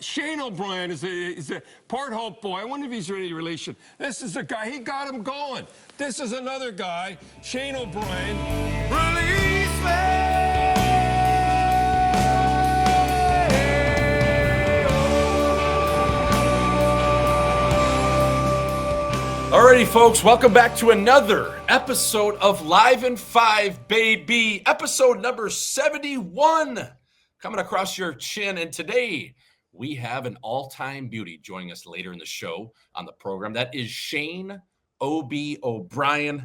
Shane O'Brien is a Port Hope boy. I wonder if he's any relation. This is a guy, he got him going. This is another guy, Shane O'Brien. Release me! Alrighty, folks, welcome back to another episode of Live in 5, baby. Episode number 71 coming across your chin. And today we have an all-time beauty joining us later in the show on the program. That is Shane O.B. O'Brien,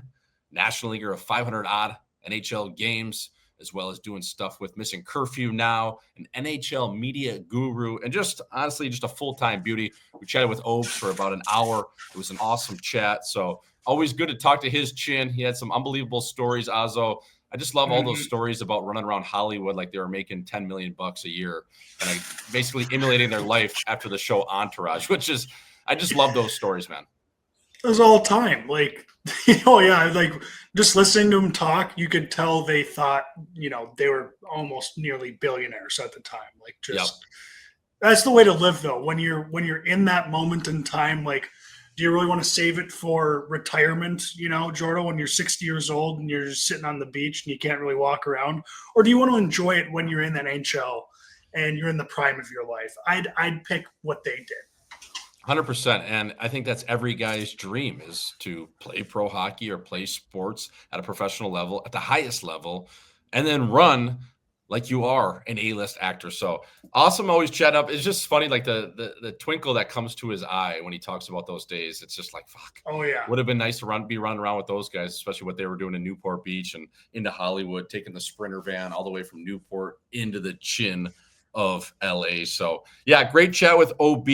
National Leaguer of 500-odd NHL games, as well as doing stuff with Missing Curfew now, an NHL media guru, and just honestly, just a full-time beauty. We chatted with Obes for about an hour. It was an awesome chat. So always good to talk to his chin. He had some unbelievable stories, Azo. I just love all those stories about running around Hollywood like they were making $10 million a year and basically emulating their life after the show Entourage, which is, I just love those stories, man. It was all time. Like, like just listening to them talk, you could tell they thought, they were almost nearly billionaires at the time. Like, That's the way to live though. When you're in that moment in time, like, do you really want to save it for retirement, Jordo, when you're 60 years old and you're just sitting on the beach and you can't really walk around? Or do you want to enjoy it when you're in that NHL and you're in the prime of your life? I'd pick what they did. 100%. And I think that's every guy's dream, is to play pro hockey or play sports at a professional level, at the highest level, and then run like you are an A-list actor. So awesome. Always chat up. It's just funny, like the twinkle that comes to his eye when he talks about those days. It's just like, fuck. Oh yeah. Would have been nice to be running around with those guys, especially what they were doing in Newport Beach and into Hollywood, taking the Sprinter van all the way from Newport into the chin of LA. So yeah, great chat with OB.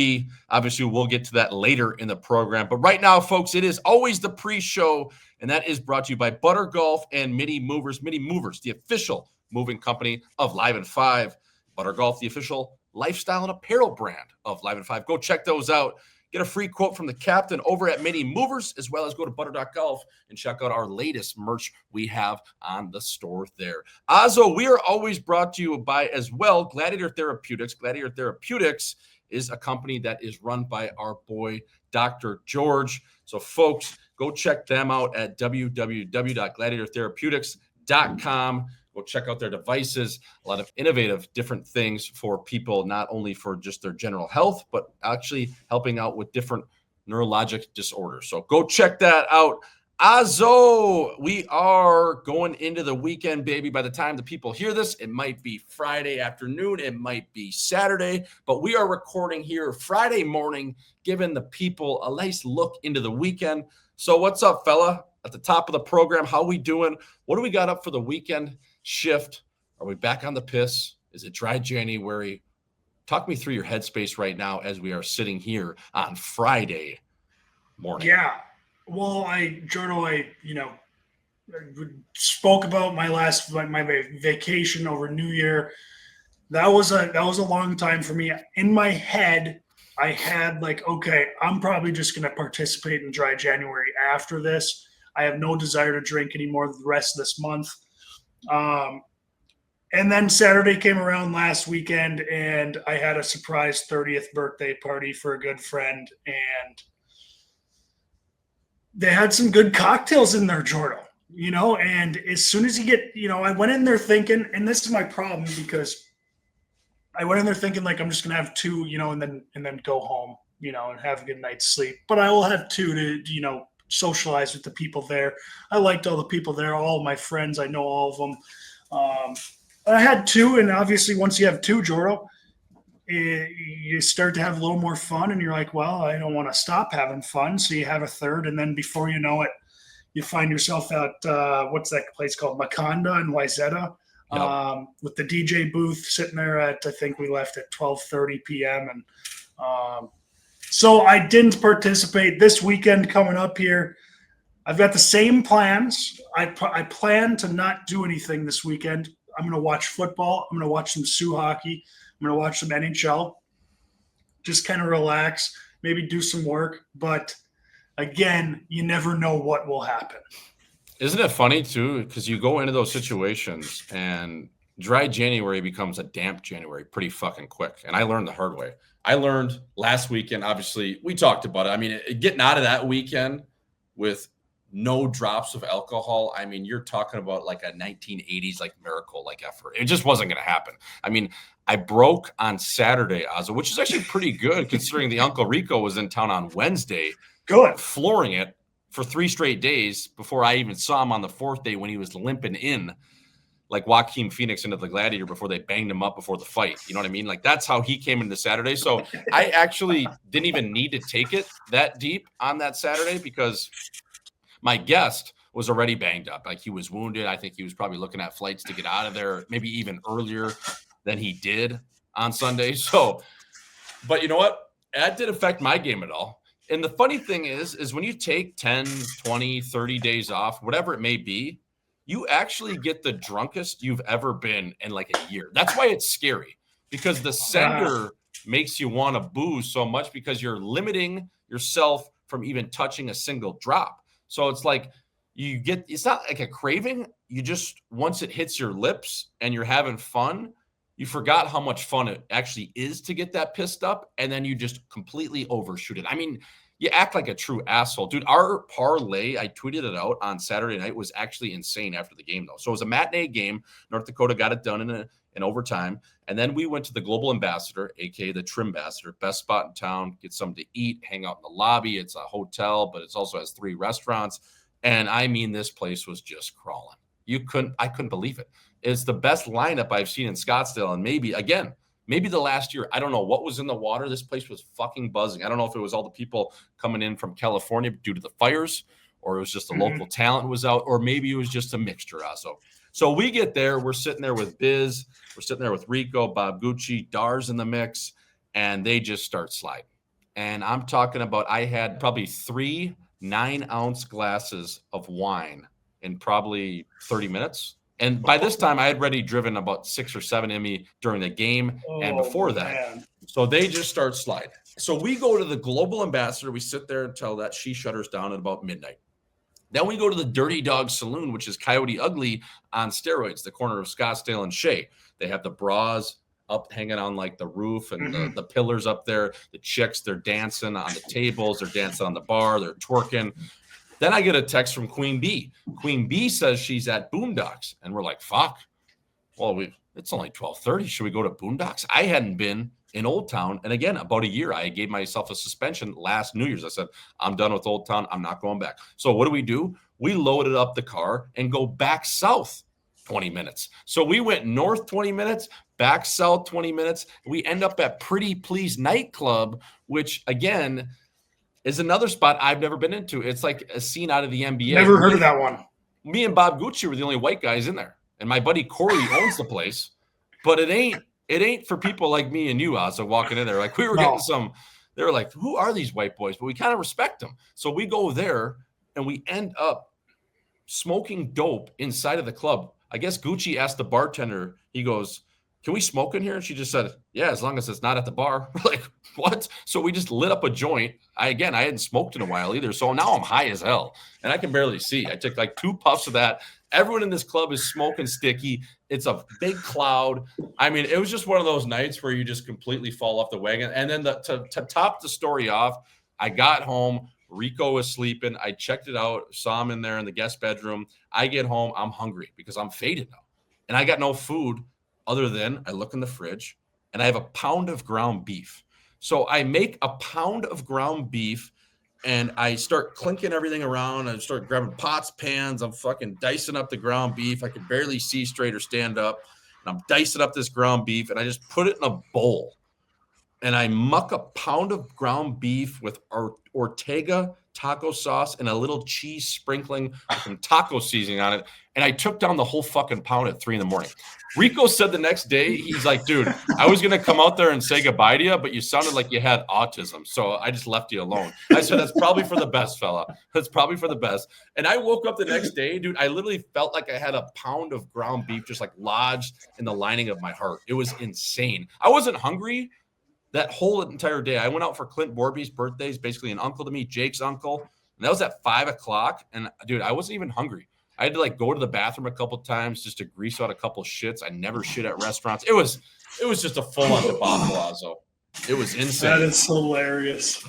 Obviously, we'll get to that later in the program. But right now, folks, it is always the pre-show, and that is brought to you by Butter Golf and Mini Movers. Mini Movers, the official moving company of Live in 5. Butter Golf, the official lifestyle and apparel brand of Live in 5. Go check those out. Get a free quote from the captain over at Mini Movers, as well as go to butter.golf and check out our latest merch we have on the store there. Azo, we are always brought to you by, as well, Gladiator Therapeutics. Gladiator Therapeutics is a company that is run by our boy, Dr. George. So, folks, go check them out at www.gladiatortherapeutics.com. Go check out their devices, a lot of innovative different things for people, not only for just their general health, but actually helping out with different neurologic disorders. So go check that out. Azo, we are going into the weekend, baby. By the time the people hear this, it might be Friday afternoon, it might be Saturday, but we are recording here Friday morning, giving the people a nice look into the weekend. So what's up, fella? At the top of the program, how we doing? What do we got up for the weekend shift? Are we back on the piss? Is it dry January? Talk me through your headspace right now as we are sitting here on Friday morning. Yeah. Well, Jordo, spoke about my vacation over New Year. That was a long time for me. In my head, I had okay, I'm probably just going to participate in dry January after this. I have no desire to drink anymore the rest of this month. And then Saturday came around last weekend, and I had a surprise 30th birthday party for a good friend, and they had some good cocktails in there, Jordo, and as soon as you get, I went in there thinking, and this is my problem, because I went in there thinking I'm just going to have two, and then go home, and have a good night's sleep. But I will have two to, socialize with the people there. I liked all the people there, all of my friends. I know all of them. I had two, and obviously once you have two, Jordo, you start to have a little more fun, and you're like, well, I don't want to stop having fun. So you have a third, and then before you know it, you find yourself at, what's that place called? Maconda in Wayzata, with the DJ booth sitting there at, I think we left at 12:30 p.m. And so I didn't participate this weekend coming up here. I've got the same plans. I plan to not do anything this weekend. I'm going to watch football. I'm going to watch some Sioux hockey. I'm going to watch some NHL. Just kind of relax, maybe do some work. But again, you never know what will happen. Isn't it funny too? Because you go into those situations and dry January becomes a damp January pretty fucking quick. And I learned the hard way. I learned last weekend, obviously, we talked about it. I mean, getting out of that weekend with no drops of alcohol, I mean, you're talking about like a 1980s like miracle like effort. It just wasn't going to happen. I mean, I broke on Saturday, Ozzo, which is actually pretty good considering the Uncle Rico was in town on Wednesday. Good. Flooring it for 3 straight days before I even saw him on the 4th day when he was limping in like Joaquin Phoenix into the Gladiator before they banged him up before the fight. You know what I mean? Like that's how he came into Saturday. So I actually didn't even need to take it that deep on that Saturday because my guest was already banged up. Like he was wounded. I think he was probably looking at flights to get out of there, maybe even earlier than he did on Sunday. So, but you know what? That didn't affect my game at all. And the funny thing is when you take 10, 20, 30 days off, whatever it may be, you actually get the drunkest you've ever been in like a year. That's why it's scary because the sender makes you want to booze so much because you're limiting yourself from even touching a single drop. So it's like it's not like a craving. You just, once it hits your lips and you're having fun, you forgot how much fun it actually is to get that pissed up. And then you just completely overshoot it. I mean, you act like a true asshole. Dude, our parlay, I tweeted it out on Saturday night, was actually insane after the game, though. So it was a matinee game. North Dakota got it done in overtime. And then we went to the Global Ambassador, a.k.a. the Trim Ambassador, best spot in town, get something to eat, hang out in the lobby. It's a hotel, but it also has 3 restaurants. And I mean, this place was just crawling. I couldn't believe it. It's the best lineup I've seen in Scottsdale. And maybe the last year, I don't know what was in the water. This place was fucking buzzing. I don't know if it was all the people coming in from California due to the fires, or it was just the local talent was out, or maybe it was just a mixture also. So we get there, we're sitting there with Biz, we're sitting there with Rico, Bob Gucci, Dar's in the mix, and they just start sliding. And I'm talking about, I had probably 3 9-ounce glasses of wine in probably 30 minutes. And by this time, I had already driven about 6 or 7 in me during the game and before that. Man. So they just start sliding. So we go to the Global Ambassador. We sit there until that she shutters down at about midnight. Then we go to the Dirty Dog Saloon, which is Coyote Ugly on steroids, the corner of Scottsdale and Shea. They have the bras up hanging on like the roof and the pillars up there. The chicks, they're dancing on the tables. They're dancing on the bar. They're twerking. Then I get a text from Queen Bee. Queen Bee says she's at Boondocks. And we're like, fuck. Well, it's only 12:30. Should we go to Boondocks? I hadn't been in Old Town. And again, about a year, I gave myself a suspension last New Year's. I said, I'm done with Old Town. I'm not going back. So what do? We loaded up the car and go back south 20 minutes. So we went north 20 minutes, back south 20 minutes. We end up at Pretty Please nightclub, which again, is another spot I've never been into. It's like a scene out of the NBA. Never heard of that one. Me and Bob Gucci were the only white guys in there. And my buddy Corey owns the place. But it ain't for people like me and you, Ozzo, walking in there. Like we were getting they were like, who are these white boys? But we kind of respect them. So we go there and we end up smoking dope inside of the club. I guess Gucci asked the bartender, he goes, can we smoke in here? And she just said, yeah, as long as it's not at the bar. We're like, what? So we just lit up a joint. I hadn't smoked in a while either. So now I'm high as hell and I can barely see. I took like 2 puffs of that. Everyone in this club is smoking sticky. It's a big cloud. I mean, it was just one of those nights where you just completely fall off the wagon. And then to top the story off, I got home. Rico was sleeping. I checked it out, saw him in there in the guest bedroom. I get home. I'm hungry because I'm faded now. And I got no food other than I look in the fridge and I have a pound of ground beef. So I make a pound of ground beef and I start clinking everything around. I start grabbing pots, pans. I'm fucking dicing up the ground beef. I can barely see straight or stand up. And I'm dicing up this ground beef and I just put it in a bowl. And I muck a pound of ground beef with Ortega taco sauce and a little cheese sprinkling with some taco seasoning on it. And I took down the whole fucking pound at 3 a.m. Rico said the next day, he's like, dude, I was going to come out there and say goodbye to you, but you sounded like you had autism. So I just left you alone. I said, that's probably for the best, fella. That's probably for the best. And I woke up the next day, dude, I literally felt like I had a pound of ground beef just like lodged in the lining of my heart. It was insane. I wasn't hungry that whole entire day. I went out for Clint Borby's birthday. He's basically an uncle to me, Jake's uncle. And that was at 5 o'clock. And dude, I wasn't even hungry. I had to like go to the bathroom a couple times just to grease out a couple shits. I never shit at restaurants. It was just a full-on debacle, Lazo. It was insane. That is hilarious.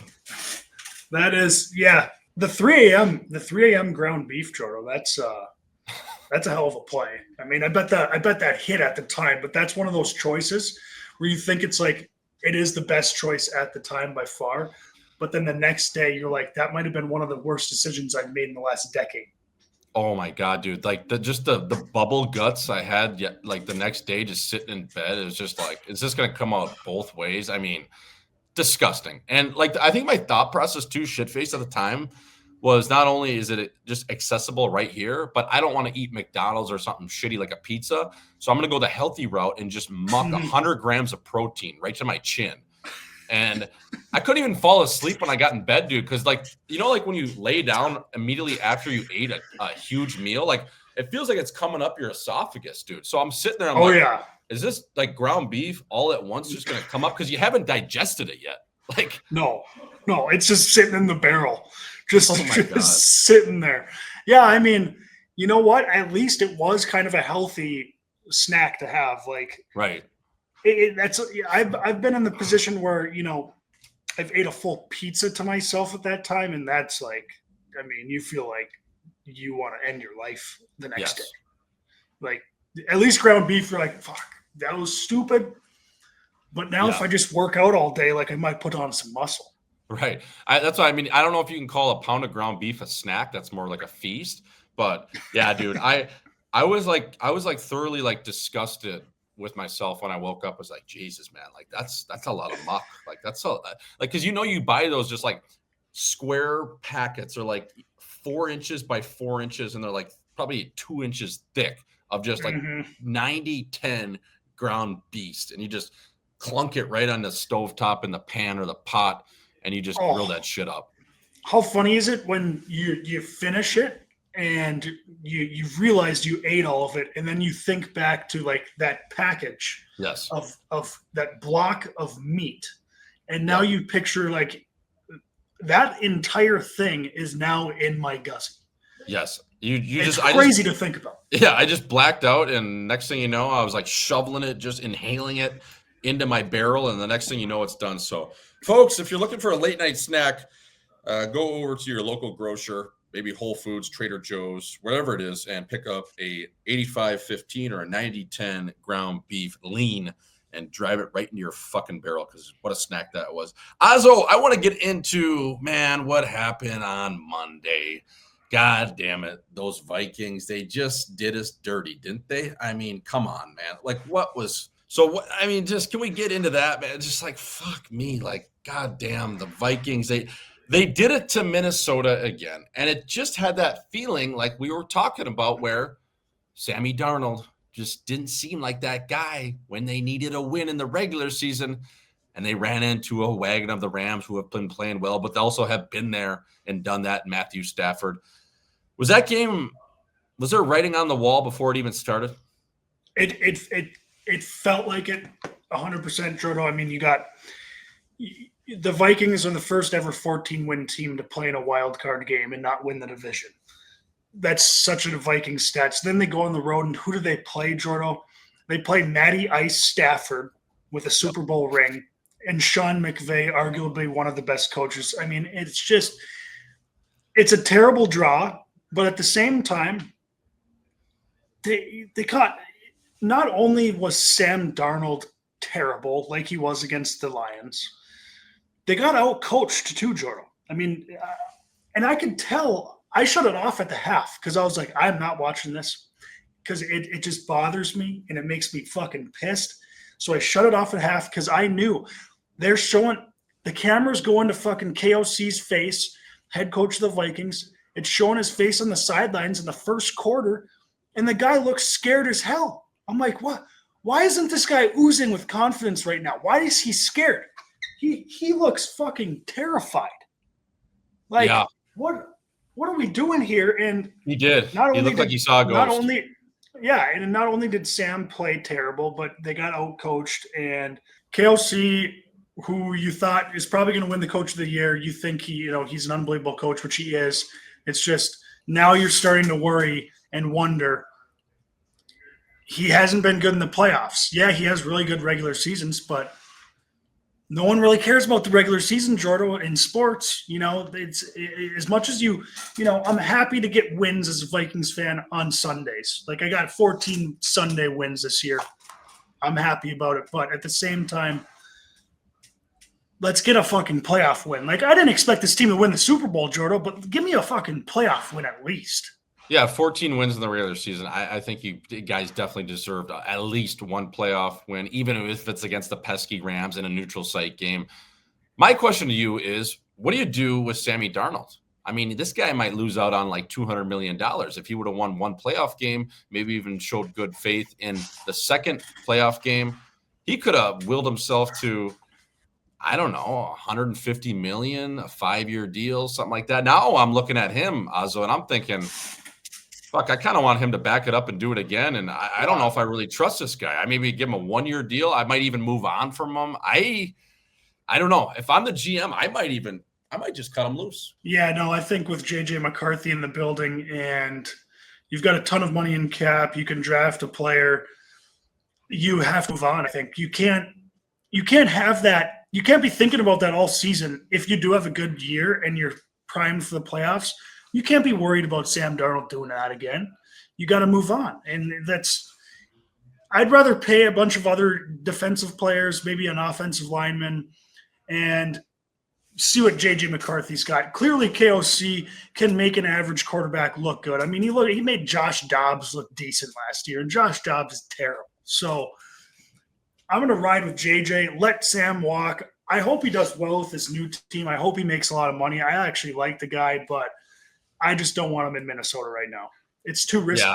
That is, yeah. The 3 a.m. ground beef, Jordo. That's a hell of a play. I mean, I bet that hit at the time, but that's one of those choices where you think it's like it is the best choice at the time by far, but then the next day you're like, that might have been one of the worst decisions I've made in the last decade. Oh my God, dude! Like the bubble guts I had, like the next day, just sitting in bed, it was just like, is this gonna come out both ways? I mean, disgusting. And like, I think my thought process too, shit faced at the time, was not only is it just accessible right here, but I don't want to eat McDonald's or something shitty like a pizza. So I'm going to go the healthy route and just muck 100 grams of protein right to my chin. And I couldn't even fall asleep when I got in bed, dude. Cause like, you know, like when you lay down immediately after you ate a huge meal, like it feels like it's coming up your esophagus, dude. So I'm sitting there. I'm like, yeah. Is this like ground beef all at once just going to come up? Cause you haven't digested it yet. Like, no, it's just sitting in the barrel. Just sitting there. Yeah, I mean, you know what? At least it was kind of a healthy snack to have. Like, right. I've been in the position where, you know, I've ate a full pizza to myself at that time, and that's like, I mean, you feel like you want to end your life the next day. Like, at least ground beef, you're like, fuck, that was stupid. But now if I just work out all day, like I might put on some muscle. Right. That's what I mean. I don't know if you can call a pound of ground beef a snack. That's more like a feast. But yeah, dude, I was like thoroughly like disgusted with myself when I woke up. I was like, Jesus, man, like that's a lot of muck. Like that's like, because you know, you buy those just like square packets are like 4 inches by 4 inches, and they're like probably 2 inches thick of just like 90-10 ground beast, and you just clunk it right on the stovetop in the pan or the pot, and you just grill that shit up. How funny is it when you finish it and you've realized you ate all of it, and then you think back to like that package of that block of meat, and now you picture like that entire thing is now in my gusset. Yes. It's crazy to think about. Yeah, I just blacked out, and next thing you know, I was like shoveling it, just inhaling it into my barrel, and the next thing you know, it's done. So folks, if you're looking for a late night snack, go over to your local grocer, maybe Whole Foods, Trader Joe's, whatever it is, and pick up a 85-15 or a 90-10 ground beef lean and drive it right into your fucking barrel, because what a snack that was. Azo, I want to get into, man, what happened on Monday. God damn it. Those Vikings, they just did us dirty, didn't they? I mean, come on, man. Like, what was... So, what, I mean, just can we get into that, man? Just like, fuck me. Like, God damn, the Vikings, they did it to Minnesota again. And it just had that feeling like we were talking about, where Sammy Darnold just didn't seem like that guy when they needed a win in the regular season. And they ran into a wagon of the Rams, who have been playing well, but they also have been there and done that. Matthew Stafford. Was that game, was there writing on the wall before it even started? It felt like it 100%, Jordo. I mean, you got the Vikings are the first ever 14-win team to play in a wild card game and not win the division. That's such a Viking stats. Then they go on the road, and who do they play, Jordo? They play Matty Ice Stafford with a Super Bowl ring, and Sean McVay, arguably one of the best coaches. I mean, it's a terrible draw, but at the same time, they caught. Not only was Sam Darnold terrible, like he was against the Lions, they got out-coached too, Jordo. I mean, and I could tell. I shut it off at the half because I was like, I'm not watching this, because it just bothers me and it makes me fucking pissed. So I shut it off at half because I knew they're showing the cameras going to fucking KOC's face, head coach of the Vikings. It's showing his face on the sidelines in the first quarter, and the guy looks scared as hell. I'm like, what? Why isn't this guy oozing with confidence right now? Why is he scared? He looks fucking terrified. Like, what are we doing here? And he did. He looked like he saw a ghost. And not only did Sam play terrible, but they got out-coached. And KLC, who you thought is probably going to win the Coach of the Year, you think he's an unbelievable coach, which he is. It's just now you're starting to worry, and wonder. He hasn't been good in the playoffs. Yeah, he has really good regular seasons, but no one really cares about the regular season, Jordo, in sports. It's as much as I'm happy to get wins as a Vikings fan on Sundays. Like, I got 14 Sunday wins this year. I'm happy about it. But at the same time, let's get a fucking playoff win. Like, I didn't expect this team to win the Super Bowl, Jordo, but give me a fucking playoff win at least. Yeah, 14 wins in the regular season. I think you guys definitely deserved at least one playoff win, even if it's against the pesky Rams in a neutral site game. My question to you is, what do you do with Sammy Darnold? I mean, this guy might lose out on like $200 million. If he would have won one playoff game, maybe even showed good faith in the second playoff game, he could have willed himself to, I don't know, $150 million, a 5-year deal, something like that. Now I'm looking at him, Azo, and I'm thinking, fuck, I kind of want him to back it up and do it again. And I don't know if I really trust this guy. I maybe give him a 1-year deal. I might even move on from him. I don't know. If I'm the GM, I might just cut him loose. Yeah, no, I think with JJ McCarthy in the building and you've got a ton of money in cap, you can draft a player, you have to move on. I think you can't have that. You can't be thinking about that all season. If you do have a good year and you're primed for the playoffs, you can't be worried about Sam Darnold doing that again. You got to move on. And I'd rather pay a bunch of other defensive players, maybe an offensive lineman, and see what J.J. McCarthy's got. Clearly, KOC can make an average quarterback look good. I mean, he made Josh Dobbs look decent last year, and Josh Dobbs is terrible. So I'm going to ride with J.J., let Sam walk. I hope he does well with this new team. I hope he makes a lot of money. I actually like the guy, but I just don't want him in Minnesota right now. It's too risky.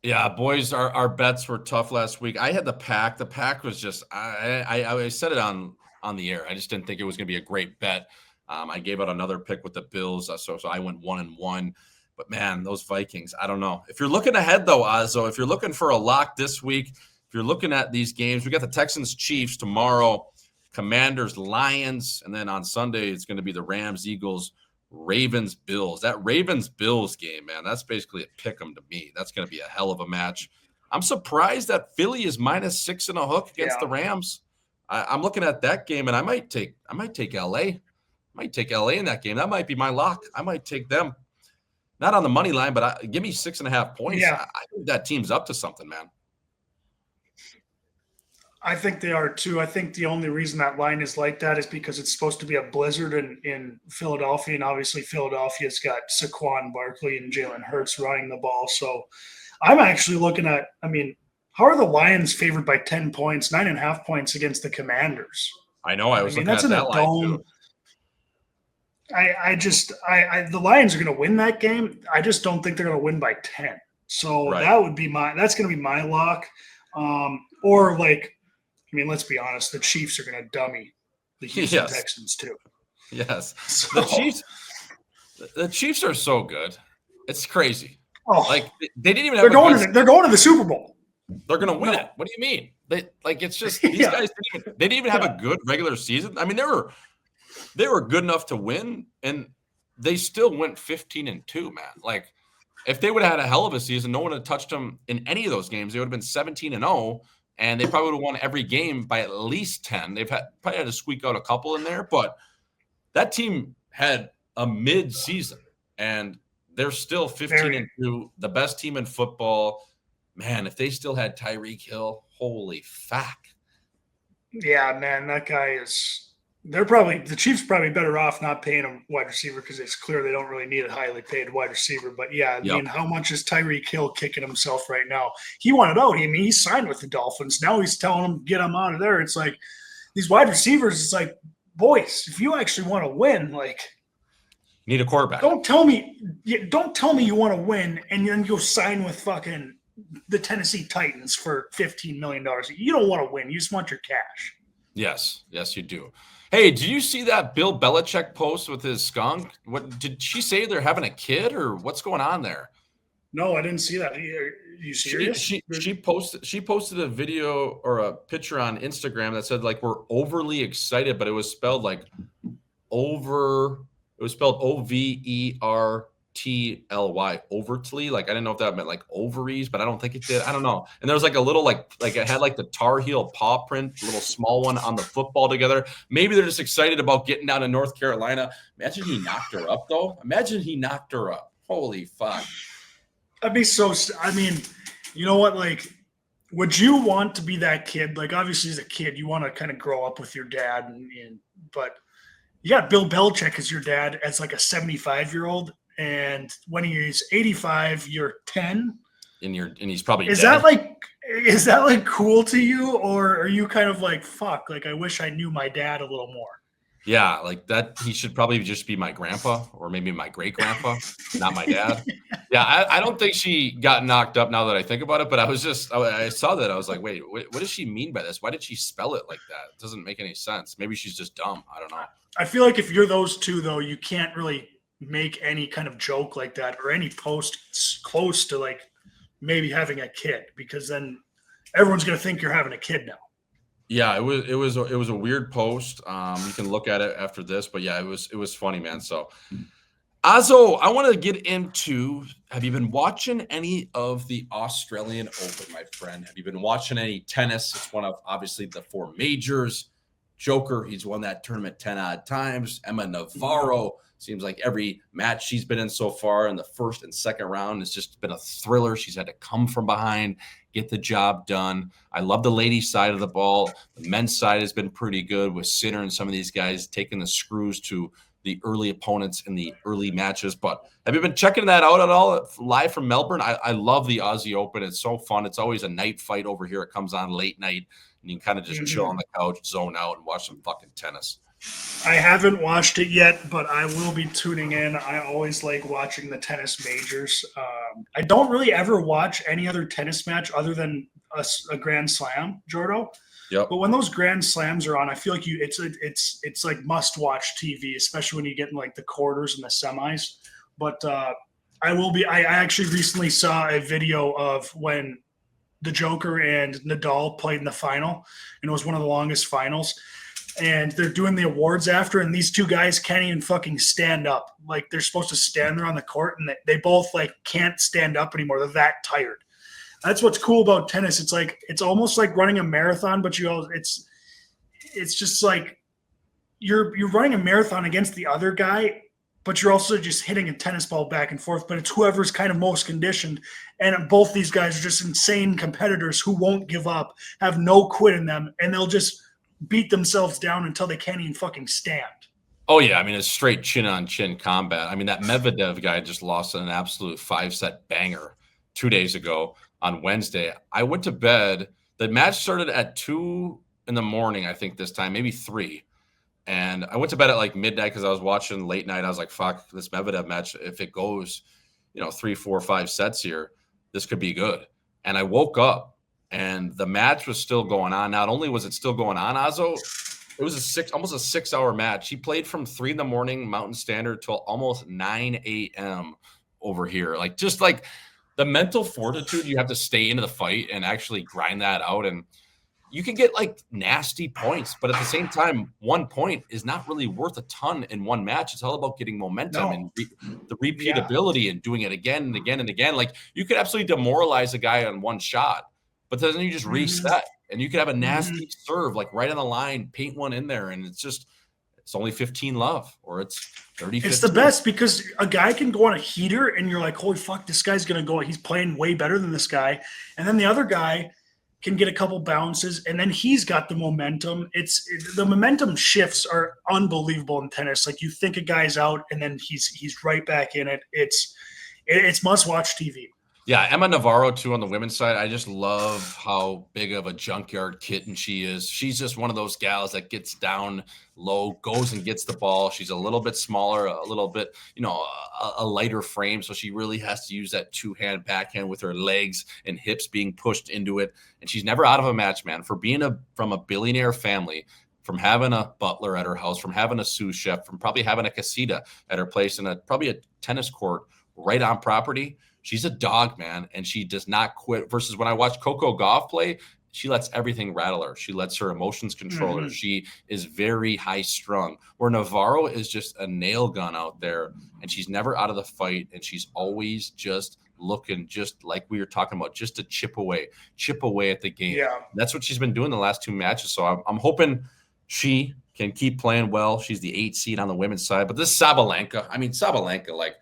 Yeah, boys, our bets were tough last week. I had the Pack. The Pack was just I said it on the air. I just didn't think it was going to be a great bet. I gave out another pick with the Bills, so I went 1-1. But man, those Vikings, I don't know. If you're looking ahead though, Azo, if you're looking for a lock this week, if you're looking at these games, we got the Texans Chiefs tomorrow, Commanders Lions, and then on Sunday it's going to be the Rams Eagles, Ravens Bills. That Ravens Bills game, man, that's basically a pick 'em to me. That's going to be a hell of a match. I'm surprised that Philly is -6 and a hook against the Rams. I'm looking at that game, and I might take LA. I might take LA in that game. That might be my lock. I might take them. Not on the money line, but give me 6.5 points. Yeah. I think that team's up to something, man. I think they are too. I think the only reason that line is like that is because it's supposed to be a blizzard in Philadelphia, and obviously Philadelphia's got Saquon Barkley and Jalen Hurts running the ball. So I'm actually looking at, how are the Lions favored by 10 points, 9.5 points against the Commanders? I know. I was looking that's at in that a line dome. too. The Lions are going to win that game. I just don't think they're going to win by 10. So that's going to be my lock. Let's be honest, the Chiefs are going to dummy the Houston Texans too. Yes. So, the Chiefs are so good. It's crazy. Oh, like they didn't even they're going to the Super Bowl. They're going to win it. What do you mean? It's just these guys didn't even have a good regular season. I mean, they were good enough to win, and they still went 15-2, man. Like, if they would have had a hell of a season, no one would have touched them in any of those games. They would have been 17-0, and they probably would have won every game by at least 10. They've probably had to squeak out a couple in there, but that team had a mid-season, and they're still 15-2, the best team in football. Man, if they still had Tyreek Hill, holy fuck. Yeah, man, that guy is – the Chiefs probably better off not paying him wide receiver because it's clear they don't really need a highly paid wide receiver. But, yeah, I mean, how much is Tyreek Hill kicking himself right now? He wanted out. I mean, he signed with the Dolphins. Now he's telling them, get him out of there. It's like these wide receivers, it's like, boys, if you actually want to win, like – need a quarterback. Don't tell me you want to win and then go sign with fucking the Tennessee Titans for $15 million. You don't want to win. You just want your cash. Yes, you do. Hey, did you see that Bill Belichick post with his skunk? What did she say? They're having a kid, or what's going on there? No, I didn't see that. Are you serious? She posted a video or a picture on Instagram that said like we're overly excited, but it was spelled like over. It was spelled OVERLY. overtly. Like, I didn't know if that meant like ovaries, but I don't think it did. I don't know. And there was like a little like it had like the Tar Heel paw print, a little small one on the football together. Maybe they're just excited about getting down to North Carolina. Imagine he knocked her up, though. Imagine he knocked her up. Holy fuck. I'd be so. I mean, you know what? Like, would you want to be that kid? Like, obviously, as a kid, you want to kind of grow up with your dad, but you got Bill Belichick as your dad as like a 75-year-old, and when he's 85, you're 10. And he's probably is dead. Is that like cool to you, or are you kind of like, fuck? Like, I wish I knew my dad a little more. Yeah, like that. He should probably just be my grandpa, or maybe my great grandpa, not my dad. Yeah, I don't think she got knocked up now that I think about it, but I saw that. I was like, wait, what does she mean by this? Why did she spell it like that? It doesn't make any sense. Maybe she's just dumb. I don't know. I feel like if you're those two, though, you can't really make any kind of joke like that or any post close to like maybe having a kid, because then everyone's going to think you're having a kid now. Yeah, it was a weird post. You can look at it after this, but yeah, it was funny, man. So, Azo, I want to get into. Have you been watching any of the Australian Open, my friend? Have you been watching any tennis? It's one of obviously the 4 majors. Joker, he's won that tournament 10 odd times. Emma Navarro, seems like every match she's been in so far in the first and second round has just been a thriller. She's had to come from behind, get the job done. I love the ladies' side of the ball. The men's side has been pretty good with Sinner and some of these guys taking the screws to the early opponents in the early matches. But have you been checking that out at all live from Melbourne? I love the Aussie Open. It's so fun. It's always a night fight over here. It comes on late night, and you can kind of just chill on the couch, zone out, and watch some fucking tennis. I haven't watched it yet, but I will be tuning in. I always like watching the tennis majors. I don't really ever watch any other tennis match other than a Grand Slam, Jordo. Yep. But when those Grand Slams are on, I feel like it's like must-watch TV, especially when you get in like the quarters and the semis. But I actually recently saw a video of when the Joker and Nadal played in the final, and it was one of the longest finals. And they're doing the awards after, and these two guys can't even fucking stand up. Like, they're supposed to stand there on the court, and they both like can't stand up anymore. They're that tired. That's what's cool about tennis. It's like, it's almost like running a marathon, but it's just like you're running a marathon against the other guy, but you're also just hitting a tennis ball back and forth. But it's whoever's kind of most conditioned. And both these guys are just insane competitors who won't give up, have no quit in them, and they'll just beat themselves down until they can't even fucking stand. Oh, yeah. I mean, it's straight chin-on-chin combat. I mean, that Medvedev guy just lost an absolute 5-set banger 2 days ago on Wednesday. I went to bed. The match started at 2 in the morning, I think this time, maybe 3. And I went to bed at like midnight because I was watching late night. I was like, fuck, this Medvedev match, if it goes, 3, 4, 5 sets here, this could be good. And I woke up, and the match was still going on. Not only was it still going on, Azo, it was almost a 6-hour match. He played from 3 in the morning Mountain Standard till almost 9 a.m. over here. Like, just like the mental fortitude you have to stay into the fight and actually grind that out. And you can get like nasty points, but at the same time, 1 point is not really worth a ton in one match. It's all about getting momentum and the repeatability and doing it again and again and again. Like, you could absolutely demoralize a guy on one shot, but then you just reset, and you could have a nasty serve, like right on the line, paint one in there, and it's only 15 love, or it's 30. It's the best because a guy can go on a heater, and you're like, holy fuck, this guy's going to go. He's playing way better than this guy. And then the other guy can get a couple bounces, and then he's got the momentum. The momentum shifts are unbelievable in tennis. Like, you think a guy's out, and then he's right back in it. It's must-watch TV. Yeah, Emma Navarro, too, on the women's side. I just love how big of a junkyard kitten she is. She's just one of those gals that gets down low, goes and gets the ball. She's a little bit smaller, a little bit, a lighter frame. So she really has to use that two-hand backhand with her legs and hips being pushed into it. And she's never out of a match, man. For being from a billionaire family, from having a butler at her house, from having a sous chef, from probably having a casita at her place, and probably a tennis court right on property. She's a dog, man, and she does not quit. Versus when I watched Coco Gauff play, she lets everything rattle her. She lets her emotions control her. She is very high strung. Where Navarro is just a nail gun out there, and she's never out of the fight, and she's always just looking, just like we were talking about, just to chip away at the game. Yeah. That's what she's been doing the last 2 matches. So I'm hoping she can keep playing well. She's the 8 seed on the women's side, but this Sabalenka, like,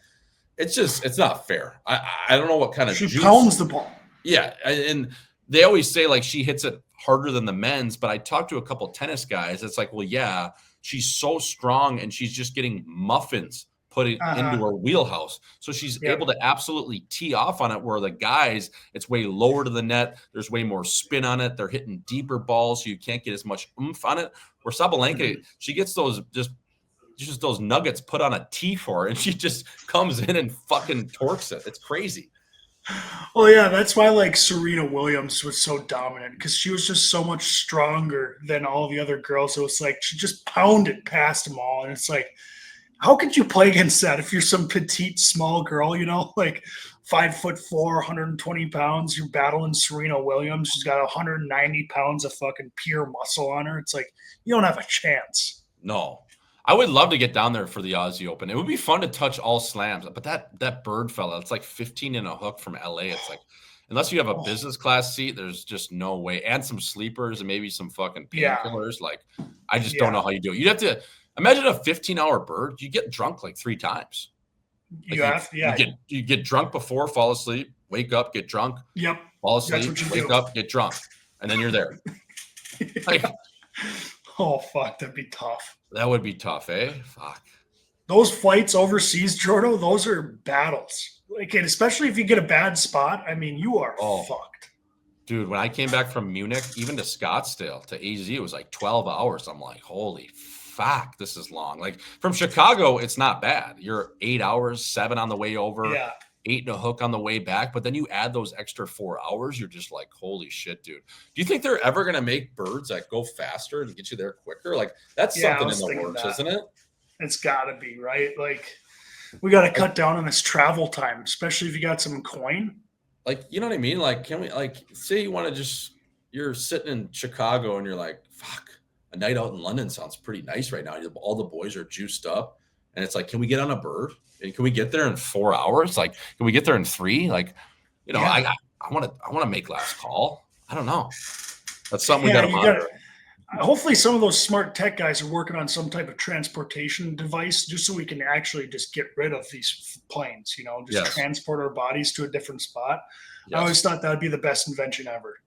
it's not fair. I don't know what kind of she pounds the ball. Yeah, and they always say like she hits it harder than the men's, but I talked to a couple tennis guys. It's like, well, yeah, she's so strong and she's just getting muffins put it into her wheelhouse. So she's able to absolutely tee off on it, where the guys, it's way lower to the net. There's way more spin on it. They're hitting deeper balls, so you can't get as much oomph on it. Where Sabalenka, she gets those just those nuggets put on a tee for her, and she just comes in and fucking torques it. It's crazy. Well, yeah, that's why like Serena Williams was so dominant, because she was just so much stronger than all the other girls. It was like she just pounded past them all, and it's like, how could you play against that if you're some petite, small girl, you know, like 5'4", 120 pounds? You're battling Serena Williams. She's got 190 pounds of fucking pure muscle on her. It's like, you don't have a chance. No. I would love to get down there for the Aussie Open. It would be fun to touch all slams, but that Bird fella, it's like 15 in a hook from LA. It's like, unless you have a business class seat, there's just no way. And some sleepers and maybe some fucking painkillers. Like, I just don't know how you do it. You'd have to imagine a 15-hour bird. You get drunk like 3 times. Like you get drunk before, fall asleep, wake up, get drunk. Yep. Fall asleep, wake up, get drunk, and then you're there. Like, oh fuck, that'd be tough. That would be tough, eh? Fuck. Those flights overseas, Jordo, those are battles. Like, and especially if you get a bad spot, I mean, you are fucked. Dude, when I came back from Munich, even to Scottsdale, to AZ, it was like 12 hours. I'm like, holy fuck, this is long. Like, from Chicago, it's not bad. You're 8 hours, 7 on the way over, 8 and a hook on the way back. But then you add those extra 4 hours, you're just like, holy shit, dude. Do you think they're ever going to make birds that go faster and get you there quicker? Like, that's something in the works, isn't it? It's got to be, right? Like, we got to cut down on this travel time, especially if you got some coin. Like, you know what I mean? Like, can we, like, say you want to you're sitting in Chicago and you're like, fuck, a night out in London sounds pretty nice right now. All the boys are juiced up. And it's like, can we get on a bird? And can we get there in 4 hours? Like, can we get there in 3? Like, you know, I want to make last call. I don't know. That's something we got to monitor. Hopefully some of those smart tech guys are working on some type of transportation device just so we can actually just get rid of these planes, you know, just transport our bodies to a different spot. I always thought that would be the best invention ever.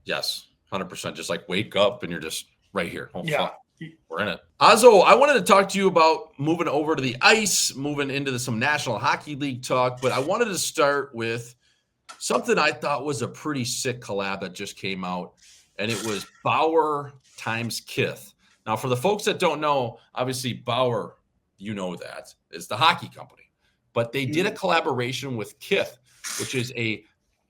Yes, 100%. Just like wake up and you're just right here. Oh, fuck. We're in it. Azo, I wanted to talk to you about moving over to the ice, moving into some National Hockey League talk, but I wanted to start with something I thought was a pretty sick collab that just came out, and it was Bauer times Kith. Now, for the folks that don't know, obviously Bauer, you know that, is the hockey company, but they did a collaboration with Kith, which is a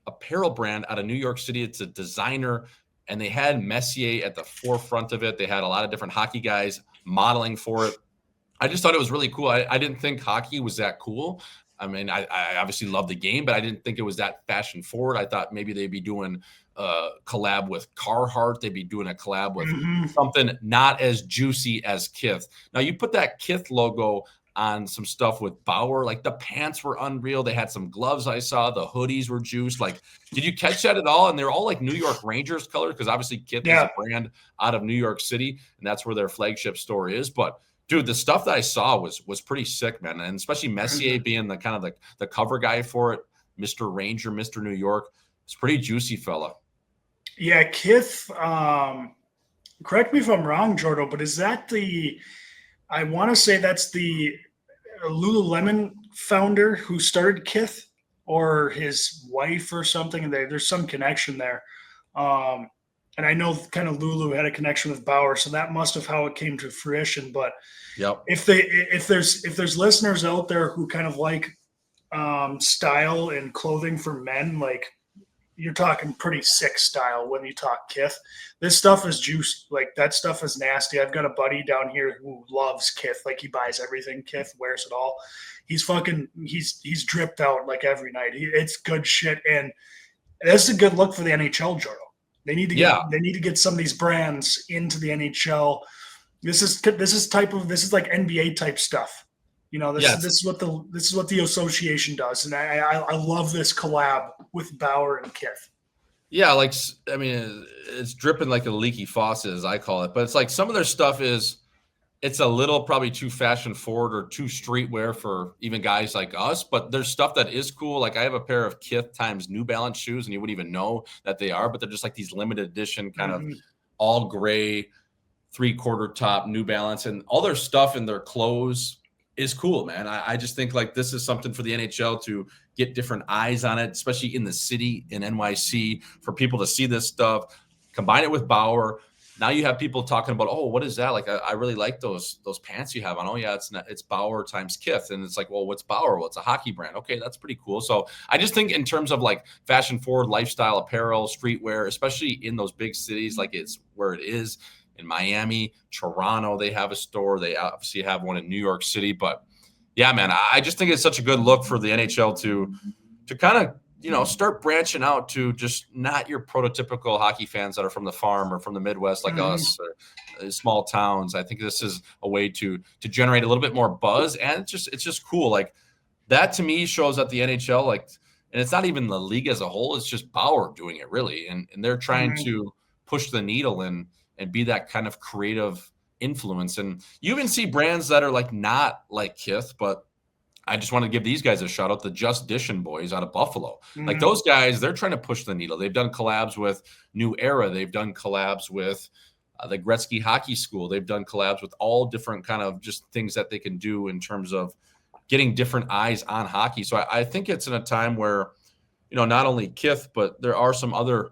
apparel brand out of New York City. It's a designer, and they had Messier at the forefront of it. They had a lot of different hockey guys modeling for it. I just thought it was really cool. I didn't think hockey was that cool. I mean, I obviously love the game, but I didn't think it was that fashion forward. I thought maybe they'd be doing a collab with Carhartt. They'd be doing a collab with something not as juicy as Kith. Now, you put that Kith logo on some stuff with Bauer. Like, the pants were unreal. They had some gloves I saw. The hoodies were juiced. Like, did you catch that at all? And they're all like New York Rangers colors, because obviously Kith is a brand out of New York City, and that's where their flagship store is. But dude, the stuff that I saw was pretty sick, man. And especially Messier being the kind of the cover guy for it, Mr. Ranger, Mr. New York. It's pretty juicy, fella. Yeah, Kith, correct me if I'm wrong, Jordo, but is that I want to say that's the Lululemon founder who started Kith, or his wife or something. And there's some connection there. And I know kind of Lulu had a connection with Bauer, so that must have how it came to fruition. But if there's listeners out there who kind of like style and clothing for men, like, you're talking pretty sick style when you talk Kith. This stuff is juice. Like, that stuff is nasty. I've got a buddy down here who loves Kith. Like, he buys everything Kith, wears it all. He's dripped out like every night. It's good shit. And that's a good look for the NHL, Jordo. They need to Yeah. get some of these brands into the NHL. This is like NBA type stuff. You know, this Yes. is what the association does, and I love this collab with Bauer and Kith. Yeah, like, I mean, it's dripping like a leaky faucet, as I call it. But it's like some of their stuff it's a little probably too fashion forward or too streetwear for even guys like us. But there's stuff that is cool. Like I have a pair of Kith times New Balance shoes, and you wouldn't even know that they are, but they're just like these limited edition kind of all gray 3/4 top New Balance, and all their stuff in their clothes is cool, man. I just think like this is something for the NHL to get different eyes on it, especially in the city in NYC, for people to see this stuff, combine it with Bauer. Now you have people talking about, oh, what is that? Like, I really like those pants you have on. Oh yeah, it's Bauer times Kith. And it's like, well, what's Bauer? Well, it's a hockey brand. Okay, that's pretty cool. So I just think in terms of like fashion forward lifestyle apparel, streetwear, especially in those big cities, like it's where it is in Miami, Toronto, they have a store. They obviously have one in New York City. But yeah, man, I just think it's such a good look for the NHL to kind of, you know, start branching out to just not your prototypical hockey fans that are from the farm or from the Midwest like us or small towns. I think this is a way to generate a little bit more buzz, and it's just cool. Like that to me shows that the NHL, like, and it's not even the league as a whole, it's just Bauer doing it really. And they're trying to push the needle and be that kind of creative influence. And you even see brands that are like not like Kith, but I just want to give these guys a shout out, the Just Dishing boys out of Buffalo. Like those guys, they're trying to push the needle. They've done collabs with New Era. They've done collabs with the Gretzky Hockey School. They've done collabs with all different kind of just things that they can do in terms of getting different eyes on hockey. So I think it's in a time where, you know, not only Kith, but there are some other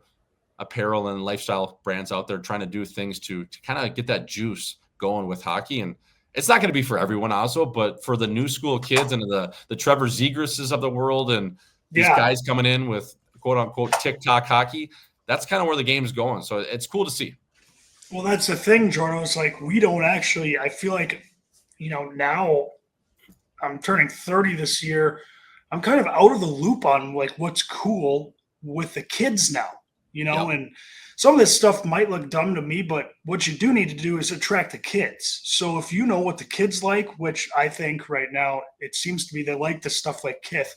apparel and lifestyle brands out there trying to do things to kind of get that juice going with hockey. And it's not going to be for everyone also, but for the new school kids and the Trevor Zegrases of the world and these guys coming in with quote unquote TikTok hockey, that's kind of where the game's going. So it's cool to see. Well, that's the thing, Jordan. It's like we don't actually, I feel like, you know, now I'm turning 30 this year. I'm kind of out of the loop on like what's cool with the kids now. You know, and some of this stuff might look dumb to me, but what you do need to do is attract the kids. So if you know what the kids like, which I think right now it seems to be they like the stuff like Kith,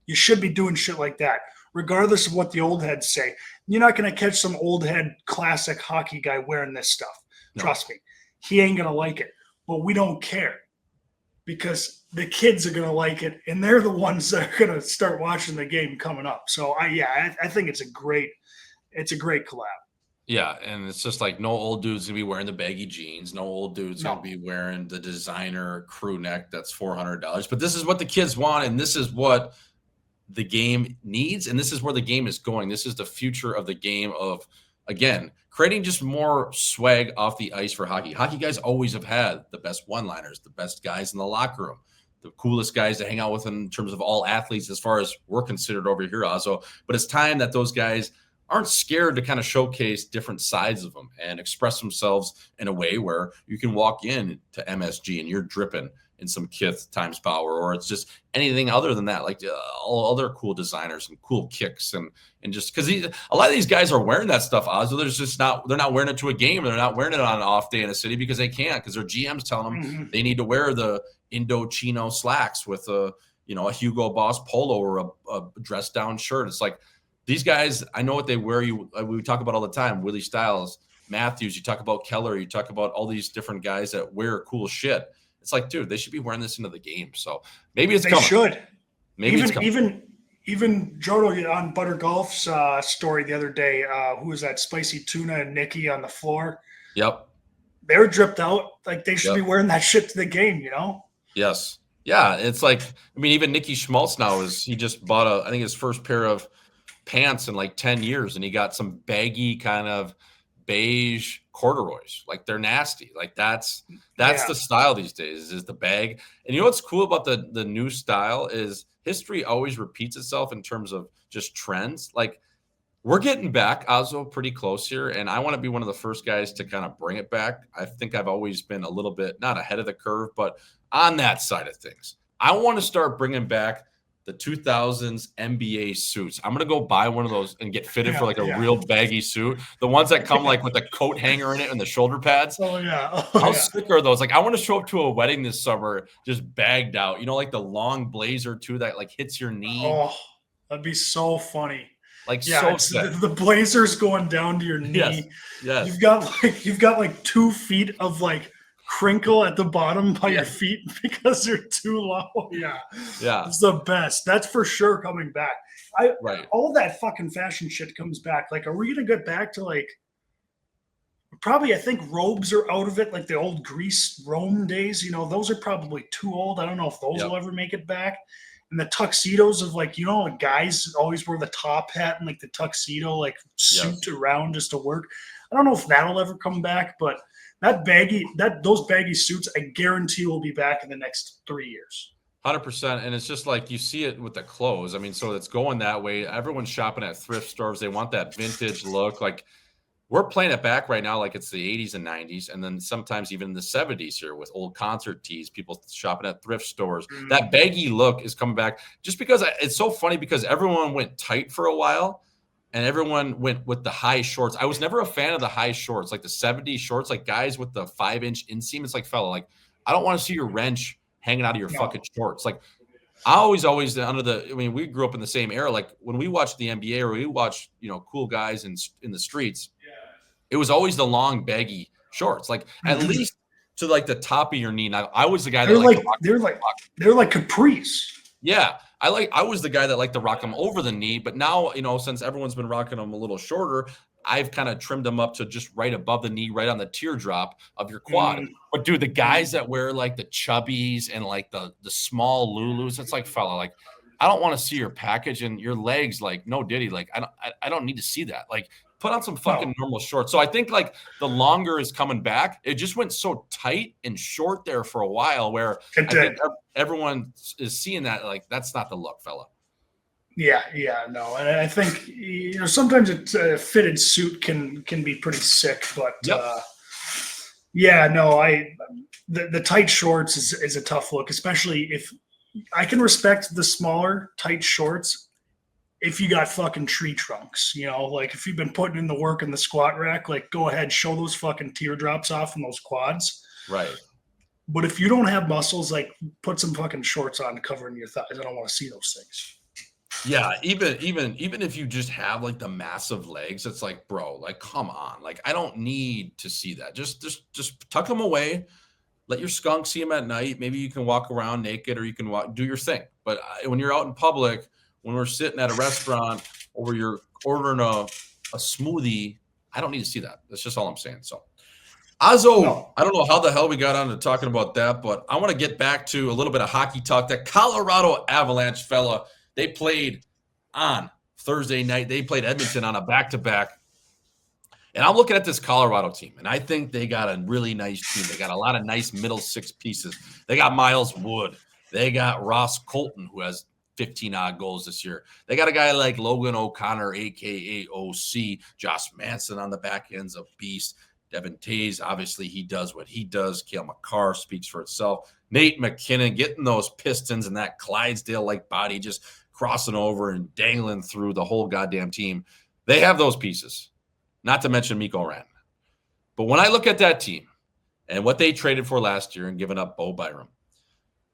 you should be doing shit like that, regardless of what the old heads say. You're not going to catch some old head classic hockey guy wearing this stuff. No. Trust me, he ain't going to like it, but we don't care because the kids are going to like it, and they're the ones that are going to start watching the game coming up. So I think it's a great collab. Yeah, and it's just like no old dude's gonna be wearing the baggy jeans. No old dude's gonna be wearing the designer crew neck that's $400. But this is what the kids want, and this is what the game needs, and this is where the game is going. This is the future of the game of, again, creating just more swag off the ice for hockey. Hockey guys always have had the best one-liners, the best guys in the locker room, the coolest guys to hang out with in terms of all athletes as far as we're considered over here, Ozzo. But it's time that those guys aren't scared to kind of showcase different sides of them and express themselves in a way where you can walk in to MSG and you're dripping in some Kith times Bauer, or it's just anything other than that, like all other cool designers and cool kicks and just because a lot of these guys are wearing that stuff, Ozzo. They're not wearing it to a game. They're not wearing it on an off day in a city because they can't, because their GM's telling them they need to wear the Indochino slacks with a Hugo Boss polo or a dress down shirt. It's like, these guys, I know what they wear. We talk about all the time. Willie Stiles, Matthews. You talk about Keller. You talk about all these different guys that wear cool shit. It's like, dude, they should be wearing this into the game. So maybe it's coming. They should. Maybe it's coming. Even Jodo on Butter Golf's story the other day. Who was that? Spicy Tuna and Nikki on the floor. Yep. They were dripped out. Like they should be wearing that shit to the game. You know. Yes. Yeah. It's like, I mean, even Nicky Schmaltz now he just bought I think his first pair of pants in like 10 years, and he got some baggy kind of beige corduroys. Like they're nasty. Like that's the style these days, is the bag. And you know what's cool about the new style is history always repeats itself in terms of just trends. Like we're getting back, Ozzo, pretty close here, and I want to be one of the first guys to kind of bring it back. I think I've always been a little bit not ahead of the curve, but on that side of things. I want to start bringing back the 2000s NBA suits. I'm going to go buy one of those and get fitted for like a real baggy suit. The ones that come like with the coat hanger in it and the shoulder pads. Oh, yeah. How sick are those? Like, I want to show up to a wedding this summer just bagged out. You know, like the long blazer too that like hits your knee. Oh, that'd be so funny. Like, yeah, so sick. The blazer's going down to your knee. Yes. You've got like 2 feet of like crinkle at the bottom by your feet because they're too low. Yeah. It's the best. That's for sure coming back. All that fucking fashion shit comes back. Like, are we gonna get back to like probably, I think robes are out of it, like the old Greece Rome days, you know, those are probably too old. I don't know if those will ever make it back. And the tuxedos of like, you know, like guys always wear the top hat and like the tuxedo, like suit around just to work. I don't know if that'll ever come back, but those baggy suits, I guarantee will be back in the next 3 years. 100%. And it's just like you see it with the clothes. I mean, so it's going that way. Everyone's shopping at thrift stores. They want that vintage look. Like, we're playing it back right now like it's the 80s and 90s, and then sometimes even the 70s here with old concert tees, people shopping at thrift stores. That baggy look is coming back just because it's so funny because everyone went tight for a while. And everyone went with the high shorts. I was never a fan of the high shorts, like the 70s shorts, like guys with the 5-inch inseam. It's like, fella, like, I don't want to see your wrench hanging out of your fucking shorts. Like, I always I mean, we grew up in the same era. Like, when we watched the NBA or we watched, you know, cool guys in the streets, it was always the long baggy shorts, like at least to like the top of your knee. Now, I was the guy they're like capris. Yeah. I was the guy that liked to rock them over the knee, but now, you know, since everyone's been rocking them a little shorter, I've kind of trimmed them up to just right above the knee, right on the teardrop of your quad. But dude, the guys that wear like the chubbies and like the small Lulus, it's like, fella, like, I don't want to see your package and your legs. Like, no diddy. Like, I don't need to see that. Like, put on some fucking normal shorts. So I think like the longer is coming back. It just went so tight and short there for a while where I think everyone is seeing that like that's not the look, fella. Yeah, no. And I think, you know, sometimes a fitted suit can be pretty sick, but the tight shorts is a tough look, especially if I can respect the smaller tight shorts if you got fucking tree trunks, you know, like if you've been putting in the work in the squat rack, like go ahead, show those fucking teardrops off in those quads. Right. But if you don't have muscles, like put some fucking shorts on covering your thighs. I don't want to see those things. Yeah, even if you just have like the massive legs, it's like, bro, like, come on. Like, I don't need to see that. Just tuck them away. Let your skunk see them at night. Maybe you can walk around naked or you can do your thing. But when you're out in public, when we're sitting at a restaurant or you're ordering a smoothie, I don't need to see that. That's just all I'm saying. So, Azo, I don't know how the hell we got on to talking about that, but I want to get back to a little bit of hockey talk. That Colorado Avalanche fella, they played on Thursday night. They played Edmonton on a back-to-back. And I'm looking at this Colorado team, and I think they got a really nice team. They got a lot of nice middle six pieces. They got Miles Wood. They got Ross Colton, who has 15-odd goals this year. They got a guy like Logan O'Connor, a.k.a. OC. Josh Manson on the back end's a beast. Devin Tays, obviously, he does what he does. Cale Makar speaks for itself. Nate McKinnon getting those Pistons and that Clydesdale-like body just crossing over and dangling through the whole goddamn team. They have those pieces, not to mention Mikko Rantanen. But when I look at that team and what they traded for last year and giving up Bo Byram,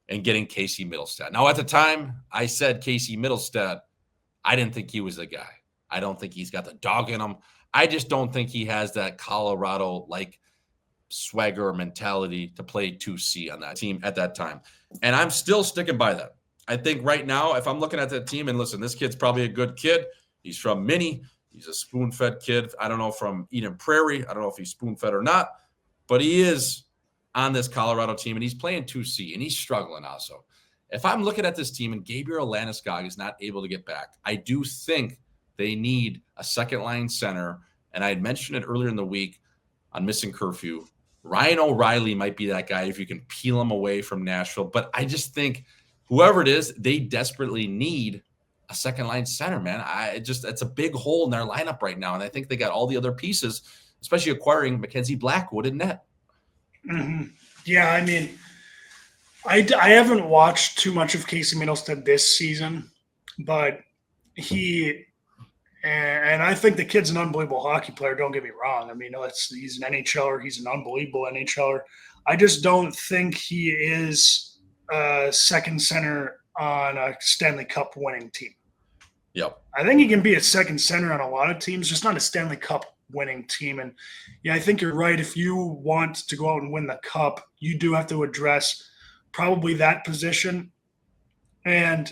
and getting Casey Middlestat. Now, at the time, I said Casey Middlestat, I didn't think he was the guy. I don't think he's got the dog in him. I just don't think he has that Colorado-like swagger or mentality to play 2C on that team at that time. And I'm still sticking by that. I think right now, if I'm looking at that team, and listen, this kid's probably a good kid. He's from Minnie. He's a spoon-fed kid. I don't know, from Eden Prairie. I don't know if he's spoon-fed or not, but he is on this Colorado team, and he's playing 2C, and he's struggling also. If I'm looking at this team and Gabriel Landeskog is not able to get back, I do think they need a second-line center, and I had mentioned it earlier in the week on Missing Curfew. Ryan O'Reilly might be that guy if you can peel him away from Nashville, but I just think whoever it is, they desperately need a second-line center, man. It's a big hole in their lineup right now, and I think they got all the other pieces, especially acquiring Mackenzie Blackwood in net. Mm-hmm. Yeah, I mean, I haven't watched too much of Casey Middlestead this season, but and I think the kid's an unbelievable hockey player. Don't get me wrong. I mean, he's an NHLer. He's an unbelievable NHLer. I just don't think he is a second center on a Stanley Cup winning team. Yep. I think he can be a second center on a lot of teams, just not a Stanley Cup winning team. And yeah, I think you're right. If you want to go out and win the cup, you do have to address probably that position. And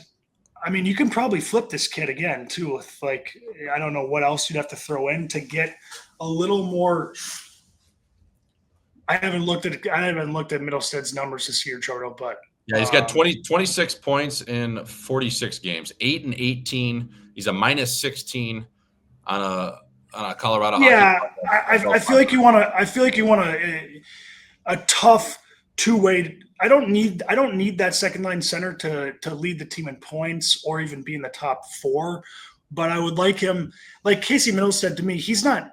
I mean, you can probably flip this kid again too with I don't know what else you'd have to throw in to get a little more. I haven't looked at Middlestead's numbers this year, Jordo, but yeah, he's got 26 points in 46 games, 8 and 18. He's a minus 16 on a Colorado. Yeah, hockey I feel like you want to. I feel like you want a tough two-way. I don't need that second line center to lead the team in points or even be in the top 4. But I would like him, like Casey Middlestead. To me, he's not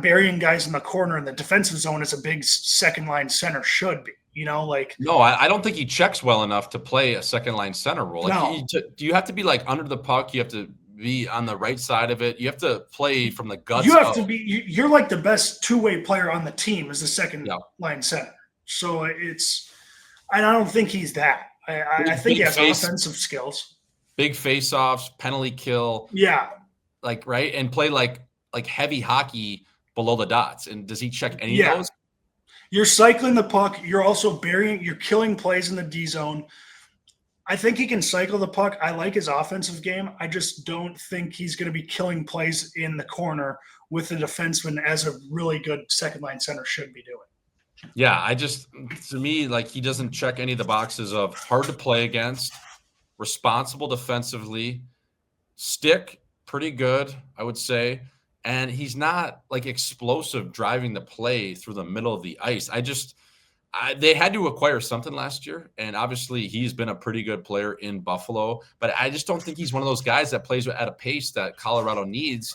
burying guys in the corner in the defensive zone as a big second line center should be. No, I don't think he checks well enough to play a second line center role. No. Do you have to be under the puck? You have to be on the right side of it. You have to play from the guts. You have to be. You're like the best two-way player on the team as the second line center. So I don't think he's that. I think he has offensive skills. Big face-offs, penalty kill. Yeah. Right? And play like heavy hockey below the dots. And does he check any of those? You're cycling the puck. You're also you're killing plays in the D zone. I think he can cycle the puck. I like his offensive game. I just don't think he's going to be killing plays in the corner with the defenseman as a really good second line center should be doing. Yeah, to me, he doesn't check any of the boxes of hard to play against, responsible defensively, stick pretty good, I would say. And he's not explosive driving the play through the middle of the ice. They had to acquire something last year. And obviously he's been a pretty good player in Buffalo, but I just don't think he's one of those guys that plays at a pace that Colorado needs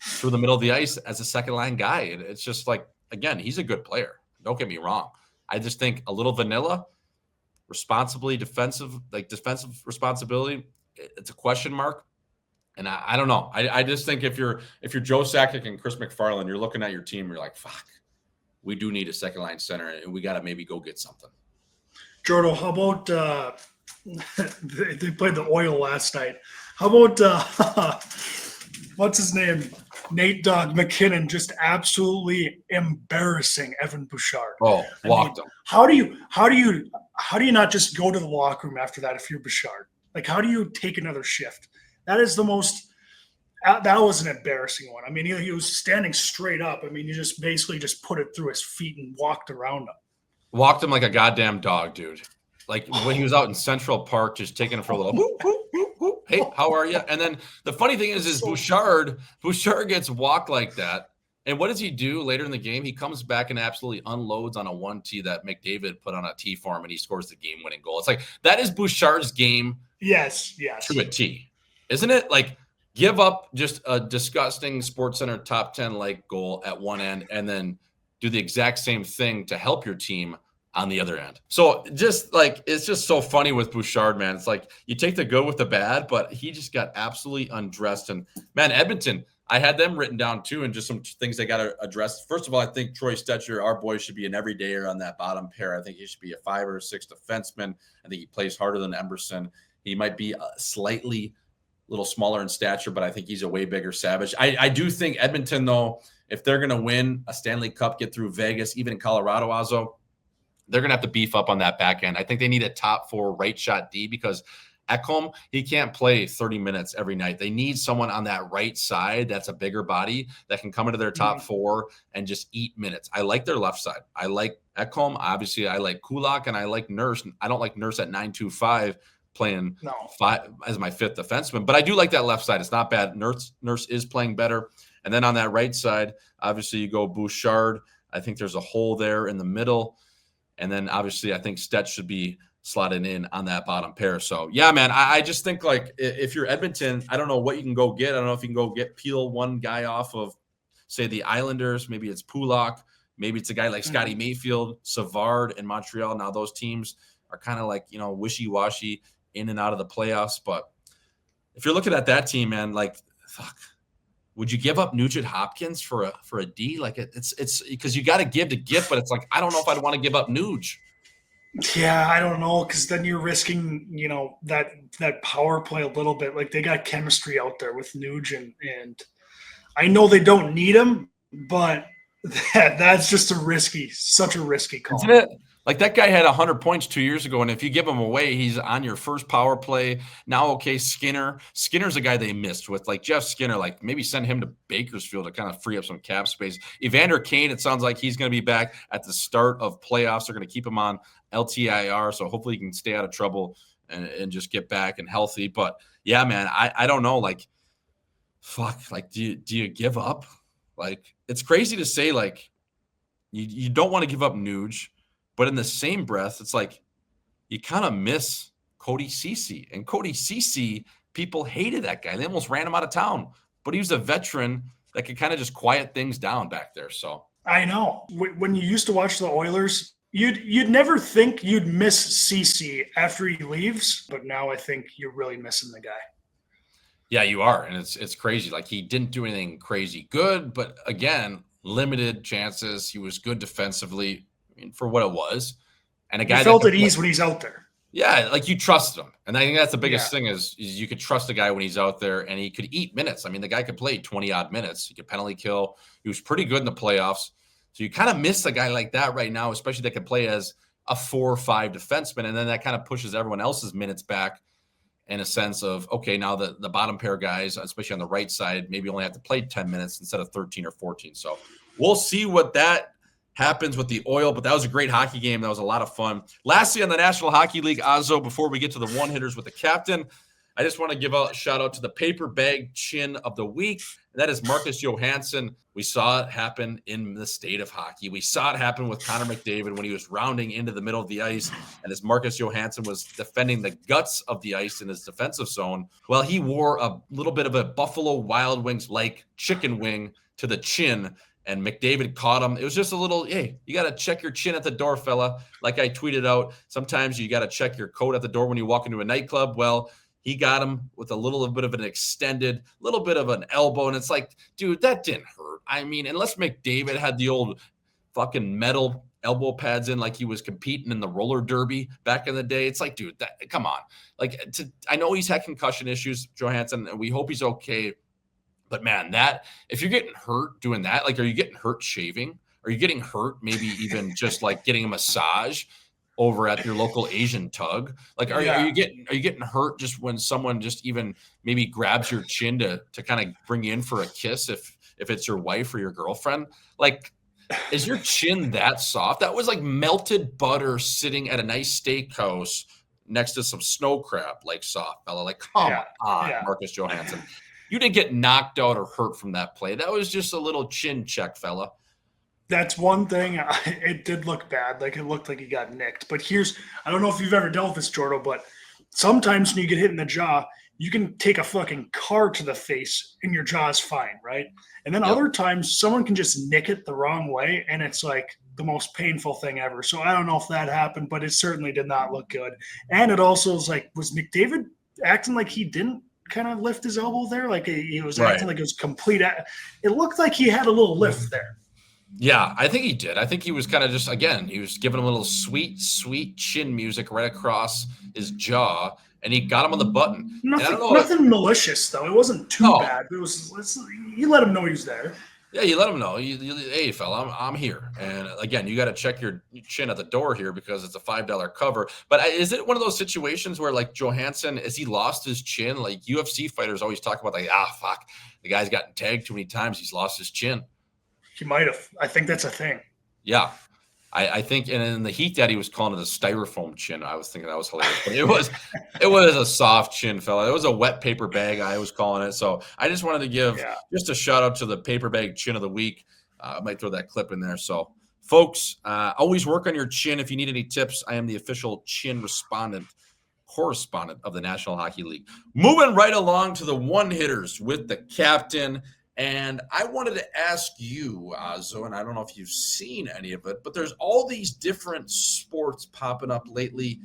through the middle of the ice as a second line guy. It's just again, he's a good player. Don't get me wrong. I just think a little vanilla, responsibly defensive responsibility. It's a question mark. And I don't know. I just think if you're Joe Sakic and Chris McFarland, you're looking at your team, you're like, fuck, we do need a second line center, and we got to maybe go get something. Jordo, how about they played the Oil last night? How about what's his name? Nate Dogg McKinnon just absolutely embarrassing Evan Bouchard. Oh, walked him. How do you not just go to the locker room after that if you're Bouchard? How do you take another shift? That is that was an embarrassing one. I mean, he was standing straight up. I mean, you just basically just put it through his feet and walked around him. Walked him like a goddamn dog, dude. When he was out in Central Park, just taking him for a little, whoop, whoop, whoop, whoop. Hey, how are you? And then the funny thing is Bouchard gets walked like that. And what does he do later in the game? He comes back and absolutely unloads on a 1-T that McDavid put on a T for him, and he scores the game-winning goal. It's that is Bouchard's game. Yes. To a T. Isn't it? Give up just a disgusting SportsCenter top 10 goal at one end and then do the exact same thing to help your team on the other end. So just it's just so funny with Bouchard, man. It's you take the good with the bad, but he just got absolutely undressed. And man, Edmonton, I had them written down too, and just some things they got to address. First of all, I think Troy Stetcher, our boy, should be an everydayer on that bottom pair. I think he should be a 5 or 6 defenseman. I think he plays harder than Emerson. He might be slightly little smaller in stature, but I think he's a way bigger savage. I do think Edmonton, though, if they're going to win a Stanley Cup, get through Vegas, even in Colorado, Azo, they're going to have to beef up on that back end. I think they need a top 4 right shot D because Ekholm, he can't play 30 minutes every night. They need someone on that right side that's a bigger body that can come into their top 4 and just eat minutes. I like their left side. I like Ekholm. Obviously, I like Kulak, and I like Nurse. I don't like Nurse at 9.25. Playing 5 as my 5th defenseman, but I do like that left side. It's not bad. Nurse is playing better. And then on that right side, obviously you go Bouchard. I think there's a hole there in the middle. And then obviously I think Stett should be slotted in on that bottom pair. So yeah, man, I just think if you're Edmonton, I don't know what you can go get. I don't know if you can go peel one guy off of, say, the Islanders. Maybe it's Pulak. Maybe it's a guy like Scotty Mayfield, Savard in Montreal. Now those teams, are kind of like, you know, wishy-washy in and out of the playoffs. But if you're looking at that team, man, like, fuck, would you give up Nugent Hopkins for a D? Like it's because you got to give to get, but it's like, I don't know if I'd want to give up Nuge. Yeah, I don't know, because then you're risking, you know, that power play a little bit. Like, they got chemistry out there with Nuge, and I know they don't need him, but that's just such a risky call. Isn't it? Like, that guy had 100 points 2 years ago, and if you give him away, he's on your first power play. Now, okay, Skinner's a guy they missed with. Like, Jeff Skinner, like, maybe send him to Bakersfield to kind of free up some cap space. Evander Kane, it sounds like he's going to be back at the start of playoffs. They're going to keep him on LTIR, so hopefully he can stay out of trouble and just get back and healthy. But, yeah, man, I don't know. Like, fuck, like, do you give up? Like, it's crazy to say, like, you don't want to give up Nuge. But in the same breath, it's like you kind of miss Cody Ceci. And Cody Ceci, people hated that guy. They almost ran him out of town. But he was a veteran that could kind of just quiet things down back there. So I know. When you used to watch the Oilers, you'd never think you'd miss Ceci after he leaves. But now I think you're really missing the guy. Yeah, you are. And it's crazy. Like, he didn't do anything crazy good. But, again, limited chances. He was good defensively. I mean, for what it was, and a guy felt at ease when he's out there. Yeah, like, you trust him, and I think that's the biggest thing is you could trust a guy when he's out there, and he could eat minutes. I mean, the guy could play 20-odd minutes. He could penalty kill. He was pretty good in the playoffs. So you kind of miss a guy like that right now, especially that can play as a 4 or 5 defenseman, and then that kind of pushes everyone else's minutes back in a sense of, okay, now the bottom pair guys, especially on the right side, maybe only have to play 10 minutes instead of 13 or 14. So we'll see what that happens with the Oil, but that was a great hockey game. That was a lot of fun. Lastly, on the National Hockey League, Azo, before we get to the one-hitters with the captain, I just want to give a shout-out to the paper bag chin of the week. That is Marcus Johansson. We saw it happen in the state of hockey. We saw it happen with Connor McDavid when he was rounding into the middle of the ice, and as Marcus Johansson was defending the guts of the ice in his defensive zone, well, he wore a little bit of a Buffalo Wild Wings-like chicken wing to the chin, and McDavid caught him. It was just a little, hey, you got to check your chin at the door, fella. Like I tweeted out, sometimes you got to check your coat at the door when you walk into a nightclub. Well, he got him with a little bit of an extended, little bit of an elbow. And it's like, dude, that didn't hurt. I mean, unless McDavid had the old fucking metal elbow pads in like he was competing in the roller derby back in the day. It's like, dude, come on. Like, I know he's had concussion issues, Johansson, and we hope he's okay. But, man, if you're getting hurt doing that, like, are you getting hurt shaving? Are you getting hurt maybe even just, like, getting a massage over at your local Asian tug? Like, are you getting hurt just when someone just even maybe grabs your chin to kind of bring you in for a kiss if it's your wife or your girlfriend? Like, is your chin that soft? That was like melted butter sitting at a nice steakhouse next to some snow crab, like, soft, fella. Like, come on, Marcus Johansson. You didn't get knocked out or hurt from that play. That was just a little chin check, fella. That's one thing. It did look bad. Like, it looked like he got nicked. But I don't know if you've ever dealt with this, Jordo, but sometimes when you get hit in the jaw, you can take a fucking car to the face and your jaw's fine, right? And then other times someone can just nick it the wrong way, and it's like the most painful thing ever. So I don't know if that happened, but it certainly did not look good. And it also was like, was McDavid acting like he didn't kind of lift his elbow there? Like, he was acting like it was complete. It looked like he had a little lift there. Yeah, I think he did. I think he was kind of just, again, he was giving a little sweet, sweet chin music right across his jaw, and he got him on the button. Nothing malicious, though. It wasn't too bad. It was, you let him know he was there. Yeah, you let him know. Hey, fella, I'm here. And, again, you got to check your chin at the door here because it's a $5 cover. But is it one of those situations where, like, Johansson, as he lost his chin, like, UFC fighters always talk about, like, fuck, the guy's gotten tagged too many times, he's lost his chin. He might have. I think that's a thing. Yeah. I think, and in the heat that he was calling it a styrofoam chin, I was thinking that was hilarious. But it was a soft chin, fella. It was a wet paper bag, I was calling it. So I just wanted to give just a shout out to the paper bag chin of the week. I might throw that clip in there. So, folks, always work on your chin. If you need any tips, I am the official chin correspondent of the National Hockey League. Moving right along to the one-hitters with the captain. And I wanted to ask you, Azo, and I don't know if you've seen any of it, but there's all these different sports popping up lately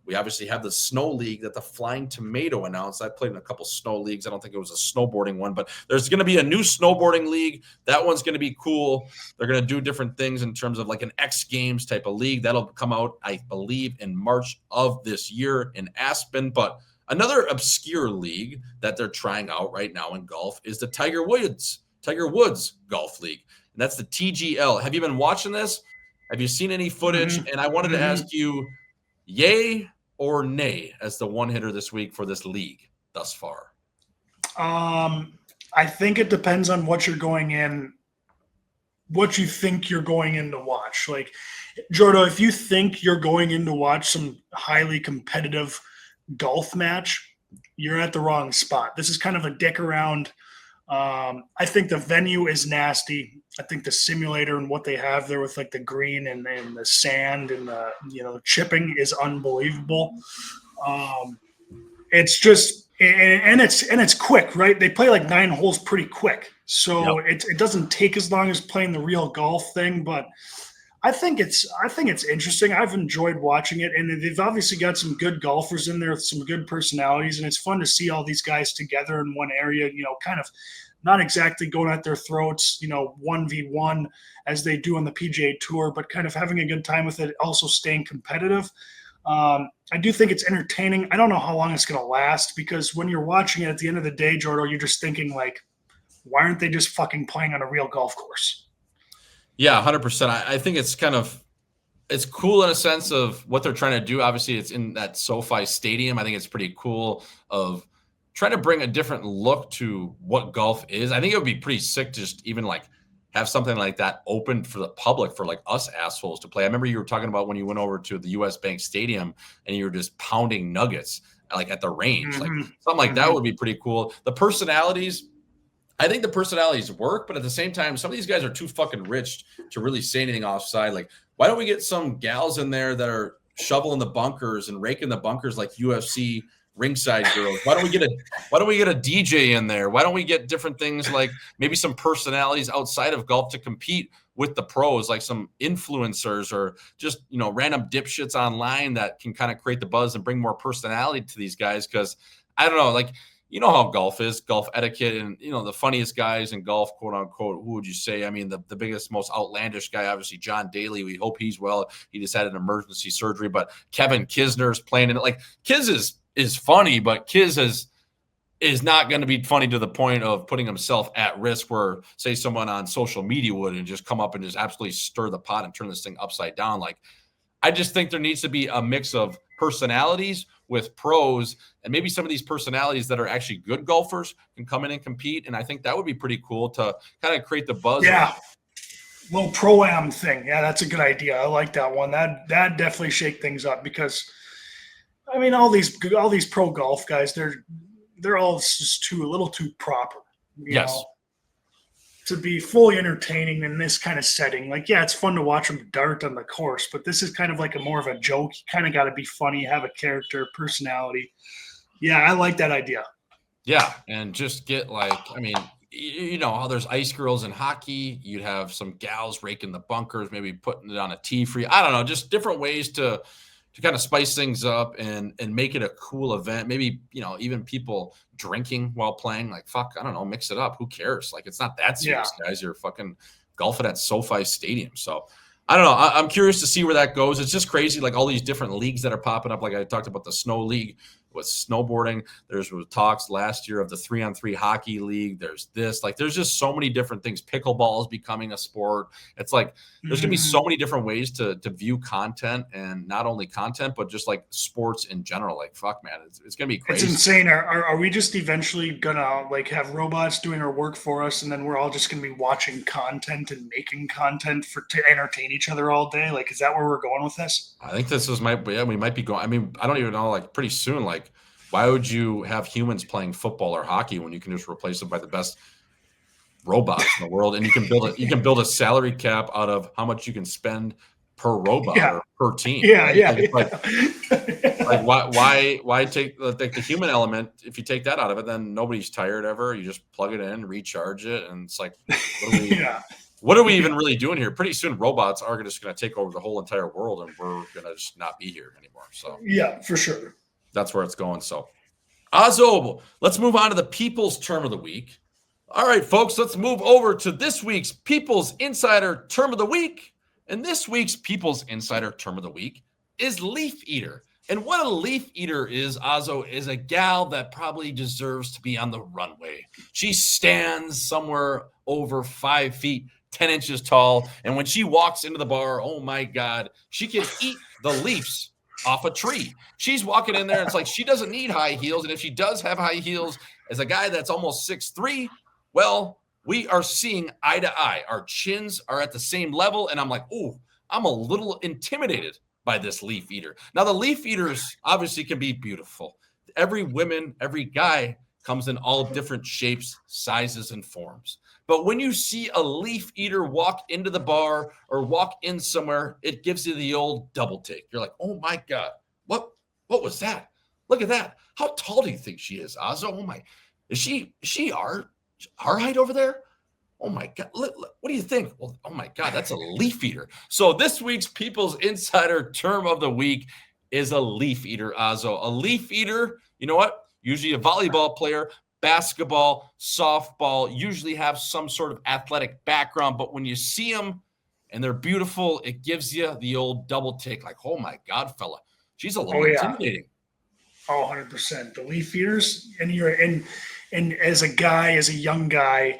We obviously have the snow league that the Flying Tomato announced. I played in a couple snow leagues. I don't think it was a snowboarding one, but there's going to be a new snowboarding league. That one's going to be cool. They're going to do different things in terms of like an X Games type of league. That'll come out, I believe, in March of this year in Aspen. But another obscure league that they're trying out right now in golf is the Tiger Woods Golf League. And that's the TGL. Have you been watching this? Have you seen any footage? And I wanted to ask you, yay or nay as the one hitter this week for this league thus far? I think it depends on what you're going in, what you think you're going in to watch. Like, Jordo, if you think you're going in to watch some highly competitive golf match, you're at the wrong spot. This is kind of a dick around. I think the venue is nasty. I think the simulator and what they have there with like the green and the sand and the chipping is unbelievable. It's just and it's quick, right? They play like 9 holes pretty quick, so it doesn't take as long as playing the real golf thing. But I think it's interesting. I've enjoyed watching it, and they've obviously got some good golfers in there with some good personalities, and it's fun to see all these guys together in one area. Kind of not exactly going at their throats, 1v1 as they do on the PGA Tour, but kind of having a good time with it, also staying competitive. I do think it's entertaining. I don't know how long it's going to last, because when you're watching it at the end of the day, Jordo, you're just thinking like, why aren't they just fucking playing on a real golf course? Yeah, 100%. I think it's it's cool in a sense of what they're trying to do. Obviously, it's in that SoFi Stadium. I think it's pretty cool of trying to bring a different look to what golf is. I think it would be pretty sick to just even like have something like that open for the public for like us assholes to play. I remember you were talking about when you went over to the US Bank Stadium and you were just pounding nuggets like at the range. Like something like that would be pretty cool. The personalities, I think the personalities work, but at the same time, some of these guys are too fucking rich to really say anything offside. Like, why don't we get some gals in there that are shoveling the bunkers and raking the bunkers like UFC ringside girls? Why don't we get a DJ in there? Why don't we get different things, like maybe some personalities outside of golf to compete with the pros, like some influencers or just, random dipshits online that can kind of create the buzz and bring more personality to these guys? Because I don't know, like, how golf is, golf etiquette, and the funniest guys in golf, quote unquote. Who would you say? I mean, the biggest, most outlandish guy, obviously John Daly. We hope he's well. He just had an emergency surgery, but Kevin Kisner's playing in it. Like, Kiz is funny, but Kiz is not going to be funny to the point of putting himself at risk where, say, someone on social media would, and just come up and just absolutely stir the pot and turn this thing upside down. Like, I just think there needs to be a mix of personalities with pros, and maybe some of these personalities that are actually good golfers can come in and compete. And I think that would be pretty cool to kind of create the buzz. Yeah. Little pro-am thing. Yeah, that's a good idea. I like that one. That definitely shake things up, because I mean, all these pro golf guys, they're all just a little too proper. You know, to be fully entertaining in this kind of setting. Like, yeah, it's fun to watch them dart on the course, but this is kind of like more of a joke. You kind of got to be funny, have a character, personality. Yeah, I like that idea. Yeah, and just get like, I mean, how there's ice girls in hockey. You'd have some gals raking the bunkers, maybe putting it on a tee for you. I don't know, just different ways to kind of spice things up and make it a cool event. Maybe, even people drinking while playing, like, fuck, I don't know, mix it up. Who cares? Like, it's not that serious, guys. You're fucking golfing at SoFi Stadium. So I don't know. I'm curious to see where that goes. It's just crazy. Like, all these different leagues that are popping up. Like, I talked about the snow league with snowboarding. There's talks last year of the 3-on-3 hockey league. There's this, like, there's just so many different things. Pickleball is becoming a sport. It's like, there's going to be so many different ways to view content, and not only content, but just like sports in general. Like, fuck, man, it's going to be crazy. It's insane. Are we just eventually going to like have robots doing our work for us, and then we're all just going to be watching content and making content to entertain each other all day? Like, is that where we're going with this? I think we might be going. I mean, I don't even know, like, pretty soon, like, why would you have humans playing football or hockey when you can just replace them by the best robots in the world? And you can build a salary cap out of how much you can spend per robot or per team. Like, why take like the human element? If you take that out of it, then nobody's tired ever. You just plug it in, recharge it, and it's like, what do we? what are we even really doing here? Pretty soon, robots are just going to take over the whole entire world, and we're going to just not be here anymore. So yeah, for sure. That's where it's going. So, Azo, let's move on to the People's Term of the Week. All right, folks, let's move over to this week's People's Insider Term of the Week. And this week's People's Insider Term of the Week is Leaf Eater. And what a leaf eater is, Azo, is a gal that probably deserves to be on the runway. She stands somewhere over 5 feet, 10 inches tall. And when she walks into the bar, oh my God, she can eat the leaves off a tree. She's walking in there. And it's like she doesn't need high heels. And if she does have high heels, as a guy that's almost 6'3", well, we are seeing eye to eye. Our chins are at the same level. And I'm like, oh, I'm a little intimidated by this leaf eater. Now, the leaf eaters obviously can be beautiful. Every guy comes in all different shapes, sizes, and forms. But when you see a leaf eater walk into the bar or walk in somewhere, it gives you the old double take. You're like, oh my God, what was that? Look at that. How tall do you think she is, Azo? Oh my, is she our height over there? Oh my God, look, what do you think? Well, oh my God, that's a leaf eater. So this week's People's Insider Term of the Week is a leaf eater, Azo. A leaf eater, you know what? Usually a volleyball player, basketball, softball, usually have some sort of athletic background. But when you see them and they're beautiful, it gives you the old double take like, oh my God, fella, she's a little intimidating. Oh, 100%. The leaf eaters, and as a young guy,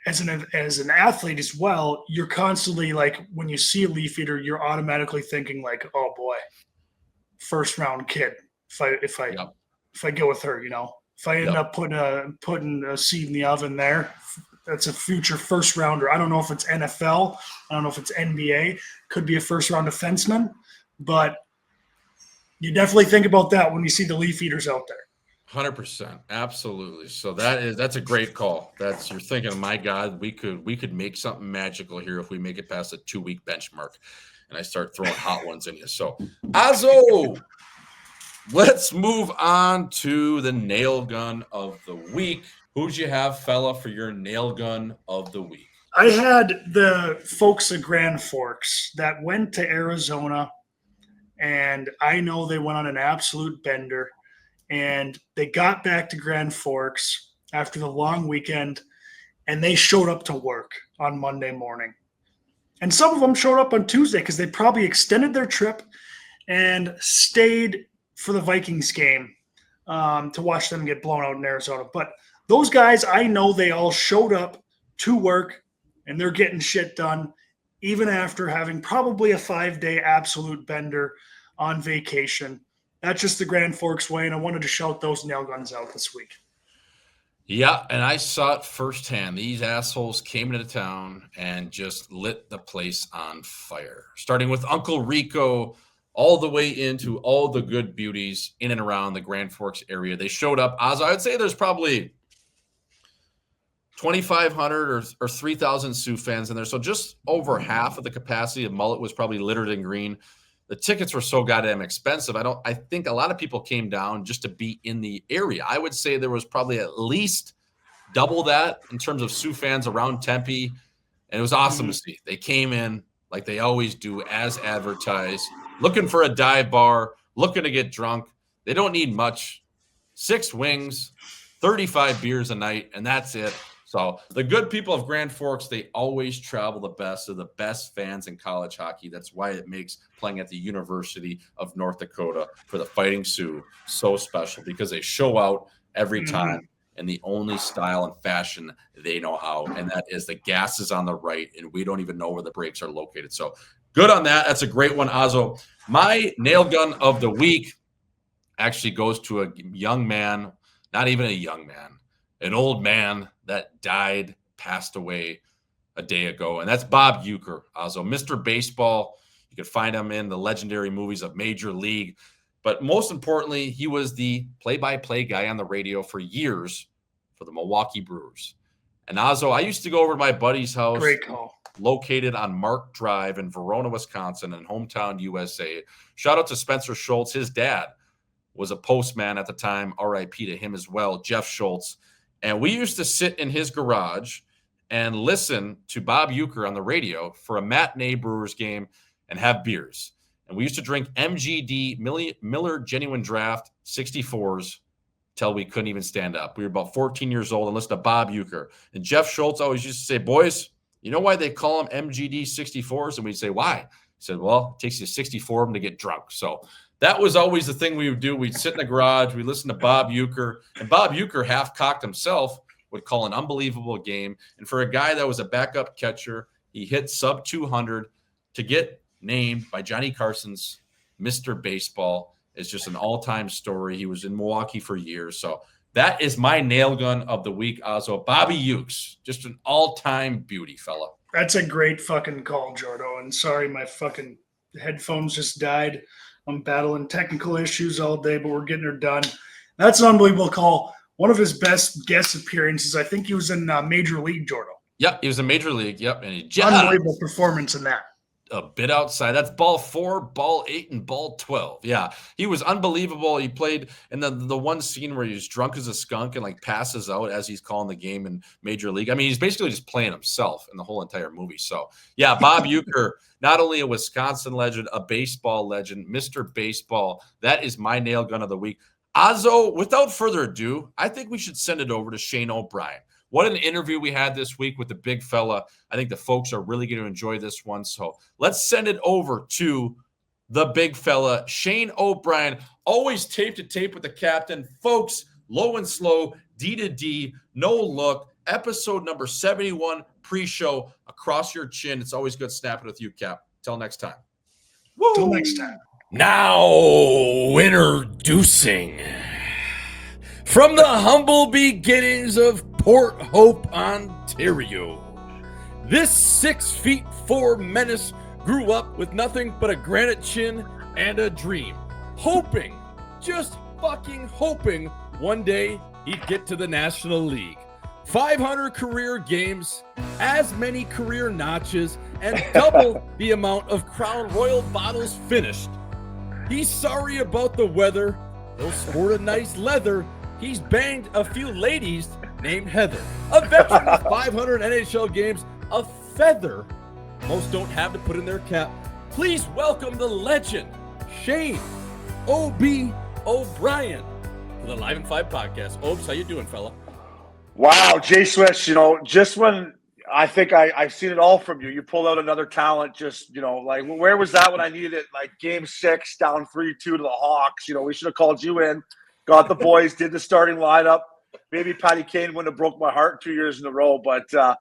as an athlete as well, you're constantly like, when you see a leaf eater, you're automatically thinking like, oh boy, first round kid. If I go with her, if I end up putting a seed in the oven there, that's a future first rounder. I don't know if it's NFL, I don't know if it's NBA, could be a first round defenseman, but you definitely think about that when you see the leaf eaters out there. 100%, absolutely. So that's a great call. You're thinking, my God, we could make something magical here if we make it past a 2-week benchmark, and I start throwing hot ones in you. So, Azo, let's move on to the nail gun of the week. Who'd you have, fella, for your nail gun of the week? I had the folks at Grand Forks that went to Arizona, and I know they went on an absolute bender. And they got back to Grand Forks after the long weekend, and they showed up to work on Monday morning. And some of them showed up on Tuesday because they probably extended their trip and stayed for the Vikings game to watch them get blown out in Arizona. But those guys, I know they all showed up to work, and they're getting shit done, even after having probably a 5-day absolute bender on vacation. That's just the Grand Forks way, and I wanted to shout those nail guns out this week. Yeah, and I saw it firsthand. These assholes came into town and just lit the place on fire, starting with Uncle Rico all the way into all the good beauties in and around the Grand Forks area. They showed up. I would say there's probably 2,500 or 3,000 Sioux fans in there, so just over half of the capacity of Mullet was probably littered in green. The tickets were so goddamn expensive. I think a lot of people came down just to be in the area. I would say there was probably at least double that in terms of Sioux fans around Tempe. And it was awesome to see. They came in like they always do, as advertised, looking for a dive bar, looking to get drunk. They don't need much. 6 wings, 35 beers a night, and that's it. So the good people of Grand Forks, they always travel the best. They're the best fans in college hockey. That's why it makes playing at the University of North Dakota for the Fighting Sioux so special, because they show out every time in the only style and fashion they know how, and that is the gas is on the right, and we don't even know where the brakes are located. So good on that. That's a great one, Azo. My nail gun of the week actually goes to a young man, not even a young man, an old man that passed away a day ago, and that's Bob Uecker, Azo, Mr. Baseball. You can find him in the legendary movies of Major League, but most importantly, he was the play-by-play guy on the radio for years for the Milwaukee Brewers. And Azo, I used to go over to my buddy's house, great call, located on Mark Drive in Verona, Wisconsin, in hometown USA. Shout out to Spencer Schmaltz. His dad was a postman at the time, RIP to him as well, Jeff Schmaltz. And we used to sit in his garage and listen to Bob Uecker on the radio for a matinee Brewers game and have beers. And we used to drink MGD Miller Genuine Draft 64s till we couldn't even stand up. We were about 14 years old and listened to Bob Uecker. And Jeff Schmaltz always used to say, boys, you know why they call them MGD 64s? And we'd say, why? He said, well, it takes you 64 of them to get drunk. So that was always the thing we would do. We'd sit in the garage. We'd listen to Bob Uecker. And Bob Uecker, half-cocked himself, would call an unbelievable game. And for a guy that was a backup catcher, he hit sub 200 to get named by Johnny Carson's Mr. Baseball. Is just an all-time story. He was in Milwaukee for years. So that is my nail gun of the week, Ozzo. Bobby Ukes, just an all-time beauty, fella. That's a great fucking call, Jordo. And sorry, my fucking headphones just died. I'm battling technical issues all day, but we're getting her done. That's an unbelievable call. One of his best guest appearances. I think he was in Major League, Jordo. Yep, he was in Major League. Yep, and he just unbelievable performance in that. A bit outside. That's ball 4, ball 8, and ball 12. Yeah, he was unbelievable. He played in the one scene where he's drunk as a skunk and like passes out as he's calling the game in Major League. I mean, he's basically just playing himself in the whole entire movie. So yeah, Bob Uecker, not only a Wisconsin legend, a baseball legend, Mr. Baseball. That is my nail gun of the week. Ozzo, without further ado, I think we should send it over to Shane O'Brien. What an interview we had this week with the big fella. I think the folks are really going to enjoy this one. So let's send it over to the big fella, Shane O'Brien, always tape to tape with the captain. Folks, low and slow, D to D, no look, episode number 71, pre-show, across your chin. It's always good snapping with you, Cap. Till next time. Woo! Till next time. Now introducing from the humble beginnings of Port Hope, Ontario, this 6'4" menace grew up with nothing but a granite chin and a dream, hoping, just fucking hoping, one day he'd get to the National League. 500 career games, as many career notches, and double the amount of Crown Royal bottles finished. He's sorry about the weather. He'll sport a nice leather. He's banged a few ladies named Heather. A veteran of 500 NHL games, a feather most don't have to put in their cap. Please welcome the legend, Shane O.B. O'Brien, to the Live in 5 podcast. Obes, how you doing, fella? Wow, Jay Swish, just when I think I've seen it all from you, you pulled out another talent, like where was that when I needed it? Like game 6, down 3-2 to the Hawks. We should have called you in, got the boys, did the starting lineup. Maybe Patty Kane wouldn't have broke my heart 2 years in a row. But,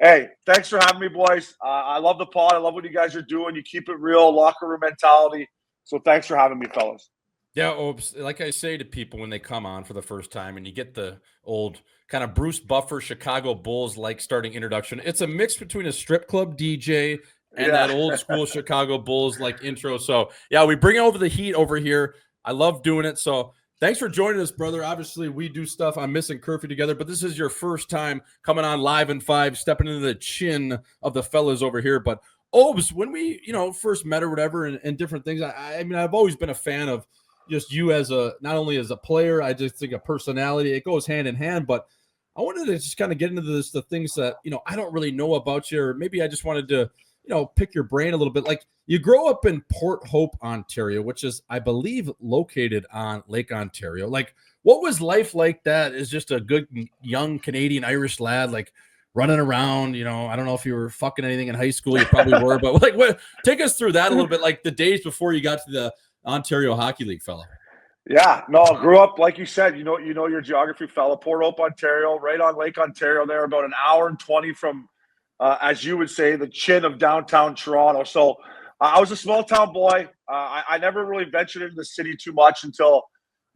hey, thanks for having me, boys. I love the pod. I love what you guys are doing. You keep it real, locker room mentality. So thanks for having me, fellas. Yeah, Obes, like I say to people when they come on for the first time and you get the old kind of Bruce Buffer Chicago Bulls-like starting introduction, it's a mix between a strip club DJ and that old school Chicago Bulls-like intro. So, yeah, we bring over the heat over here. I love doing it. So thanks for joining us, brother. Obviously, we do stuff on Missing Curfew together, but this is your first time coming on Live in 5, stepping into the chin of the fellas over here. But, Obes, when we, first met or whatever and different things, I mean, I've always been a fan of just you as not only as a player, I just think a personality, it goes hand in hand, but I wanted to just kind of get into the things that, I don't really know about you, or maybe I just wanted to, pick your brain a little bit. Like, you grow up in Port Hope, Ontario, which is, I believe, located on Lake Ontario. Like, what was life like that as just a good young Canadian Irish lad, like running around? I don't know if you were fucking anything in high school, you probably were, but like, take us through that a little bit, like the days before you got to the Ontario Hockey League, fella. Yeah, no, I grew up, like you said, you know your geography, fella. Port Hope, Ontario, right on Lake Ontario there, about an hour and 20 from, as you would say, the chin of downtown Toronto. So I was a small town boy. I never really ventured into the city too much until,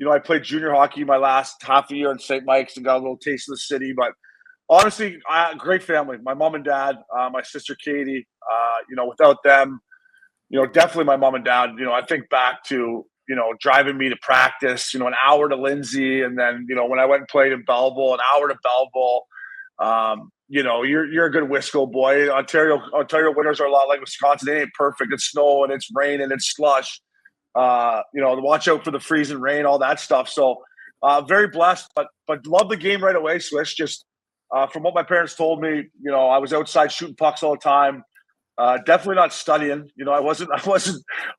I played junior hockey my last half a year in St. Mike's and got a little taste of the city. But honestly, great family. My mom and dad, my sister Katie, without them, definitely my mom and dad, I think back to, driving me to practice, an hour to Lindsay. And then, when I went and played in Belleville, an hour to Belleville. You're a good Wisco boy. Ontario winters are a lot like Wisconsin. They ain't perfect. It's snow and it's rain and it's slush. Watch out for the freezing rain, all that stuff. So very blessed, but love the game right away. Swish, just from what my parents told me, I was outside shooting pucks all the time. Definitely not studying. I wasn't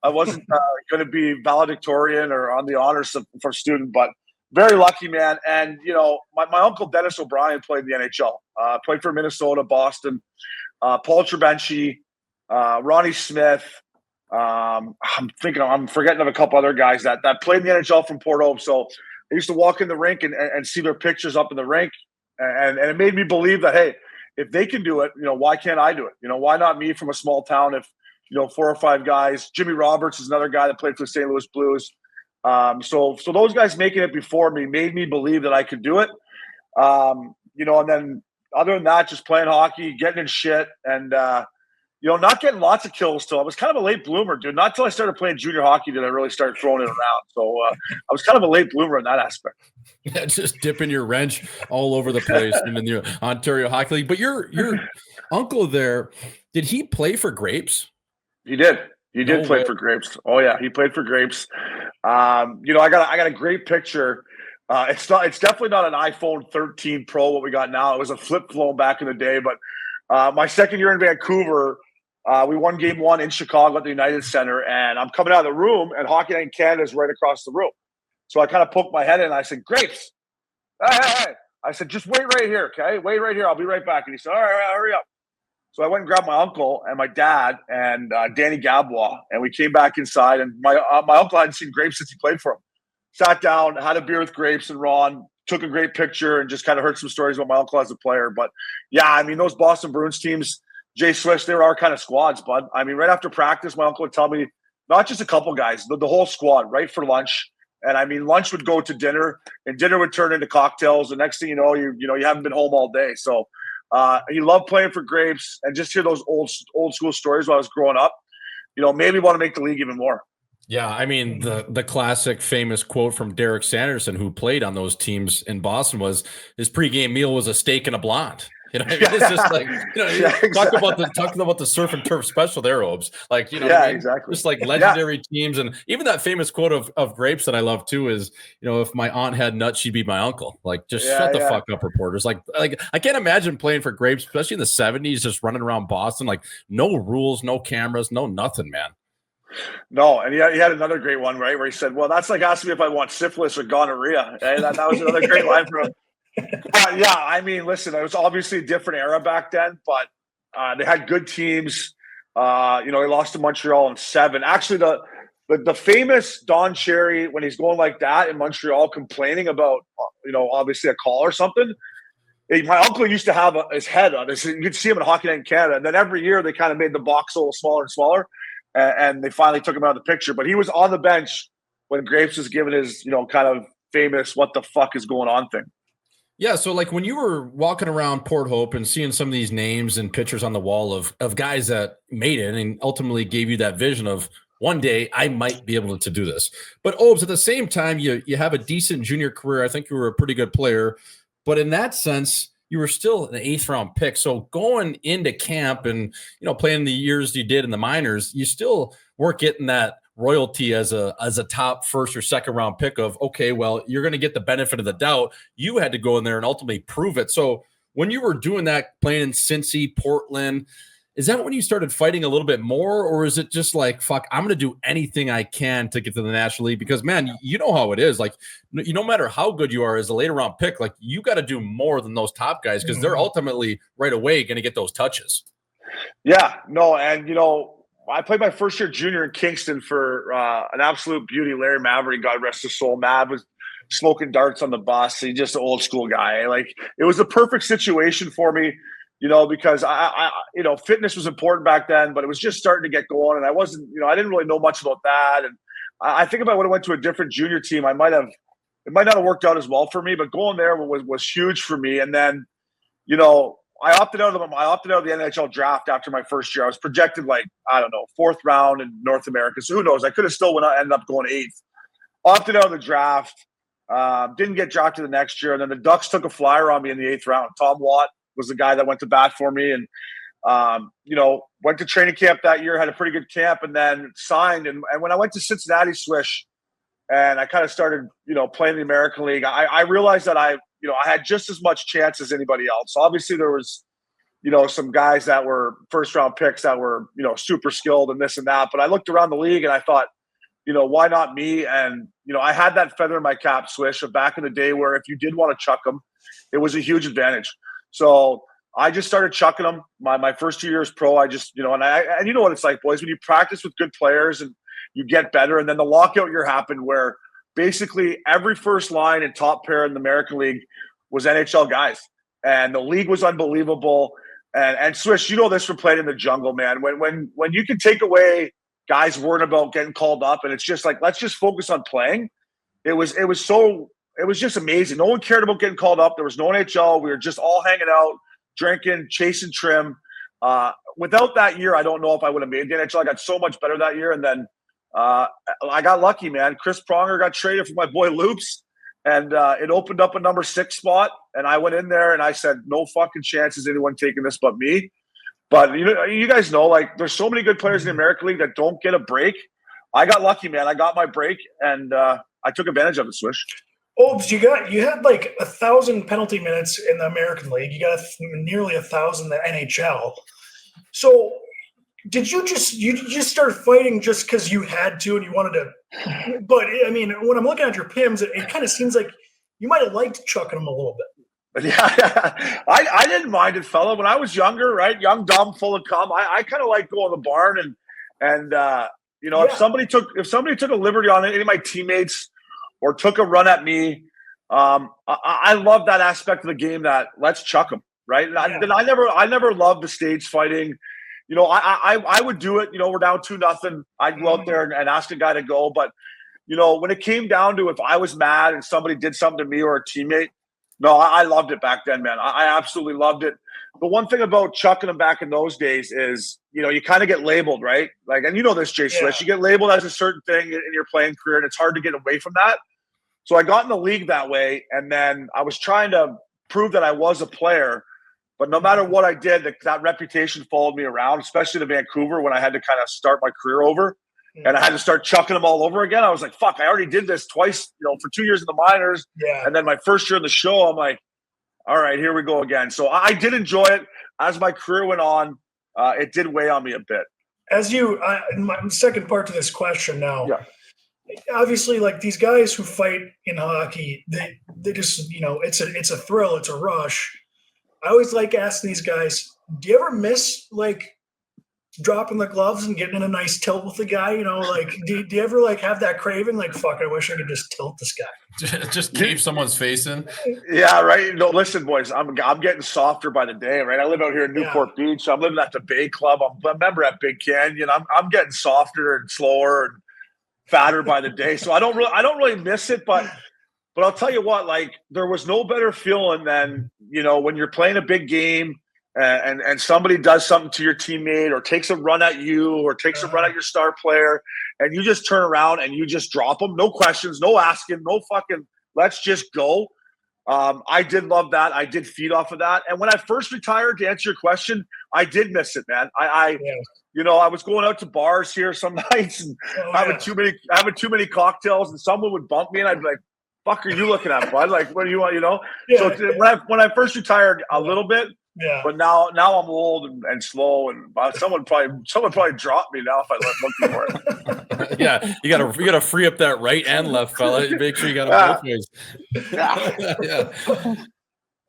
going to be valedictorian or on the honors for student, but very lucky, man. And my uncle Dennis O'Brien played in the NHL. Played for Minnesota, Boston. Paul Trebenchi, Ronnie Smith. I'm forgetting of a couple other guys that played in the NHL from Port Hope. So I used to walk in the rink and see their pictures up in the rink, and it made me believe that, hey, if they can do it, why can't I do it? Why not me from a small town? If 4 or 5 guys. Jimmy Roberts is another guy that played for the St. Louis Blues. So those guys making it before me made me believe that I could do it. And then other than that, just playing hockey, getting in shit, and not getting lots of kills till I was kind of a late bloomer, dude. Not till I started playing junior hockey did I really start throwing it around. So I was kind of a late bloomer in that aspect. Yeah, just dipping your wrench all over the place in the Ontario Hockey League. But your uncle there, did he play for Grapes? He did. He did play for Grapes. Oh yeah, he played for Grapes. I got a great picture. It's definitely not an iPhone 13 Pro what we got now. It was a flip phone back in the day. But my second year in Vancouver, we won game 1 in Chicago at the United Center, and I'm coming out of the room, and Hockey Night in Canada is right across the room. So I kind of poked my head in, and I said, "Grapes, hey." I said, "Just wait right here, okay? Wait right here. I'll be right back." And he said, "All right, hurry up." So I went and grabbed my uncle and my dad and Danny Gabois, and we came back inside. And my uncle hadn't seen Grapes since he played for him. Sat down, had a beer with Grapes and Ron, took a great picture, and just kind of heard some stories about my uncle as a player. But yeah, I mean, those Boston Bruins teams, Jay Swish, they were our kind of squads, bud. I mean, right after practice, my uncle would tell me, not just a couple guys, the whole squad, right for lunch. And I mean, lunch would go to dinner, and dinner would turn into cocktails. The next thing you know, you haven't been home all day. So he loved playing for Grapes, and just hear those old school stories while I was growing up, made me want to make the league even more. Yeah, I mean, the classic famous quote from Derek Sanderson, who played on those teams in Boston, was his pregame meal was a steak and a blonde. It's just like, talking about the surf and turf special there, Obes. Like, exactly. Just like legendary teams. And even that famous quote of Grapes that I love too is, if my aunt had nuts, she'd be my uncle. Like, just shut the fuck up, reporters. Like I can't imagine playing for Grapes, especially in the 70s, just running around Boston, like no rules, no cameras, no nothing, man. No, and he had another great one, right, where he said, "Well, that's like asking me if I want syphilis or gonorrhea." And that was another great line from him. Yeah, I mean, listen, it was obviously a different era back then, but they had good teams. They lost to Montreal in 7. Actually, the famous Don Cherry, when he's going like that in Montreal, complaining about, obviously a call or something. My uncle used to have his head on this. You could see him in Hockey Night in Canada. And then every year they kind of made the box a little smaller and smaller. And they finally took him out of the picture. But he was on the bench when Grapes was giving his, kind of famous "what the fuck is going on" thing. Yeah, so like when you were walking around Port Hope and seeing some of these names and pictures on the wall of guys that made it and ultimately gave you that vision of one day I might be able to do this. But Obes, at the same time, you have a decent junior career. I think you were a pretty good player. But in that sense, you were still an 8th round pick. So going into camp and, playing the years you did in the minors, you still weren't getting that royalty as a top 1st or 2nd round pick of, okay, well, you're going to get the benefit of the doubt. You had to go in there and ultimately prove it. So when you were doing that, playing in Cincy, Portland, is that when you started fighting a little bit more, or is it just like, fuck, I'm going to do anything I can to get to the National League? Because, man, you know how it is. Like, no matter how good you are as a later round pick, like, you got to do more than those top guys because they're ultimately right away going to get those touches. Yeah, no, and, I played my first year junior in Kingston for an absolute beauty, Larry Maverick, God rest his soul. Mav was smoking darts on the bus. He's just an old school guy. Like, it was the perfect situation for me, because I fitness was important back then, but it was just starting to get going, and I wasn't, I didn't really know much about that. And I think if I would have went to a different junior team, it might not have worked out as well for me. But going there was huge for me. And then, I opted out of the NHL draft after my first year. I was projected 4th round in North America. So who knows? I could have still ended up going 8th. Opted out of the draft. Didn't get drafted the next year. And then the Ducks took a flyer on me in the 8th round. Tom Watt was the guy that went to bat for me. And, went to training camp that year, had a pretty good camp, and then signed. And when I went to Cincinnati, Swish, and I kind of started, playing the American League, I realized that I had just as much chance as anybody else. So obviously there was, some guys that were first round picks that were, super skilled and this and that. But I looked around the league and I thought, why not me? And, I had that feather in my cap, Swish, of back in the day where if you did want to chuck them, it was a huge advantage. So I just started chucking them. My first 2 years pro, I just, and you know what it's like, boys, when you practice with good players and you get better, and then the lockout year happened where basically every first line and top pair in the American League was NHL guys. And the league was unbelievable. And Swish, this from playing in the jungle, man. When you can take away guys worrying about getting called up, and it's just like, let's just focus on playing. It was just amazing. No one cared about getting called up. There was no NHL. We were just all hanging out, drinking, chasing trim. Without that year, I don't know if I would have made the NHL. I got so much better that year. And then I got lucky, man. Chris Pronger got traded for my boy Loops, and it opened up a number 6 spot. And I went in there and I said, no fucking chances anyone taking this but me. But you guys know, like, there's so many good players in the American League that don't get a break. I got lucky, man. I got my break, and I took advantage of it, Swish. Obes, you had like 1,000 penalty minutes in the American League. You got nearly 1,000 in the NHL. So did you just start fighting just because you had to and you wanted to? But I mean, when I'm looking at your PIMs, it kind of seems like you might have liked chucking them a little bit. Yeah, I didn't mind it, fella. When I was younger, right, young, dumb, full of cum, I kind of liked going to the barn and if somebody took a liberty on any of my teammates or took a run at me, I love that aspect of the game. That let's chuck them, right? And I never loved the stage fighting. I would do it. We're down 2-0. I'd go out there and ask a guy to go. But when it came down to if I was mad and somebody did something to me or a teammate. No, I loved it back then, man. I absolutely loved it. The one thing about chucking them back in those days is, you kind of get labeled, right? Like, and this, Jay Swish, you get labeled as a certain thing in your playing career, and it's hard to get away from that. So I got in the league that way, and then I was trying to prove that I was a player. But no matter what I did, that reputation followed me around, especially to Vancouver when I had to kind of start my career over. And I had to start chucking them all over again. I was like, fuck, I already did this twice, for 2 years in the minors. Yeah. And then my first year in the show, I'm like, all right, here we go again. So I did enjoy it. As my career went on, it did weigh on me a bit. As my second part to this question now, obviously, like, these guys who fight in hockey, they just, it's a thrill, it's a rush. I always like asking these guys, do you ever miss, like, dropping the gloves and getting in a nice tilt with the guy? Do you ever, like, have that craving, like, fuck, I wish I could just tilt this guy? Just cave someone's face in? Yeah, right. No, listen, boys, I'm getting softer by the day, right? I live out here in Newport Beach. I'm living at the Bay Club. I'm a member at Big Canyon. I'm getting softer and slower and fatter by the day. So I don't really miss it, but I'll tell you what, like, there was no better feeling than, when you're playing a big game and somebody does something to your teammate or takes a run at you or takes a run at your star player, and you just turn around and you just drop them. No questions, no asking, no fucking, let's just go. I did love that. I did feed off of that. And when I first retired, to answer your question, I did miss it, man. I was going out to bars here some nights and having too many cocktails, and someone would bump me and I'd be like, fuck are you looking at, bud? Like, what do you want, So when I first retired a little bit, but now I'm old and slow, and someone probably dropped me now if I look for it. Yeah, you gotta free up that right and left, fella. Make sure you got them both ways. Yeah.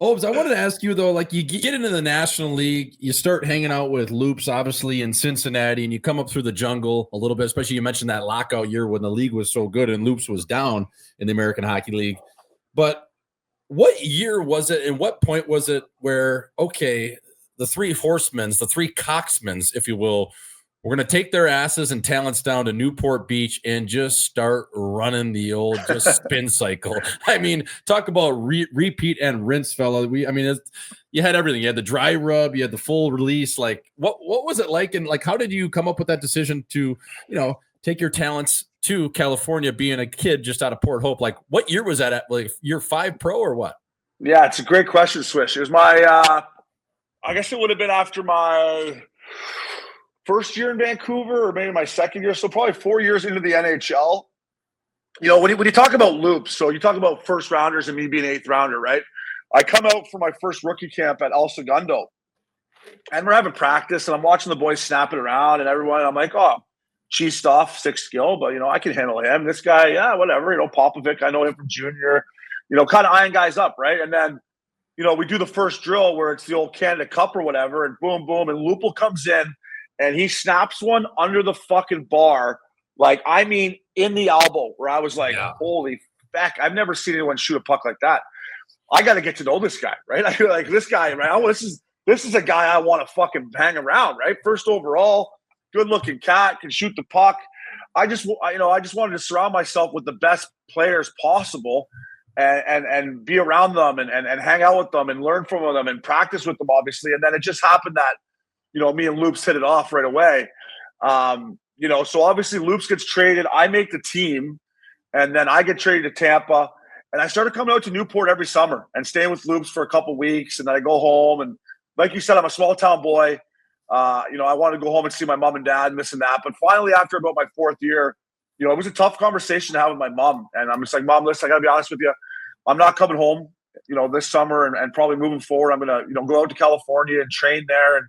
Obes, I wanted to ask you though, like, you get into the National League, you start hanging out with Loops, obviously, in Cincinnati, and you come up through the jungle a little bit, especially you mentioned that lockout year when the league was so good and Loops was down in the American Hockey League. But what year was it and what point was it where, okay, the three horsemen, the three coxmen, if you will, we're going to take their asses and talents down to Newport Beach and just start running the old spin cycle? I mean, talk about repeat and rinse, fella. You had everything. You had the dry rub, you had the full release. Like, what was it like? And like, how did you come up with that decision to, take your talents to California, being a kid just out of Port Hope? Like, what year was that at? Like, year 5 pro or what? Yeah, it's a great question, Swish. It was my, I guess it would have been after my first year in Vancouver, or maybe my second year. So probably 4 years into the NHL. when you talk about loops, so you talk about first rounders and me being an 8th rounder, right? I come out for my first rookie camp at El Segundo, and we're having practice, and I'm watching the boys snap it around, and everyone, I'm like, oh, cheese stuff, 6 skill, but I can handle him. This guy, yeah, whatever. Popovic, I know him from junior. Kind of eyeing guys up, right? And then, we do the first drill where it's the old Canada Cup or whatever, and boom, boom, and Lupul comes in, and he snaps one under the fucking bar, like, I mean, in the elbow, where I was like, holy fuck, I've never seen anyone shoot a puck like that. I got to get to know this guy, right? I feel like this guy, right? Oh, this is a guy I want to fucking hang around, right? First overall, good-looking cat, can shoot the puck. I just wanted to surround myself with the best players possible, and be around them and hang out with them and learn from them and practice with them, obviously. And then it just happened that, me and Loops hit it off right away. So obviously Loops gets traded. I make the team, and then I get traded to Tampa. And I started coming out to Newport every summer and staying with Loops for a couple weeks. And then I go home. And like you said, I'm a small town boy. I wanted to go home and see my mom and dad and this and that. But finally, after about my 4th year, it was a tough conversation to have with my mom. And I'm just like, Mom, listen, I got to be honest with you. I'm not coming home, this summer and probably moving forward. I'm going to, go out to California and train there. And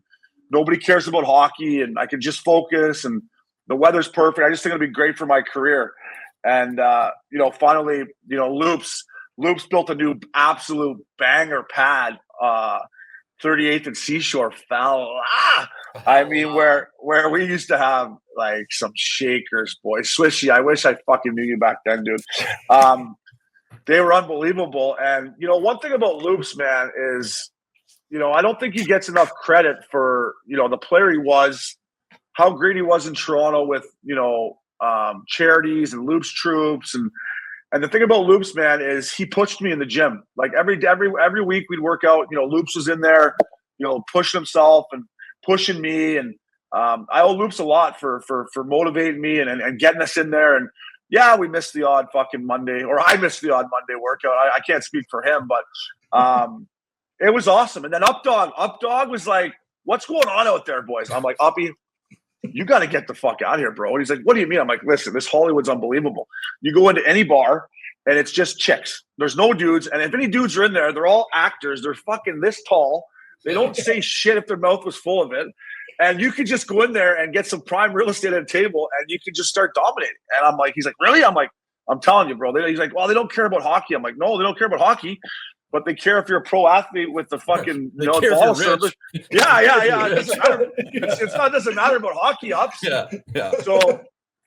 nobody cares about hockey. And I can just focus. And the weather's perfect. I just think it'll be great for my career. And, finally, Loops built a new absolute banger pad, 38th and Seashore I mean, where we used to have like some shakers, boy. Swishy, I wish I fucking knew you back then, dude. They were unbelievable. And, one thing about Loops, man, is, I don't think he gets enough credit for, the player he was, how great he was in Toronto with, charities and Loops troops. And the thing about Loops, man, is he pushed me in the gym. Like every week we'd work out, Loops was in there, pushing himself and pushing me. And I owe Loops a lot for motivating me and getting us in there. And yeah, we missed the odd fucking Monday, or I missed the odd Monday workout. I can't speak for him, but it was awesome. And then Updog was like, what's going on out there, boys? I'm like, Uppy, you got to get the fuck out of here, bro. And he's like, what do you mean? I'm like, listen, this Hollywood's unbelievable. You go into any bar and it's just chicks. There's no dudes. And if any dudes are in there, they're all actors. They're fucking this tall. They don't say shit if their mouth was full of it. And you could just go in there and get some prime real estate at a table and you could just start dominating. And I'm like, he's like, really? I'm like, I'm telling you, bro. He's like, well, they don't care about hockey. I'm like, no, they don't care about hockey. But they care if you're a pro athlete with the fucking ball service. Yeah. It doesn't matter about hockey ups. Yeah. So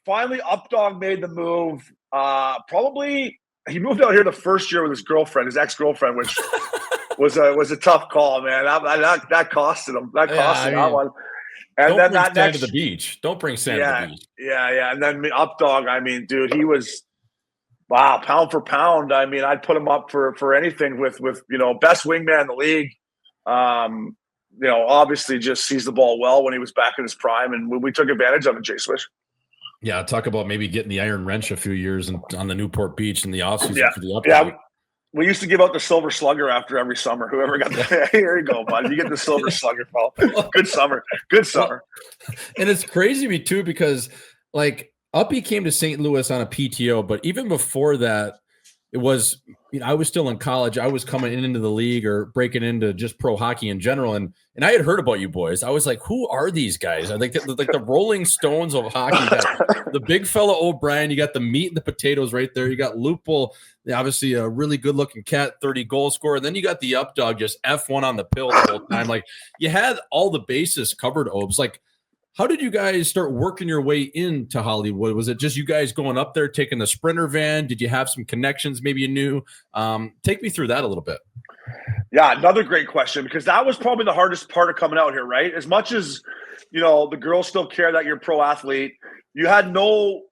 finally, Updog made the move. Probably he moved out here the first year with his ex-girlfriend, which was a tough call, man. That costed him. That one. And then that next to the beach. Don't bring sand to the beach. Yeah. And then Updog, I mean, dude, he was. Wow, pound for pound. I mean, I'd put him up for anything with best wingman in the league. Obviously just sees the ball well when he was back in his prime, and we took advantage of it, Jay Swish. Yeah, talk about maybe getting the iron wrench a few years on the Newport Beach in the offseason for the Updog. Yeah, we used to give out the Silver Slugger after every summer. Whoever got the here you go, bud. You get the Silver Slugger, Paul. Good summer. And it's crazy to me too, because like Uppy came to St. Louis on a PTO, but even before that, it was, I was still in college. I was coming into the league or breaking into just pro hockey in general. And I had heard about you boys. I was like, who are these guys? I think like the Rolling Stones of hockey. You got the big fella O'Brien. You got the meat and the potatoes right there. You got Lupul, obviously a really good looking cat, 30 goal scorer. And then you got the Updog, just F1 on the pill the whole time. Like you had all the bases covered, Obes. Like, how did you guys start working your way into Hollywood? Was it just you guys going up there, taking the Sprinter van? Did you have some connections maybe you knew? Take me through that a little bit. Yeah, another great question, because that was probably the hardest part of coming out here, right? As much as, the girls still care that you're a pro athlete, you had no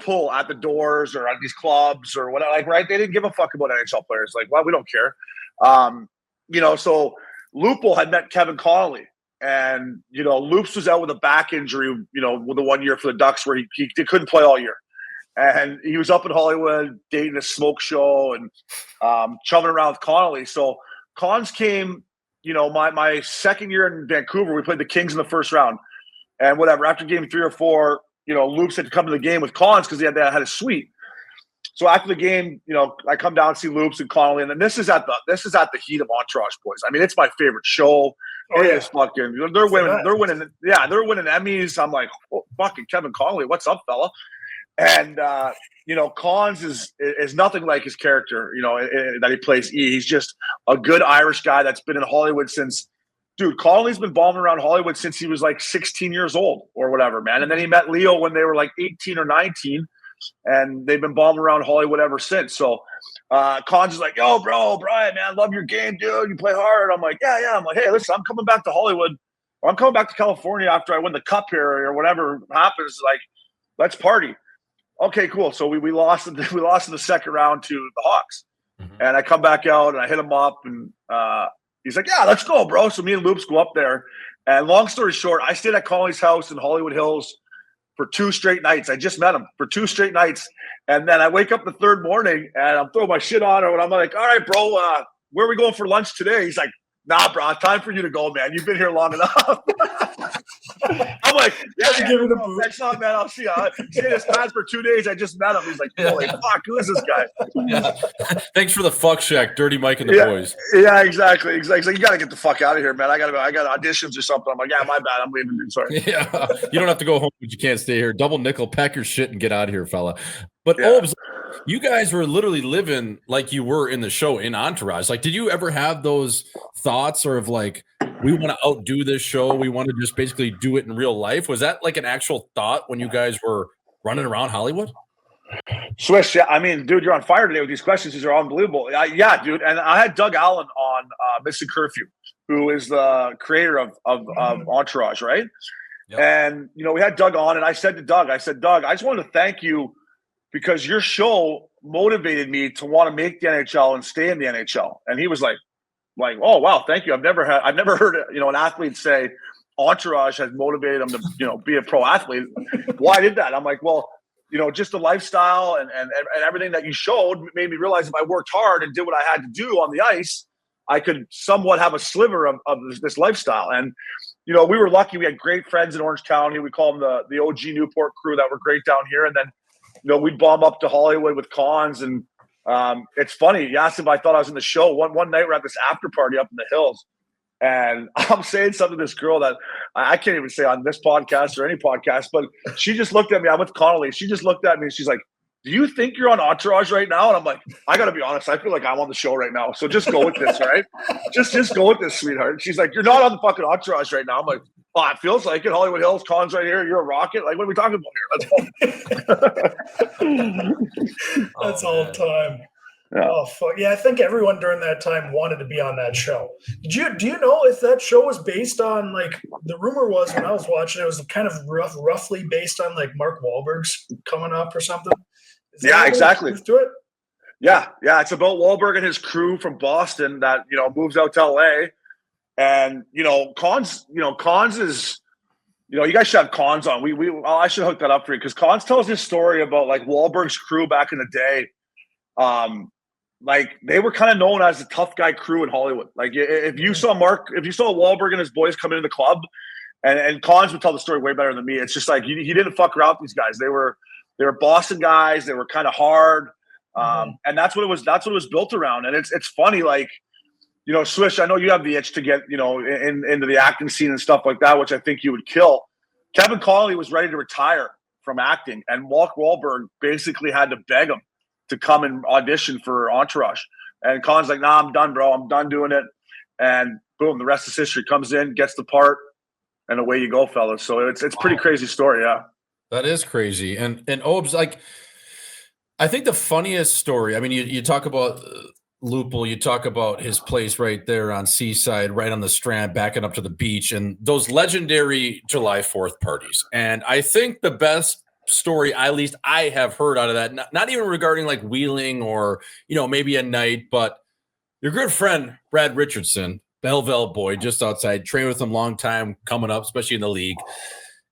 pull at the doors or at these clubs or whatever, like, right? They didn't give a fuck about NHL players. Like, well, we don't care. So Lupul had met Kevin Connolly. And, Loops was out with a back injury, with the 1 year for the Ducks where he couldn't play all year. And he was up in Hollywood dating a smoke show and chumming around with Connolly. So Cons came, my second year in Vancouver, we played the Kings in the first round. And whatever, after game 3 or 4, Loops had to come to the game with Cons because he had a suite. So after the game, I come down and see Loops and Connolly, and then this is at the heat of Entourage, boys. I mean, it's my favorite show. It's fucking. They're winning. They're winning. Yeah, they're winning Emmys. I'm like, oh, fucking Kevin Connolly, what's up, fella? And Cons is nothing like his character. That he plays. He's just a good Irish guy that's been in Hollywood since. Dude, Connolly's been bombing around Hollywood since he was like 16 years old or whatever, man. And then he met Leo when they were like 18 or 19, and they've been bombing around Hollywood ever since. So Cons is like, yo, bro, Brian, man, love your game, dude. You play hard. I'm like, yeah. I'm like, hey, listen, I'm coming back to Hollywood, or I'm coming back to California after I win the cup here or whatever happens. Like, let's party. Okay, cool. So we lost in the second round to the Hawks. Mm-hmm. And I come back out and I hit him up, and he's like, yeah, let's go, bro. So me and Loops go up there. And long story short, I stayed at Connolly's house in Hollywood Hills for 2 straight nights. I just met him for 2 straight nights. And then I wake up the third morning and I'm throwing my shit on her. And I'm like, all right, bro, where are we going for lunch today? He's like, nah, bro, time for you to go, man. You've been here long enough. I'm like, yeah, give it a boot. Next time, man, I'll see you. See this past for 2 days. I just met him. He's like, holy fuck, who is this guy? Yeah. Thanks for the fuck shack, Dirty Mike and the boys. Yeah, exactly. He's like, you got to get the fuck out of here, man. I got auditions or something. I'm like, yeah, my bad. I'm leaving, dude. Sorry. Yeah, you don't have to go home, but you can't stay here. Double nickel, pack your shit and get out of here, fella. But Obes, you guys were literally living like you were in the show in Entourage. Like, did you ever have those thoughts or of like, we want to outdo this show, we want to just basically do it in real life? Was that like an actual thought when you guys were running around Hollywood? Swish, yeah. I mean, dude, you're on fire today with these questions. These are unbelievable. Yeah, dude. And I had Doug Allen on Missing Curfew, who is the creator of Entourage, right? Yep. And, we had Doug on, and I said to Doug, I just wanted to thank you because your show motivated me to want to make the NHL and stay in the NHL. And he was like, oh, wow, thank you. I've never heard an athlete say Entourage has motivated him to, be a pro athlete. Why did that? I'm like, well, just the lifestyle and everything that you showed made me realize if I worked hard and did what I had to do on the ice, I could somewhat have a sliver of this lifestyle. And, we were lucky. We had great friends in Orange County. We call them the OG Newport crew that were great down here. And then, we'd bomb up to Hollywood with Cons. And it's funny. You asked if I thought I was in the show. One night we're at this after party up in the hills. And I'm saying something to this girl that I can't even say on this podcast or any podcast, but she just looked at me. I'm with Connolly. She just looked at me and she's like, do you think you're on Entourage right now? And I'm like, I got to be honest. I feel like I'm on the show right now. So just go with this, right? Just go with this, sweetheart. And she's like, you're not on the fucking Entourage right now. I'm like, oh, it feels like it. Hollywood Hills, Cons right here. You're a rocket. Like, what are we talking about here? Let's go. That's all time. Yeah. Oh fuck yeah! I think everyone during that time wanted to be on that show. Do you know if that show was based on, like, the rumor was when I was watching it was kind of roughly based on like Mark Wahlberg's coming up or something? Yeah, exactly. To it? Yeah. It's about Wahlberg and his crew from Boston that moves out to LA, and Cons is. You guys should have Cons on. I should hook that up for you because Cons tells this story about like Wahlberg's crew back in the day. Like they were kind of known as the tough guy crew in Hollywood. Like if you saw Wahlberg and his boys come into the club, and Cons would tell the story way better than me. It's just like he didn't fuck around with these guys. They were Boston guys. They were kind of hard, and that's what it was built around. And it's funny, like Swish. I know you have the itch to get into the acting scene and stuff like that, which I think you would kill. Kevin Connolly was ready to retire from acting, and Mark Wahlberg basically had to beg him to come and audition for Entourage. And Con's like, nah, I'm done, bro. I'm done doing it. And boom, the rest is history. Comes in, gets the part, and away you go, fellas. So it's pretty crazy story, yeah. That is crazy. And Obes, like, I think the funniest story, I mean, you talk about Lupul, you talk about his place right there on Seaside, right on the Strand, backing up to the beach, and those legendary July 4th parties. And I think the best story, at least I have heard out of that, not even regarding like wheeling or maybe a night, but your good friend Brad Richardson, Belleville boy, just outside, trained with him long time, coming up, especially in the league,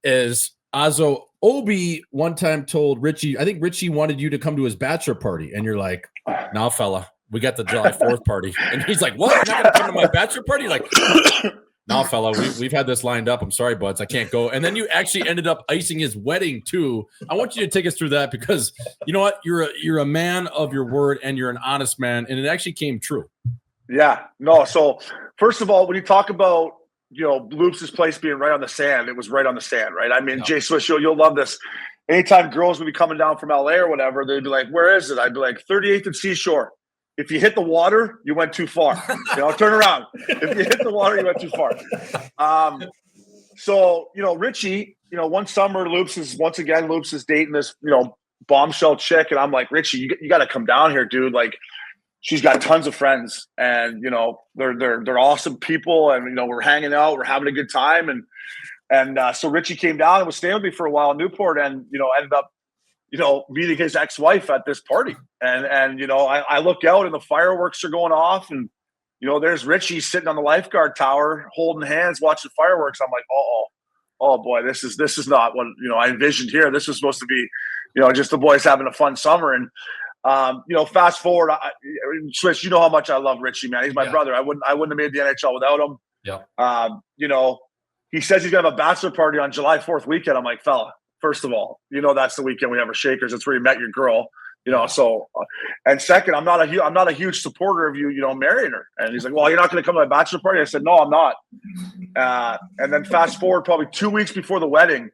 is Azo Obi one time told Richie, I think Richie wanted you to come to his bachelor party, and you're like, "Now, fella, we got the July 4th party," and he's like, "What? You're not gonna come to my bachelor party?" Like, No, fella, we've had this lined up. I'm sorry, buds, I can't go. And then you actually ended up icing his wedding too. I want you to take us through that because you know what? You're a man of your word and you're an honest man, and it actually came true. Yeah, no. So first of all, when you talk about, Loops' place being right on the sand, it was right on the sand, right? I mean, Jay Swish, you'll love this. Anytime girls would be coming down from LA or whatever, they'd be like, "Where is it?" I'd be like, 38th and Seashore. If you hit the water, you went too far. Turn around. If you hit the water, you went too far. So, Richie, one summer, Loops is dating this, bombshell chick. And I'm like, Richie, you got to come down here, dude. Like, she's got tons of friends and, they're awesome people. And, we're hanging out, we're having a good time. And so Richie came down and was staying with me for a while in Newport and, ended up, meeting his ex-wife at this party. And I look out and the fireworks are going off and, there's Richie sitting on the lifeguard tower, holding hands, watching fireworks. I'm like, oh boy, this is not what, I envisioned here. This was supposed to be, just the boys having a fun summer. And, fast forward, Swish, how much I love Richie, man. He's my brother. I wouldn't have made the NHL without him. Yeah. He says he's gonna have a bachelor party on July 4th weekend. I'm like, fella, first of all, that's the weekend we have our Shakers. That's where you met your girl, So, and second, I'm not a huge supporter of you, marrying her. And he's like, well, you're not going to come to my bachelor party. I said, no, I'm not. And then fast forward, probably 2 weeks before the wedding,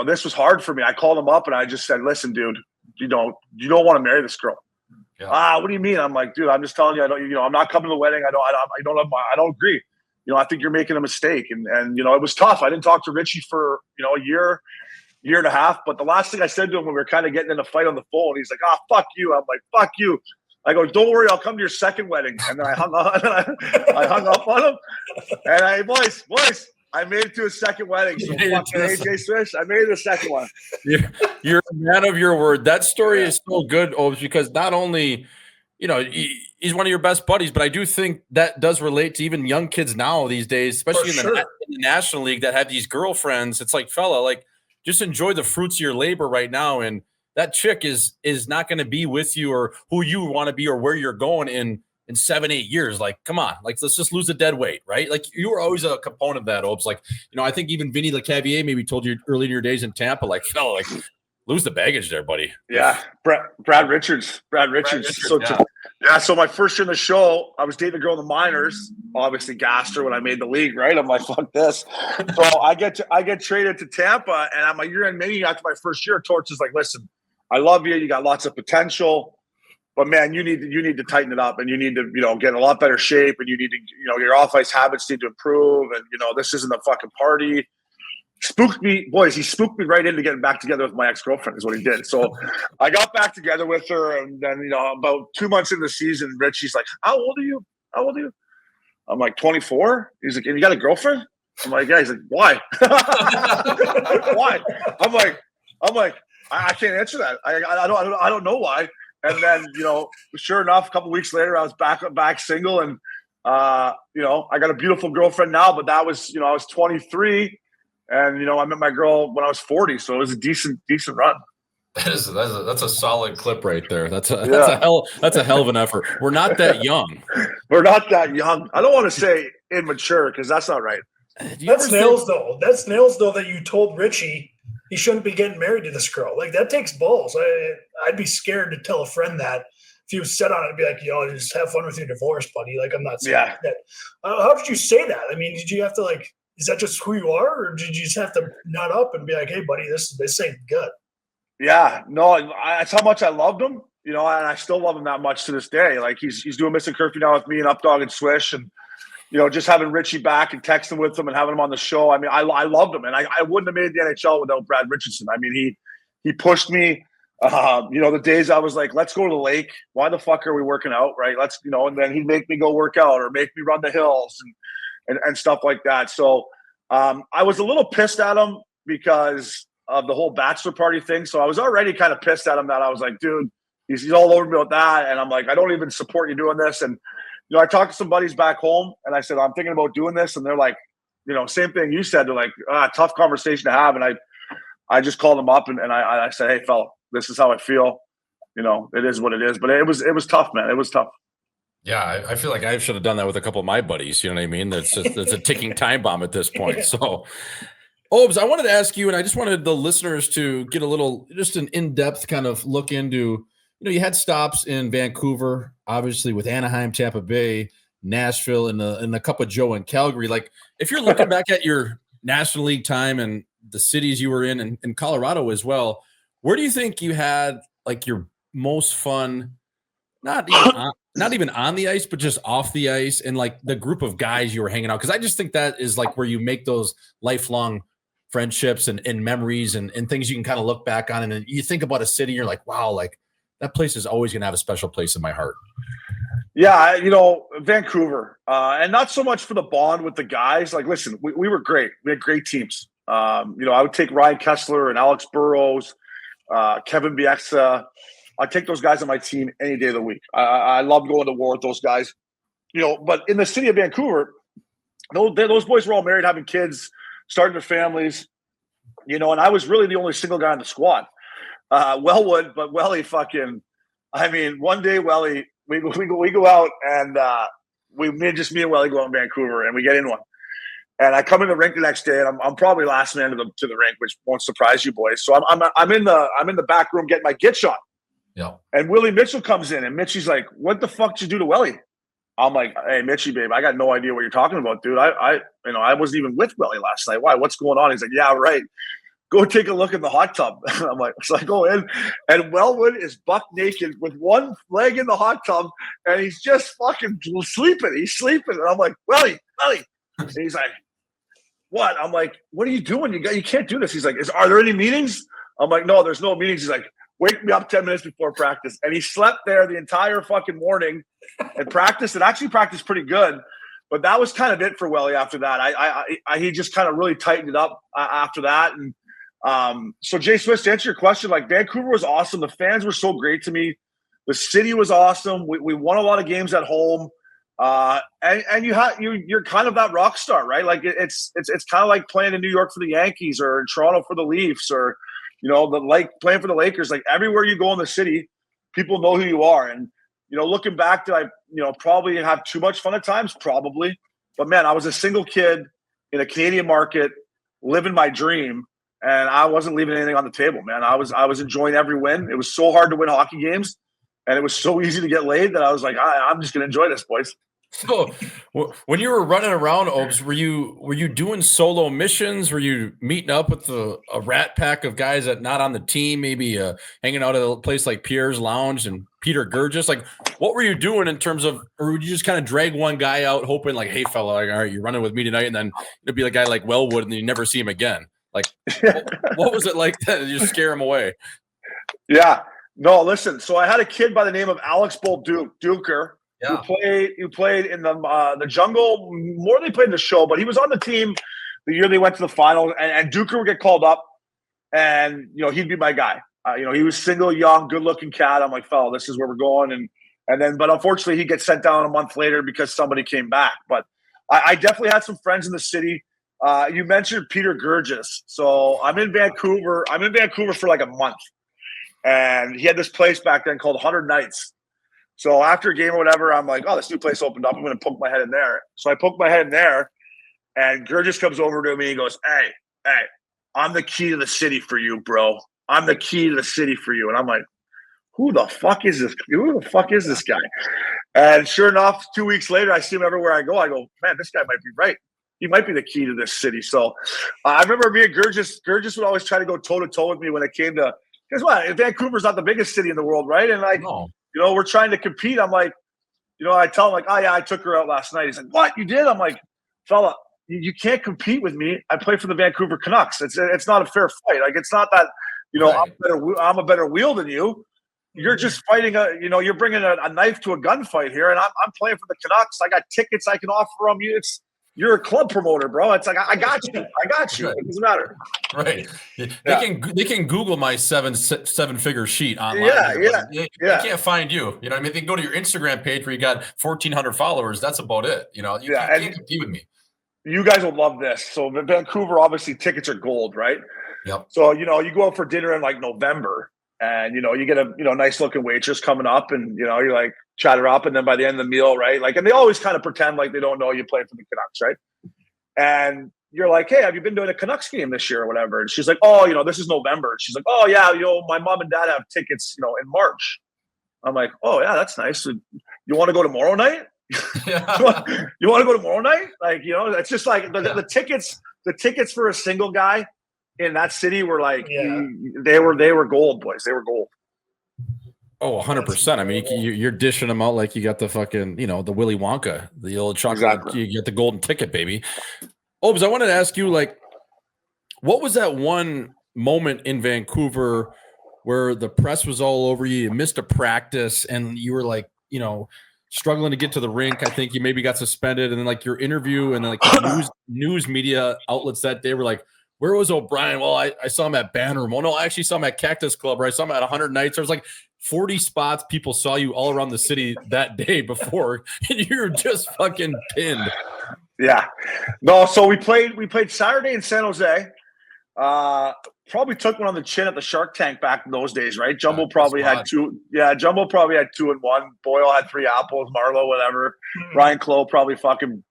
this was hard for me. I called him up and I just said, listen, dude, you don't want to marry this girl. Yeah. What do you mean? I'm like, dude, I'm just telling you, I'm not coming to the wedding. I don't agree. I think you're making a mistake. And it was tough. I didn't talk to Richie for, a year and a half. But the last thing I said to him when we were kind of getting in a fight on the phone, he's like, fuck you. I'm like, fuck you. I go, don't worry, I'll come to your second wedding. And then I hung up on him. And boys, I made it to a second wedding. So fucking AJ Swish, I made it a second one. You're a man of your word. That story is so good, Obes, because not only, he's one of your best buddies, but I do think that does relate to even young kids now these days, especially in the National League that have these girlfriends. It's like, fella, like, just enjoy the fruits of your labor right now. And that chick is not going to be with you or who you want to be or where you're going in 7-8 years. Like, come on, like, let's just lose the dead weight, right? Like, you were always a component of that, Obes. Like, I think even Vinny Lecavier maybe told you early in your days in Tampa, like, fella, like, lose the baggage there, buddy. Yeah. Brad Richards. So my first year in the show, I was dating a girl in the minors, obviously gassed her when I made the league, right? I'm like, fuck this. So I get traded to Tampa, and at my year-end meeting after my first year, Torch is like, listen, I love you. You got lots of potential, but man, you need to tighten it up, and you need to, get in a lot better shape, and you need to, your off-ice habits need to improve, and this isn't a fucking party. Spooked me, boys. He spooked me right into getting back together with my ex-girlfriend is what he did. So I got back together with her, and then, about 2 months into the season, Richie's like, how old are you? I'm like, 24. He's like, and you got a girlfriend? I'm like, yeah. He's like, why? Why? I'm like, I can't answer that. I don't know why. And then, sure enough, a couple weeks later, I was back single, and I got a beautiful girlfriend now, but that was, I was 23. And, I met my girl when I was 40. So it was a decent run. That's a solid clip right there. That's a hell of an effort. We're not that young. We're not that young. I don't want to say immature because that's not right. That's nails though. That's nails though that you told Richie he shouldn't be getting married to this girl. Like, that takes balls. I'd be scared to tell a friend that. If he was set on it, I'd be like, just have fun with your divorce, buddy. Like, I'm not saying that. How did you say that? I mean, did you have to, like, is that just who you are, or did you just have to nut up and be like, hey, buddy, this ain't good? Yeah, no, that's how much I loved him, and I still love him that much to this day. Like, he's doing Missing Curfew now with me and Updog and Swish, and, just having Richie back and texting with him and having him on the show. I mean, I loved him, and I wouldn't have made the NHL without Brad Richardson. I mean, he pushed me. The days I was like, let's go to the lake. Why the fuck are we working out, right? Let's, and then he'd make me go work out or make me run the hills and stuff like that. So I was a little pissed at him because of the whole bachelor party thing. So I was already kind of pissed at him that I was like, dude, he's all over me with that. And I'm like, I don't even support you doing this. And, I talked to some buddies back home and I said, I'm thinking about doing this. And they're like, same thing you said. They're like, tough conversation to have. And I just called them up and I said, hey, fella, this is how I feel. It is what it is. But it was tough, man. It was tough. Yeah, I feel like I should have done that with a couple of my buddies. You know what I mean? That's a ticking time bomb at this point. So, Obes, I wanted to ask you, and I just wanted the listeners to get a little, just an in-depth kind of look into, you had stops in Vancouver, obviously with Anaheim, Tampa Bay, Nashville, and a cup of Joe in Calgary. Like, if you're looking back at your National League time and the cities you were in and Colorado as well, where do you think you had like your most fun? Not even on the ice, but just off the ice, and like the group of guys you were hanging out. Because I just think that is like where you make those lifelong friendships and memories and things you can kind of look back on. And then you think about a city, you're like, wow, like that place is always going to have a special place in my heart. Yeah, Vancouver, and not so much for the bond with the guys. Like, listen, we were great. We had great teams. I would take Ryan Kessler and Alex Burrows, Kevin Bieksa. I'd take those guys on my team any day of the week. I love going to war with those guys. But in the city of Vancouver, those boys were all married, having kids, starting their families, and I was really the only single guy on the squad. Wellwood, but Welly one day Welly, we go out and me and Welly go out in Vancouver and we get in one. And I come in the rink the next day, and I'm probably last man to the rink, which won't surprise you boys. So I'm in the back room getting my git shot. Yeah. And Willie Mitchell comes in, and Mitchie's like, "What the fuck did you do to Welly?" I'm like, "Hey, Mitchie, babe, I got no idea what you're talking about, dude. I wasn't even with Welly last night. Why? What's going on?" He's like, "Yeah, right. Go take a look in the hot tub." I'm like, so I go in, and Wellwood is buck naked with one leg in the hot tub, and he's just fucking sleeping. He's sleeping, and I'm like, "Welly." And he's like, "What?" I'm like, "What are you doing? You can't do this." He's like, "Are there any meetings?" I'm like, "No, there's no meetings." He's like, "Wake me up 10 minutes before practice." And he slept there the entire fucking morning and practiced, and actually practiced pretty good. But that was kind of it for Welly after that. He just kind of really tightened it up after that. And so, Jay Swiss, to answer your question, like, Vancouver was awesome. The fans were so great to me. The city was awesome. We won a lot of games at home. And you're kind of that rock star, right? Like, it's kind of like playing in New York for the Yankees or in Toronto for the Leafs or playing for the Lakers. Like, everywhere you go in the city, people know who you are. And, looking back, did I, probably have too much fun at times? Probably. But, man, I was a single kid in a Canadian market living my dream, and I wasn't leaving anything on the table, man. I was enjoying every win. It was so hard to win hockey games, and it was so easy to get laid that I was like, I'm just going to enjoy this, boys. So when you were running around, Obes, were you doing solo missions? Were you meeting up with a rat pack of guys that not on the team, maybe hanging out at a place like Pierre's Lounge and Peter Gurgis? Like, what were you doing in terms of, or would you just kind of drag one guy out hoping like, "Hey fella, like, all right, you're running with me tonight," and then it'd be a guy like Wellwood and then you never see him again? Like, what was it like that? You just scare him away? Yeah. No, listen. So I had a kid by the name of Alex Duker. Yeah. Who played in the jungle more than he played in the show, but he was on the team the year they went to the final. And Duker would get called up, and he'd be my guy. He was single, young, good-looking cat. I'm like, "Fella, this is where we're going." But unfortunately, he gets sent down a month later because somebody came back. But I definitely had some friends in the city. You mentioned Peter Gurgis, so I'm in Vancouver. I'm in Vancouver for like a month, and he had this place back then called 100 Nights. So after a game or whatever, I'm like, "Oh, this new place opened up. I'm going to poke my head in there." So I poke my head in there, and Gurgis comes over to me and goes, Hey, I'm the key to the city for you, bro. I'm the key to the city for you. And I'm like, who the fuck is this? Who the fuck is this guy? And sure enough, 2 weeks later, I see him everywhere I go. I go, "Man, this guy might be right. He might be the key to this city." So I remember me and Gurgis would always try to go toe-to-toe with me when it came to, guess what? Vancouver's not the biggest city in the world, right? And like, No. we're trying to compete. I'm like, I tell him like, "Oh yeah, I took her out last night." He's like, "What? You did?" I'm like, "Fella, you can't compete with me. I play for the Vancouver Canucks. It's not a fair fight. Like, it's not that, right. I'm a better wheel than you. You're just fighting you're bringing a knife to a gunfight here, and I'm playing for the Canucks. I got tickets I can offer them. You're a club promoter, bro. It's like, I got you. Right. It doesn't matter." Right. They can Google my seven-figure sheet online. Yeah. They can't find you. I mean, they can go to your Instagram page where you got 1,400 followers. That's about it. You can't compete with me. You guys will love this. So in Vancouver, obviously tickets are gold, right? Yep. So, you go out for dinner in like November, And, you get a, nice looking waitress coming up and, you're like chat her up. And then by the end of the meal, right? Like, and they always kind of pretend like they don't know you play for the Canucks, right? And you're like, hey, have you been doing a Canucks game this year or whatever? And she's like, oh, this is November. And she's like, oh yeah, my mom and dad have tickets, in March. I'm like, oh yeah, that's nice. So, you want to go tomorrow night? Yeah. You want to go tomorrow night? Like, it's just like the tickets for a single guy in that city were like, they were gold, boys. They were gold. Oh, 100%. I mean, you're dishing them out like you got the fucking, the Willy Wonka, the old chocolate. Exactly. You get the golden ticket, baby. Obs, I wanted to ask you, like, what was that one moment in Vancouver where the press was all over you? You missed a practice and you were like, struggling to get to the rink. I think you maybe got suspended, and then like your interview and then like news media outlets that day were like, where was O'Brien? Well, I saw him at Banner. Well, no, I actually saw him at Cactus Club, or I saw him at 100 Nights. There was like 40 spots people saw you all around the city that day before, and you were just fucking pinned. Yeah. No, so we played Saturday in San Jose. Probably took one on the chin at the Shark Tank back in those days, right? Jumbo probably had 2. Yeah, Jumbo probably had 2 and 1. Boyle had 3 apples, Marlowe, whatever. Ryan Clough probably fucking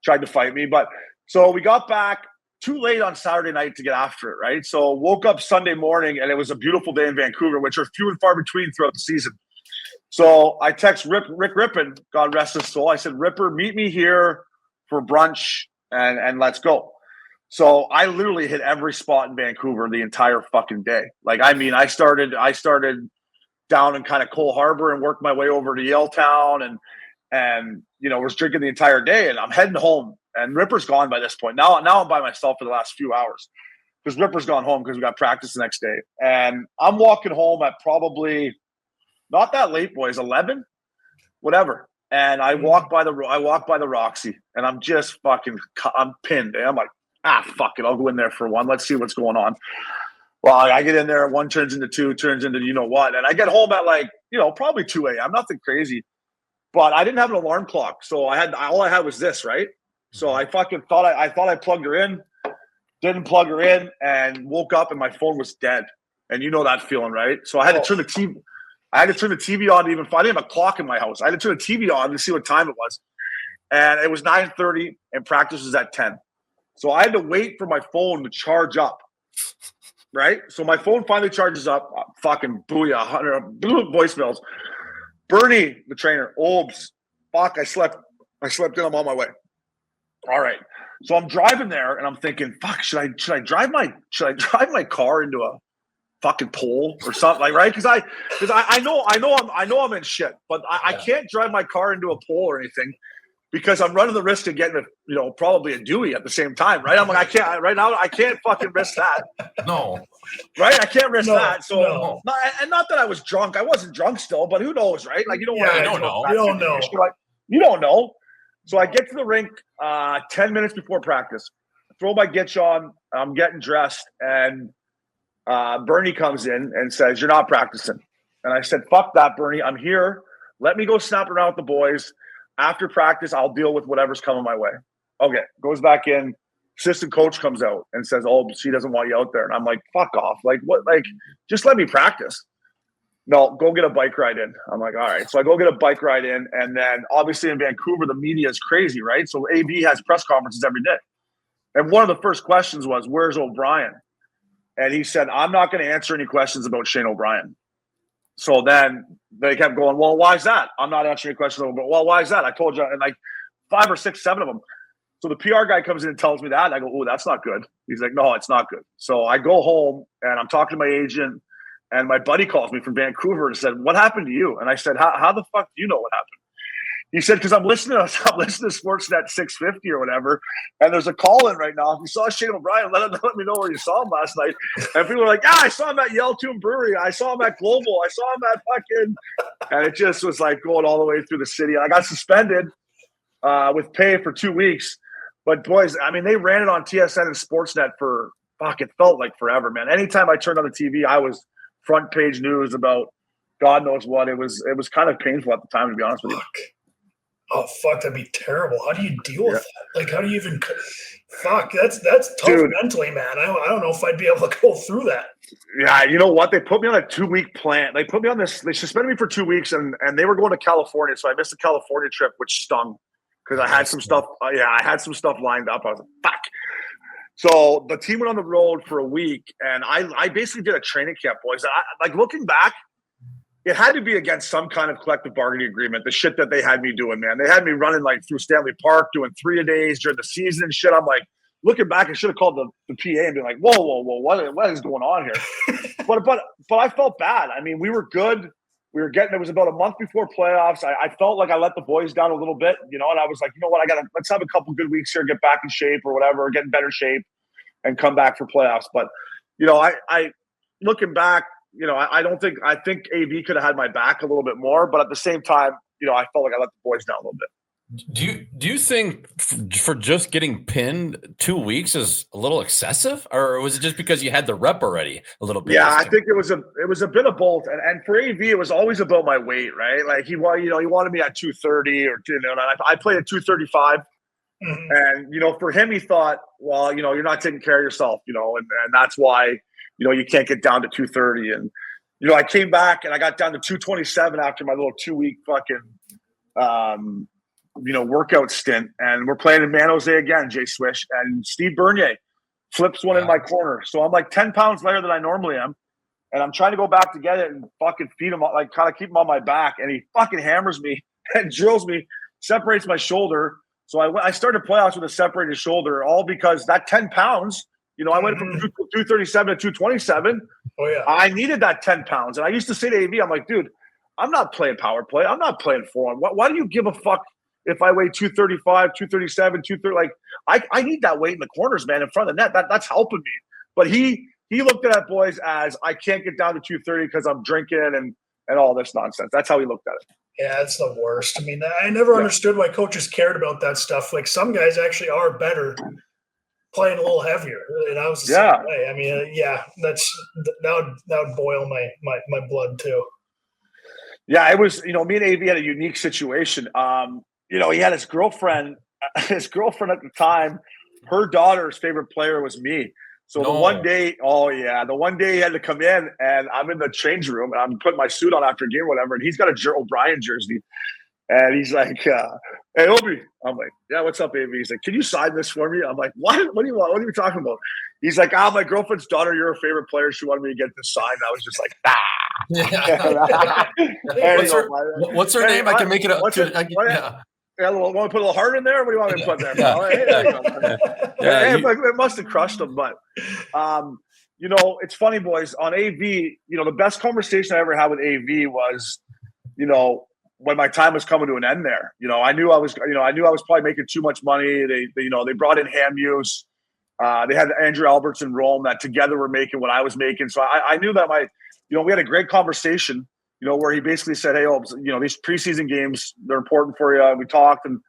tried to fight me. But so we got back too late on Saturday night to get after it, right? So woke up Sunday morning and it was a beautiful day in Vancouver, which are few and far between throughout the season. So I text Rick Rippon, God rest his soul. I said, Ripper, meet me here for brunch and let's go. So I literally hit every spot in Vancouver the entire fucking day. Like, I mean, I started down in kind of Cole Harbor and worked my way over to Yaletown and was drinking the entire day, and I'm heading home. And Ripper's gone by this point. Now I'm by myself for the last few hours because Ripper's gone home because we got practice the next day. And I'm walking home at probably not that late, boys, 11, whatever. And I walk by the Roxy, and I'm just I'm pinned. And I'm like, fuck it, I'll go in there for one. Let's see what's going on. Well, I get in there, 1 turns into 2, turns into what. And I get home at like, probably 2 a.m. Nothing crazy. But I didn't have an alarm clock. So all I had was this, right? So I fucking thought I plugged her in, didn't plug her in, and woke up and my phone was dead. And you know that feeling, right? So I had to turn the TV. I had to turn the TV on to even. I didn't have a clock in my house. I had to turn the TV on to see what time it was, and it was 9:30, and practice was at 10. So I had to wait for my phone to charge up, right? So my phone finally charges up. Fucking booyah, 100 voicemails. Bernie, the trainer, Obs, fuck, I slept in. I'm on my way. All right. So I'm driving there and I'm thinking, fuck, should I drive my car into a fucking pole or something, like, right? Because I know I'm in shit, but I can't drive my car into a pole or anything because I'm running the risk of getting probably a Dewey at the same time, right? I'm like, I can't fucking risk that. No. Right? I can't risk that. So not that I was drunk. I wasn't drunk still, but who knows, right? Like, you don't want to. You don't know. You don't know. So I get to the rink 10 minutes before practice, throw my Gitch on, I'm getting dressed, and Bernie comes in and says, "You're not practicing." And I said, "Fuck that, Bernie. I'm here. Let me go snap around with the boys. After practice, I'll deal with whatever's coming my way." Okay, goes back in. Assistant coach comes out and says, "Oh, she doesn't want you out there." And I'm like, "Fuck off. Like, what? Like, just let me practice." No, go get a bike ride in. I'm like, all right. So I go get a bike ride in. And then obviously in Vancouver, the media is crazy, right? So AB has press conferences every day. And one of the first questions was, "Where's O'Brien?" And he said, "I'm not going to answer any questions about Shane O'Brien." So then they kept going, "Well, why is that?" "I'm not answering any questions about, well, why is that?" I told you, and like 5 or 6, 7 of them. So the PR guy comes in and tells me that. And I go, "Oh, that's not good." He's like, "No, it's not good." So I go home and I'm talking to my agent. And my buddy calls me from Vancouver and said, "What happened to you?" And I said, how the fuck do you know what happened?" He said, "Because I'm listening to Sportsnet 650 or whatever, and there's a call in right now. If you saw Shane O'Brien, let me know where you saw him last night." And people were like, "Yeah, I saw him at Yaletown Brewery. I saw him at Global. I saw him at fucking," and it just was like going all the way through the city. I got suspended with pay for 2 weeks. But boys, I mean, they ran it on TSN and Sportsnet for it felt like forever, man. Anytime I turned on the TV, I was front page news about God knows what. It was kind of painful at the time, to be honest with you. Oh, fuck, that'd be terrible. How do you deal with that? Like, how do you even – fuck, that's tough mentally, man. I don't know if I'd be able to go through that. Yeah, you know what? They put me on a 2-week plan. They put me on this. They suspended me for 2 weeks, and they were going to California, so I missed the California trip, which stung because I had some stuff. I had some stuff lined up. I was like, fuck. So the team went on the road for a week, and I basically did a training camp, boys. Like looking back, it had to be against some kind of collective bargaining agreement. The shit that they had me doing, man. They had me running like through Stanley Park, doing 3-a-days during the season and shit. I'm like, looking back, I should have called the PA and been like, whoa, what is going on here? but I felt bad. I mean, we were good. It was about a month before playoffs. I felt like I let the boys down a little bit, you know, and I was like, you know what, let's have a couple good weeks here, get back in shape or whatever, get in better shape and come back for playoffs. But, you know, I looking back, you know, I think AV could have had my back a little bit more, but at the same time, you know, I felt like I let the boys down a little bit. Do you think for just getting pinned 2 weeks is a little excessive, or was it just because you had the rep already a little bit? Yeah, I think it was a bit of both, and for AV it was always about my weight, right? Like he wanted me at 230 or you know, and I played at 235, and you know, for him he thought, well, you know, you're not taking care of yourself, you know, and that's why you know you can't get down to 230, and you know I came back and I got down to 227 after my little 2-week fucking you know, workout stint, and we're playing in San Jose again, Jay Swish, and Steve Bernier flips one in my corner. So I'm like 10 pounds lighter than I normally am, and I'm trying to go back to get it and fucking feed him, like kind of keep him on my back, and he fucking hammers me and drills me, separates my shoulder. So I started playoffs with a separated shoulder, all because that 10 pounds, you know, I went from 237 to 227. Oh yeah, I needed that 10 pounds, and I used to say to AV, I'm like, dude, I'm not playing power play. I'm not playing form. Why do you give a fuck if I weigh 235, 237, 230? Like, I need that weight in the corners, man, in front of the net. That's helping me. But he looked at that, boys, as I can't get down to 230 because I'm drinking and all this nonsense. That's how he looked at it. Yeah, it's the worst. I mean, I never understood why coaches cared about that stuff. Like, some guys actually are better playing a little heavier. And I was the same way. I mean, that would boil my blood too. Yeah, it was, you know, me and AV had a unique situation. You know, he had his girlfriend at the time, her daughter's favorite player was me. So the one day he had to come in, and I'm in the change room and I'm putting my suit on after a game or whatever, and he's got a O'Brien jersey. And he's like, hey, Obi. I'm like, yeah, what's up, AV? He's like, can you sign this for me? I'm like, what? What do you want? What are you talking about? He's like, my girlfriend's daughter, you're her favorite player. She wanted me to get this signed. I was just like, What's her name? I can make it up. Want to put a little heart in there? What do you want me to put there? It must have crushed him. But, you know, it's funny, boys. On AV, you know, the best conversation I ever had with AV was, you know, when my time was coming to an end there. You know, I knew I was probably making too much money. They brought in Ham Hughes. They had Andrew Alberts in Rome that together were making what I was making. So I knew that we had a great conversation, you know, where he basically said, hey, you know, these preseason games, they're important for you. We talked, and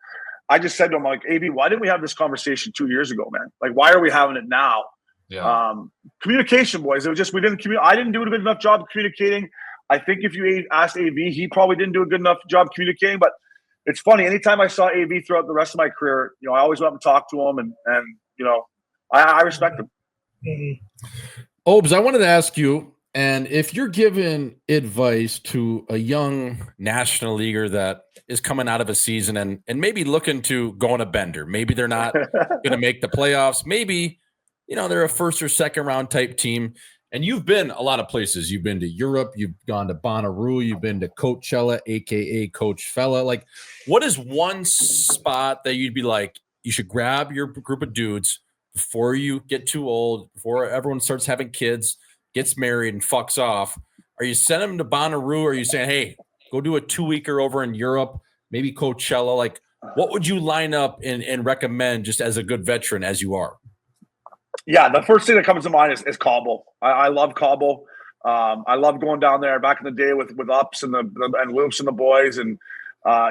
I just said to him, like, AV, why didn't we have this conversation 2 years ago, man? Like, why are we having it now? Yeah. Communication, boys. It was just, I didn't do a good enough job of communicating. I think if you asked AV, he probably didn't do a good enough job communicating. But it's funny, anytime I saw AV throughout the rest of my career, you know, I always went up and talked to him, and you know, I respect him. Mm-hmm. Obes, I wanted to ask you, and if you're giving advice to a young national leaguer that is coming out of a season and maybe looking to go on a bender, maybe they're not going to make the playoffs, maybe, you know, they're a first or second round type team, and you've been a lot of places. You've been to Europe, you've gone to Bonnaroo, you've been to Coachella, aka Coach Fella. Like, what is one spot that you'd be like, you should grab your group of dudes before you get too old, before everyone starts having kids, gets married, and fucks off? Are you sending them to Bonnaroo, or are you saying, hey, go do a 2-weeker over in Europe, maybe Coachella? Like, what would you line up and recommend just as a good veteran as you are? Yeah, the first thing that comes to mind is Cabo. I love Cabo. I love going down there back in the day with Ups and Loops and the boys, and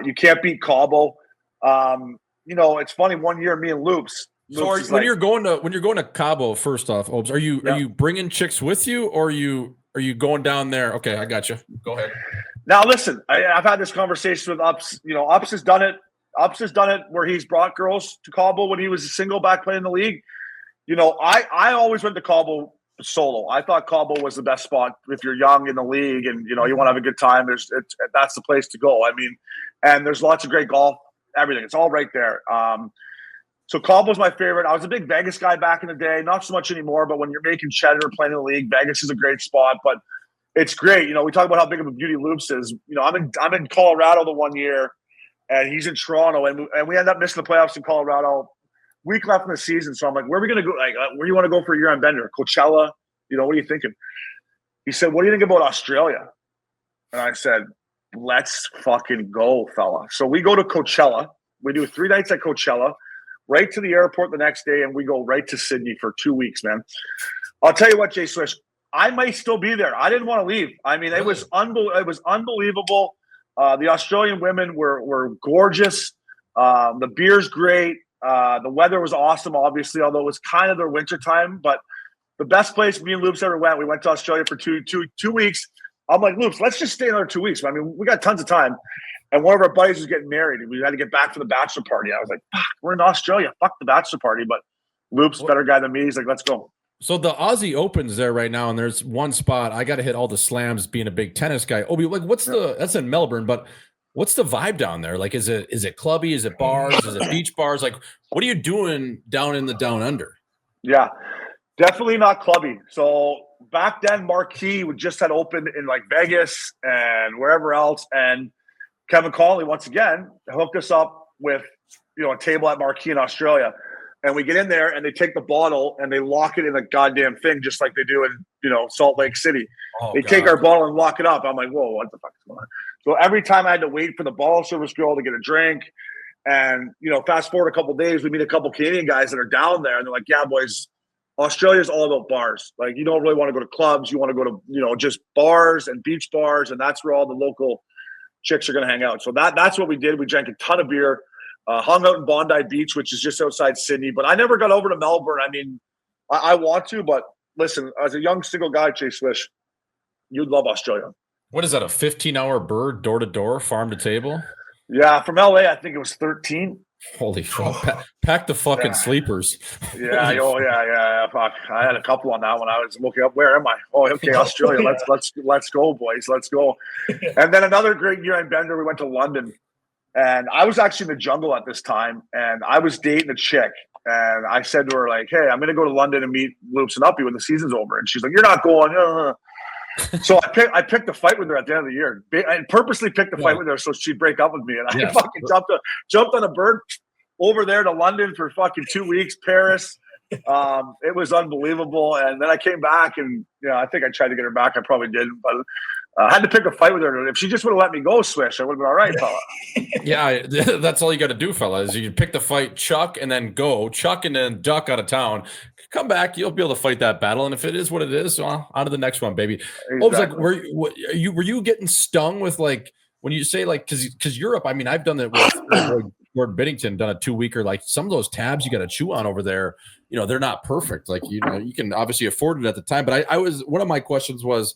you can't beat Cabo. You know, it's funny. One year, me and Loops. So when you're going to Cabo, first off, Obes, are you bringing chicks with you, or are you going down there? Okay, I got you. Go ahead. Now listen, I've had this conversation with Ups. You know, Ups has done it. Ups has done it where he's brought girls to Cabo when he was a single back playing in the league. You know, I always went to Cabo solo. I thought Cabo was the best spot if you're young in the league and you want to have a good time. That's the place to go. I mean, and there's lots of great golf, everything. It's all right there. So Cabo's my favorite. I was a big Vegas guy back in the day, not so much anymore. But when you're making cheddar playing in the league, Vegas is a great spot. But it's great. We talk about how big of a beauty Loops is. I'm in Colorado the one year, and he's in Toronto, and we end up missing the playoffs in Colorado. Week left in the season, so I'm like, where are we going to go? Like, where do you want to go for a year-end bender? Coachella? What are you thinking? He said, what do you think about Australia? And I said, let's fucking go, fella. So we go to Coachella. We do 3 nights at Coachella, right to the airport the next day, and we go right to Sydney for 2 weeks, man. I'll tell you what, Jay Swish, I might still be there. I didn't want to leave. I mean, it was unbelievable. The Australian women were gorgeous. The beer's great. The weather was awesome, obviously, although it was kind of their winter time. But the best place me and Loops ever went, we went to Australia for two weeks. I'm like, Loops, let's just stay another 2 weeks. I mean, we got tons of time. And one of our buddies was getting married, and we had to get back for the bachelor party. I was like, fuck, we're in Australia. Fuck the bachelor party. But Loops, better guy than me. He's like, let's go. So the Aussie Open's there right now, and there's one spot. I got to hit all the slams being a big tennis guy. Obi, like, that's in Melbourne, but what's the vibe down there? Like, is it clubby? Is it bars? Is it beach bars? Like, what are you doing down in the down under? Yeah, definitely not clubby. So back then, Marquee just had opened in like Vegas and wherever else. And Kevin Connolly, once again, hooked us up with, a table at Marquee in Australia. And we get in there and they take the bottle and they lock it in a goddamn thing, just like they do in, Salt Lake City. They take our bottle and lock it up. I'm like, whoa, what the fuck is going on? So every time I had to wait for the bottle service girl to get a drink. And, fast forward a couple of days, we meet a couple of Canadian guys that are down there. And they're like, yeah, boys, Australia's all about bars. Like, you don't really want to go to clubs. You want to go to, just bars and beach bars. And that's where all the local chicks are going to hang out. So that's what we did. We drank a ton of beer. Hung out in Bondi Beach, which is just outside Sydney. But I never got over to Melbourne. I mean, I want to, but listen, as a young single guy, Chase Swish, you'd love Australia. What is that, a 15-hour bird, door-to-door, farm-to-table? Yeah, from LA, I think it was 13. Holy fuck. Pack the fucking sleepers. Yeah, yeah. Fuck. I had a couple on that one. I was looking up, where am I? Oh, okay, Australia. Let's go, boys. Let's go. And then another great year in Bender, we went to London. And I was actually in the jungle at this time, and I was dating a chick. And I said to her, like, hey, I'm going to go to London and meet Loops and Uppy when the season's over. And she's like, you're not going. So I picked a fight with her at the end of the year. I purposely picked a fight with her so she'd break up with me. And I fucking jumped on a bird over there to London for fucking 2 weeks, Paris. It was unbelievable. And then I came back, and I think I tried to get her back. I probably didn't, but I had to pick a fight with her. If she just would have let me go, Swish, I would have been all right, fella. Yeah, that's all you got to do, fella, is you pick the fight, chuck, and then go. Chuck and then duck out of town. Come back, you'll be able to fight that battle. And if it is what it is, well, on to the next one, baby. Exactly. I was like, were you getting stung with, like, when you say, like, because Europe, I mean, I've done that with Gordon Biddington, done a 2-weeker. Like, some of those tabs you got to chew on over there, they're not perfect. Like, you can obviously afford it at the time. But I was, one of my questions was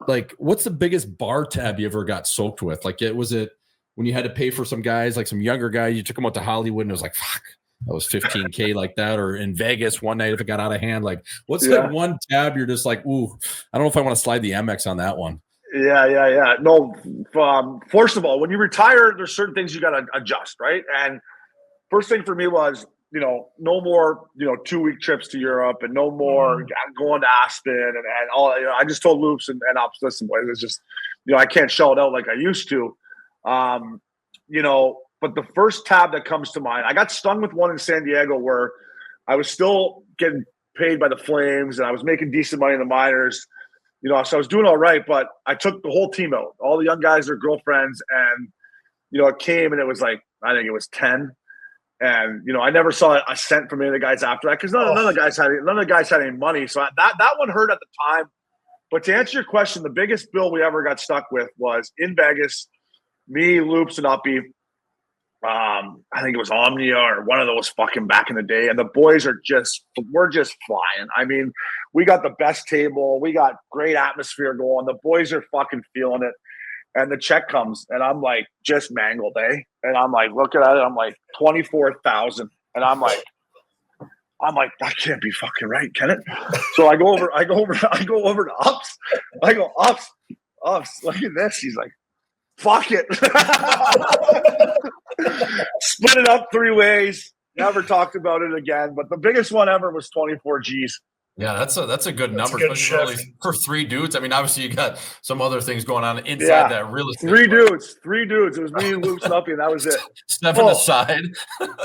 like, what's the biggest bar tab you ever got soaked with? Like, was it when you had to pay for some guys, like some younger guys, you took them out to Hollywood and it was like, fuck, that was $15K like that? Or in Vegas one night if it got out of hand, like, what's that one tab you're just like, ooh, I don't know if I want to slide the MX on that one. Yeah. No, first of all, when you retire, there's certain things you got to adjust, right? And first thing for me was, no more, 2-week trips to Europe, and no more going to Aspen and all. I just told Loops and Ops, listen, boys, it's just, I can't shell it out like I used to. But the first tab that comes to mind, I got stung with one in San Diego where I was still getting paid by the Flames and I was making decent money in the minors. So I was doing all right, but I took the whole team out, all the young guys, their girlfriends, and it came and it was like, I think it was 10. And I never saw a cent from any of the guys after that because none of the guys had any money. So that one hurt at the time. But to answer your question, the biggest bill we ever got stuck with was in Vegas. Me, Loops, and Uppy. I think it was Omnia or one of those fucking back in the day. And the boys we're just flying. I mean, we got the best table. We got great atmosphere going. The boys are fucking feeling it. And the check comes, and I'm like, just mangled, eh? And I'm like, looking at it, I'm like, 24,000. And I'm like, I'm like, that can't be fucking right, can it? So I go over to Ups. I go, Ups, look at this. He's like, fuck it. Split it up 3 ways. Never talked about it again. But the biggest one ever was 24 G's. Yeah, that's a good number, a good especially shift. for 3 dudes. I mean, obviously you got some other things going on inside that real estate. 3 dudes. It was me and Luke Snuppy, and that was it. 7 aside,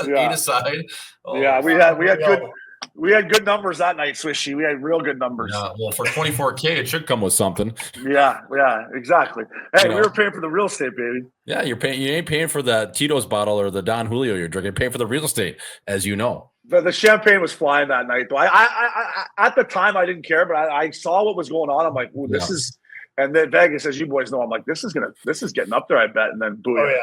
Yeah. 8 aside. Oh, Yeah, we had good numbers that night, Swishy. We had real good numbers. Yeah, well, for 24K, it should come with something. Yeah, exactly. Hey, we were paying for the real estate, baby. Yeah, you ain't paying for the Tito's bottle or the Don Julio you're drinking. You're paying for the real estate, as you know. The champagne was flying that night, though. I at the time I didn't care, but I saw what was going on. I'm like, ooh, this is. And then Vegas, as you boys know, I'm like, this is getting up there, I bet. And then boom. Oh yeah,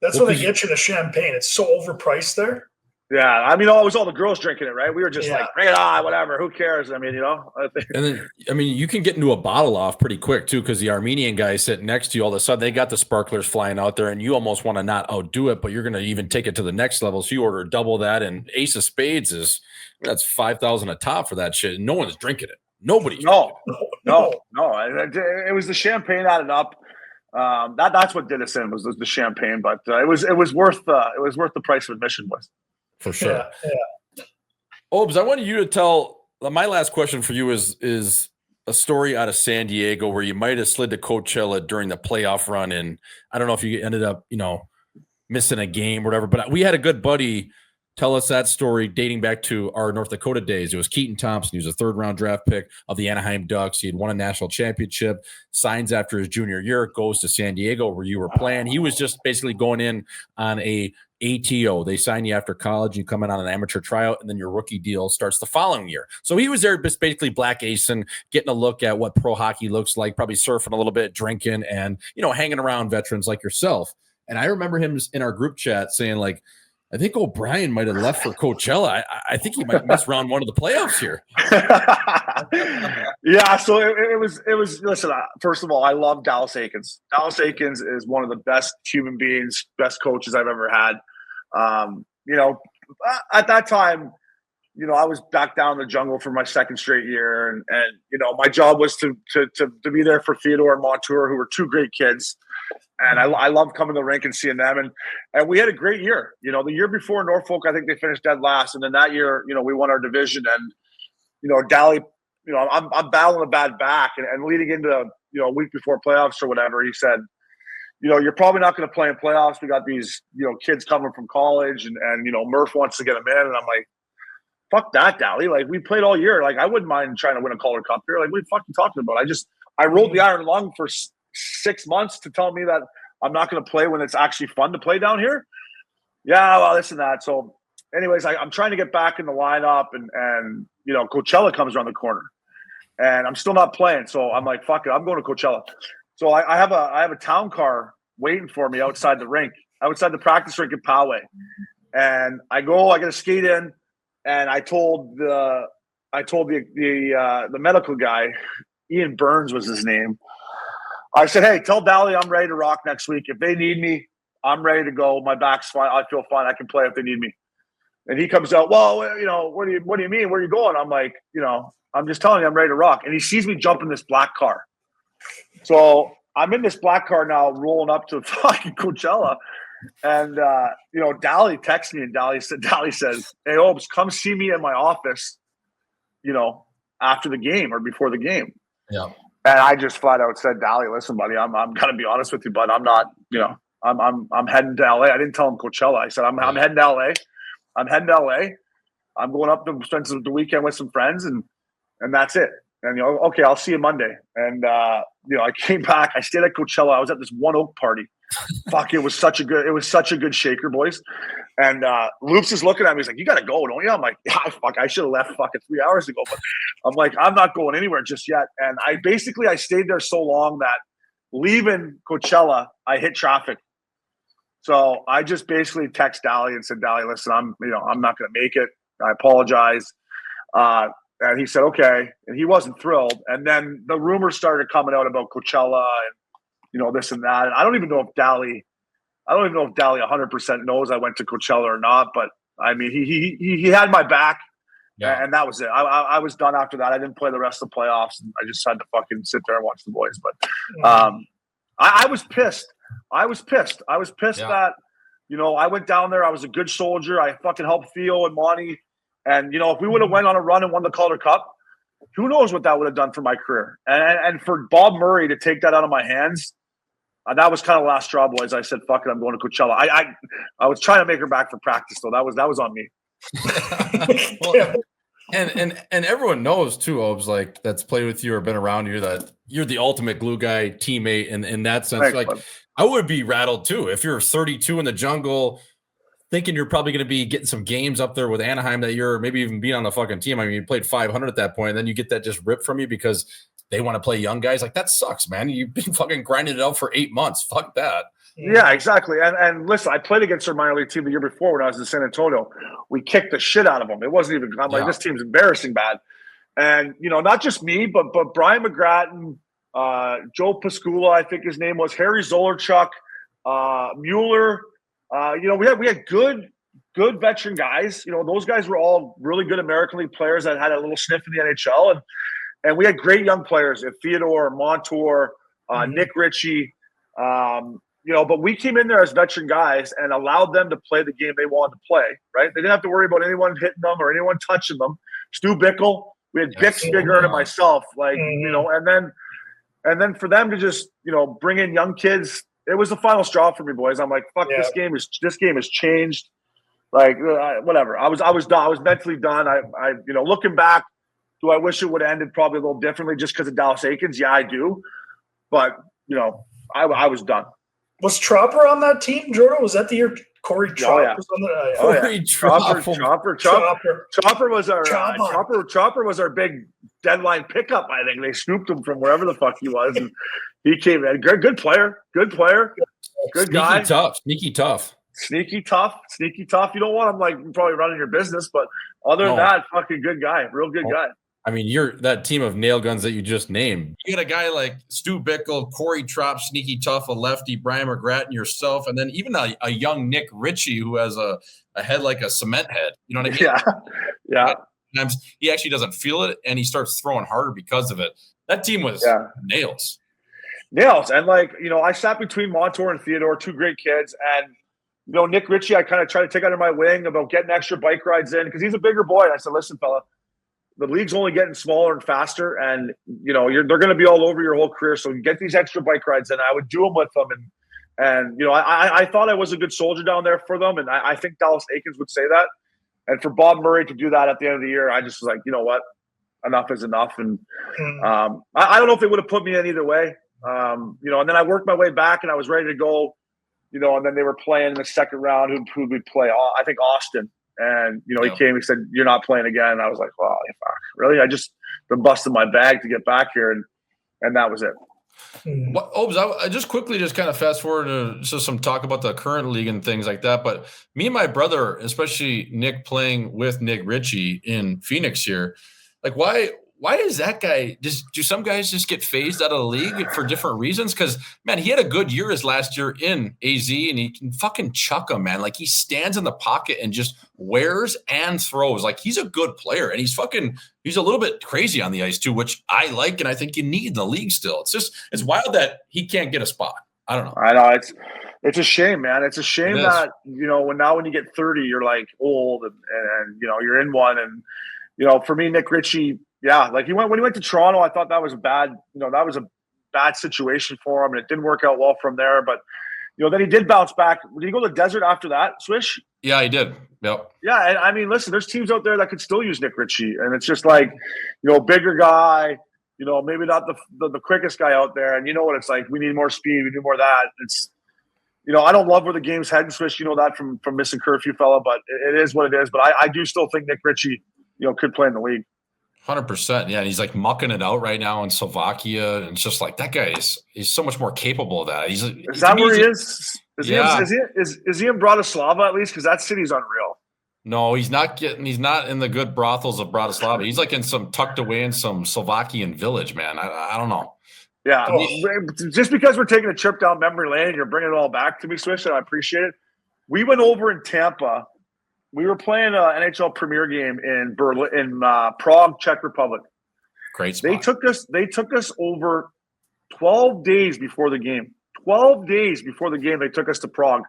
that's when they get you the champagne. It's so overpriced there. Yeah, I mean, it was all the girls drinking it, right? We were just like, bring it on, whatever. Who cares? I mean, And then, I mean, you can get into a bottle off pretty quick too, because the Armenian guy sitting next to you, all of a sudden they got the sparklers flying out there, and you almost want to not outdo it, but you're going to even take it to the next level. So you order double that, and Ace of Spades that's $5,000 a top for that shit. And no one's drinking it. Nobody. No. It was the champagne added up. That's what did us in was the champagne, but it was worth the price of admission, boys. For sure. Yeah. Obes, I wanted you to tell my last question for you is a story out of San Diego where you might have slid to Coachella during the playoff run. And I don't know if you ended up, missing a game or whatever, but we had a good buddy tell us that story dating back to our North Dakota days. It was Keaton Thompson. He was a 3rd-round draft pick of the Anaheim Ducks. He had won a national championship, signs after his junior year, goes to San Diego where you were playing. He was just basically going in on a ATO. They sign you after college, you come in on an amateur tryout, and then your rookie deal starts the following year. So he was there just basically black acing, getting a look at what pro hockey looks like, probably surfing a little bit, drinking, and, hanging around veterans like yourself. And I remember him in our group chat saying, like, I think O'Brien might have left for Coachella. I think he might miss round 1 of the playoffs here. Yeah, so it was. Listen, first of all, I love Dallas Aikens. Dallas Aikens is one of the best human beings, best coaches I've ever had. At that time, I was back down in the jungle for my 2nd straight year, and my job was to be there for Theodore and Montour, who were 2 great kids. And I love coming to the rink and seeing them. And we had a great year. The year before Norfolk, I think they finished dead last. And then that year, we won our division. And, Dally, I'm battling a bad back. And leading into, a week before playoffs or whatever, he said, you're probably not going to play in playoffs. We got these, kids coming from college. And Murph wants to get them in. And I'm like, fuck that, Dally. Like, we played all year. Like, I wouldn't mind trying to win a Calder Cup here. Like, what are you fucking talking about? I rolled the iron lung for 6 months to tell me that I'm not going to play when it's actually fun to play down here. Yeah, well, this and that. So anyways, I'm trying to get back in the lineup and Coachella comes around the corner and I'm still not playing. So I'm like, fuck it. I'm going to Coachella. So I have a town car waiting for me outside the rink, outside the practice rink at Poway. And I got to skate in, and I told the medical guy, Ian Burns was his name. I said, hey, tell Dally I'm ready to rock next week. If they need me, I'm ready to go. My back's fine. I feel fine. I can play if they need me. And he comes out, well, what do you mean? Where are you going? I'm like, I'm just telling you I'm ready to rock. And he sees me jump in this black car. So I'm in this black car now rolling up to fucking Coachella. And, Dally texts me, and Dally says, hey, Obes, come see me at my office, after the game or before the game. Yeah. And I just flat out said, Dally, listen, buddy, I'm going to be honest with you, but I'm not, I'm heading to LA. I didn't tell him Coachella. I said, I'm heading to LA. I'm going up to spend the weekend with some friends, and that's it. And, okay, I'll see you Monday. And, I came back. I stayed at Coachella. I was at this One Oak party. Fuck, it was such a good shaker, boys. And Loops is looking at me. He's like, you got to go, don't you? I'm like, yeah, fuck, I should have left fucking 3 hours ago. But I'm like, I'm not going anywhere just yet. And I stayed there so long that leaving Coachella, I hit traffic. So I just basically text Dally and said, Dally, listen, I'm not going to make it. I apologize. And he said, okay. And he wasn't thrilled. And then the rumors started coming out about Coachella and, this and that. And I don't even know if Dally 100% knows I went to Coachella or not. But I mean, he had my back. Yeah. And that was it. I was done after that. I didn't play the rest of the playoffs. And I just had to fucking sit there and watch the boys. But I was pissed. I was pissed that, you know, I went down there. I was a good soldier. I fucking helped Theo and Monty. And, you know, if we would have went on a run and won the Calder Cup, who knows what that would have done for my career. And for Bob Murray to take that out of my hands, that was kind of the last straw, boys. I said, fuck it, I'm going to Coachella. I was trying to make her back for practice, though. That was on me. Well, and everyone knows too, Obes, like that's played with you or been around you, that you're the ultimate glue guy teammate in that sense. Thanks, like bud. I would be rattled too if you're 32 in the jungle, thinking you're probably going to be getting some games up there with Anaheim that you're maybe even being on the fucking team. I mean, you played 500 at that point, and then you get that just ripped from you because they want to play young guys. Like that sucks, man. You've been fucking grinding it out for 8 months. Fuck that. Yeah, exactly. And listen, I played against our minor league team the year before when I was in San Antonio. We kicked the shit out of them. It wasn't even. I'm like, this team's embarrassing bad. And you know, not just me, but Brian McGrattan, Joe Pascula, I think his name was, Harry Zolarchuk, Mueller. You know, we had good veteran guys. You know, those guys were all really good American League players that had a little sniff in the NHL, and we had great young players, Theodore, Montour, Nick Ritchie. You know, but we came in there as veteran guys and allowed them to play the game they wanted to play, right? They didn't have to worry about anyone hitting them or anyone touching them. Stu Bickle, we had Bick Spiggert and myself, like, you know, and then for them to just, you know, bring in young kids, it was the final straw for me, boys. I'm like, fuck, this game has changed. Like, whatever. I was done. I was mentally done. I you know, looking back, do I wish it would have ended probably a little differently just because of Dallas Aikens? Yeah, I do. But, you know, I was done. Was Tropper on that team, Jordan? Was that the year Corey Tropper was on the Corey Tropper. Chopper was our big deadline pickup, I think. They scooped him from wherever the fuck he was. And he came in. Good player. Good guy. Sneaky tough. Sneaky tough. You don't want him like probably running your business, but other than that, fucking good guy. Real good guy. I mean, you're that team of nail guns that you just named. You get a guy like Stu Bickle, Corey Trop, Sneaky Tough, a lefty, Brian McGrattan, yourself, and then even a young Nick Ritchie who has a head like a cement head. You know what I mean? Yeah. Sometimes he actually doesn't feel it, and he starts throwing harder because of it. That team was nails. And, like, you know, I sat between Montour and Theodore, two great kids, and, you know, Nick Ritchie, I kind of tried to take under my wing about getting extra bike rides in because he's a bigger boy. And I said, listen, fella, the league's only getting smaller and faster, and you know they're going to be all over your whole career. So you get these extra bike rides, and I would do them with them. And you know, I thought I was a good soldier down there for them, and I think Dallas Aikens would say that. And for Bob Murray to do that at the end of the year, I just was like, you know what, enough is enough. And I don't know if they would have put me in either way. You know, and then I worked my way back, and I was ready to go. You know, and then they were playing in the second round. Who would play? I think Austin. And, you know, he came, he said, you're not playing again. And I was like, wow, fuck, really? I just been busting my bag to get back here. And that was it. Well, Obes, I just quickly just kind of fast forward to some talk about the current league and things like that. But me and my brother, especially Nick, playing with Nick Ritchie in Phoenix here, like why is that guy do some guys just get phased out of the league for different reasons? Because, man, he had a good year his last year in AZ, and he can fucking chuck him, man. Like, he stands in the pocket and just wears and throws. Like, he's a good player, and he's a little bit crazy on the ice too, which I like, and I think you need in the league still. It's wild that he can't get a spot. I don't know. I know it's a shame, man. It's a shame that, you know, when you get 30, you're like old and you know, you're in one. And, you know, for me, Nick Ritchie, yeah, like when he went to Toronto, I thought that was a bad situation for him, and it didn't work out well from there. But, you know, then he did bounce back. Did he go to the desert after that, Swish? Yeah, he did. Yep. Yeah, and I mean, listen, there's teams out there that could still use Nick Ritchie, and it's just like, you know, bigger guy, you know, maybe not the quickest guy out there, and you know what it's like. We need more speed. We need more of that. It's, you know, I don't love where the game's heading, Swish. You know that from missing curfew, fella, but it is what it is. But I do still think Nick Ritchie, you know, could play in the league. 100%. Yeah, and he's like mucking it out right now in Slovakia, and it's just like that guy he's so much more capable of that. Is that where he is? Is he in Bratislava at least? Because that city's unreal. No, he's not in the good brothels of Bratislava. He's like in some tucked away in some Slovakian village, man. I don't know. Yeah, just because we're taking a trip down memory lane and you're bringing it all back to me, Swish, and I appreciate it. We went over in Tampa We were playing an NHL Premier game in Berlin, in Prague, Czech Republic. Great spot. They took us over 12 days before the game. 12 days before the game, they took us to Prague.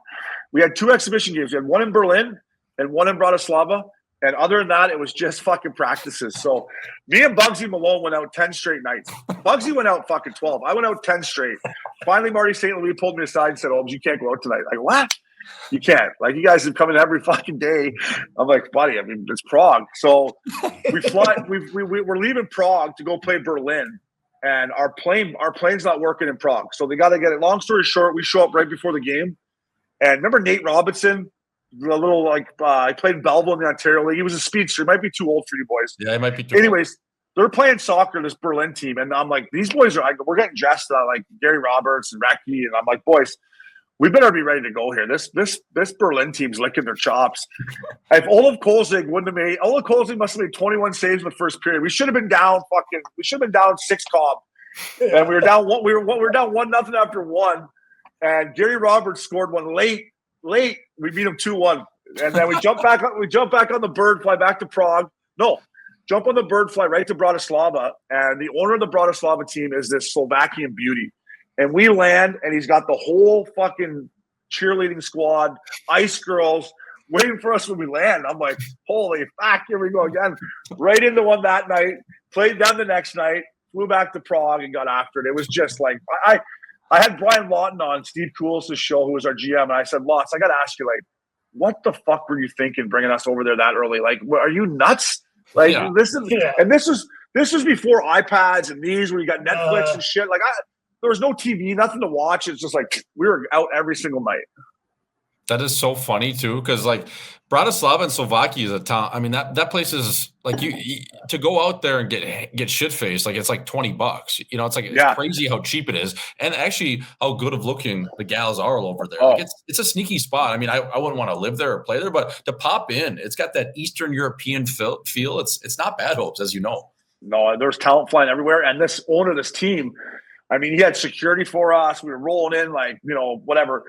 We had 2 exhibition games. We had one in Berlin and one in Bratislava. And other than that, it was just fucking practices. So me and Bugsy Malone went out 10 straight nights. Bugsy went out fucking 12. I went out 10 straight. Finally, Marty St. Louis pulled me aside and said, "Oh, you can't go out tonight." Like, what? You can't. Like, you guys have come in every fucking day. I'm like, buddy, I mean, it's Prague. So we fly. We're leaving Prague to go play Berlin. And our plane's not working in Prague. So they got to get it. Long story short, we show up right before the game. And remember Nate Robinson? The little, I played in Belleville in the Ontario League. He was a speedster. He might be too old for you boys. Yeah, he might be too Anyways, they're playing soccer, this Berlin team. And I'm like, these boys we're getting dressed like Gary Roberts and Recky. And I'm like, boys, we better be ready to go here. This Berlin team's licking their chops. If Olaf Kolzig Olaf Kolzig must have made 21 saves in the first period. We should have been down 6 Cobb. And we were down 1-0 after 1. And Gary Roberts scored one late. We beat him 2-1. And then we jump back on the bird, fly back to Prague. No, jump on the bird, fly right to Bratislava. And the owner of the Bratislava team is this Slovakian beauty. And we land, and he's got the whole fucking cheerleading squad, ice girls, waiting for us when we land. I'm like, holy fuck, here we go again. Right into one that night, played them the next night, flew back to Prague and got after it. It was just like, I had Brian Lawton on Steve Koulis' show, who was our GM, and I said, Lots, I got to ask you, like, what the fuck were you thinking bringing us over there that early? Like, are you nuts? Like, this was before iPads and these where you got Netflix and shit. Like, there was no TV, nothing to watch. It's just like we were out every single night. That is so funny too, because like Bratislava and Slovakia is a town. I mean, that place is like you to go out there and get shit faced. Like it's like $20. You know, it's like it's crazy how cheap it is, and actually how good of looking the gals are all over there. Oh. Like it's a sneaky spot. I mean, I wouldn't want to live there or play there, but to pop in, it's got that Eastern European feel. It's not bad, Hopes, as you know. No, there's talent flying everywhere, and this owner, this team. I mean, he had security for us. We were rolling in like, whatever,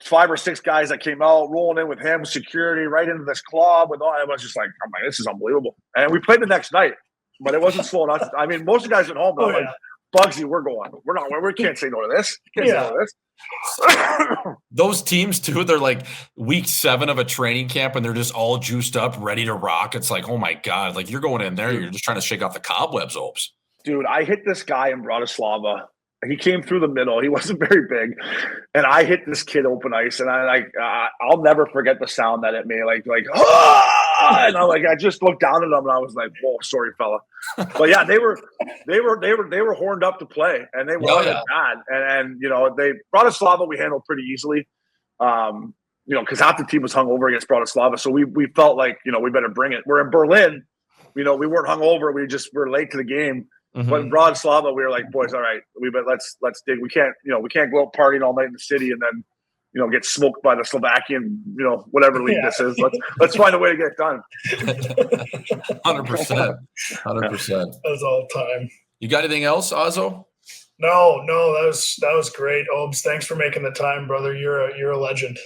5 or 6 guys that came out, rolling in with him, security, right into this club. With all, I was just like, I'm like, this is unbelievable. And we played the next night, but it wasn't slowing us. I mean, most of the guys at home, they're like, Bugsy, we're going. We can't say no to this. Say no to this. Those teams too, they're like week 7 of a training camp and they're just all juiced up, ready to rock. It's like, oh my God, like you're going in there, you're just trying to shake off the cobwebs, Hopes. Dude, I hit this guy in Bratislava. He came through the middle. He wasn't very big. And I hit this kid open ice. And I'll never forget the sound that it made. Like, and I just looked down at him and I was like, whoa, sorry, fella. But yeah, they were horned up to play and they wanted it bad. And Bratislava we handled pretty easily. Because half the team was hung over against Bratislava. So we felt like, we better bring it. We're in Berlin. We weren't hung over. We're late to the game. Mm-hmm. But in Bratislava, we were like, boys, all right, let's dig. We can't go out partying all night in the city and then, get smoked by the Slovakian, whatever league this is. Let's find a way to get it done. 100%. 100%. That was all time. You got anything else, Ozzo? No, that was great. Obes, thanks for making the time, brother. You're a legend.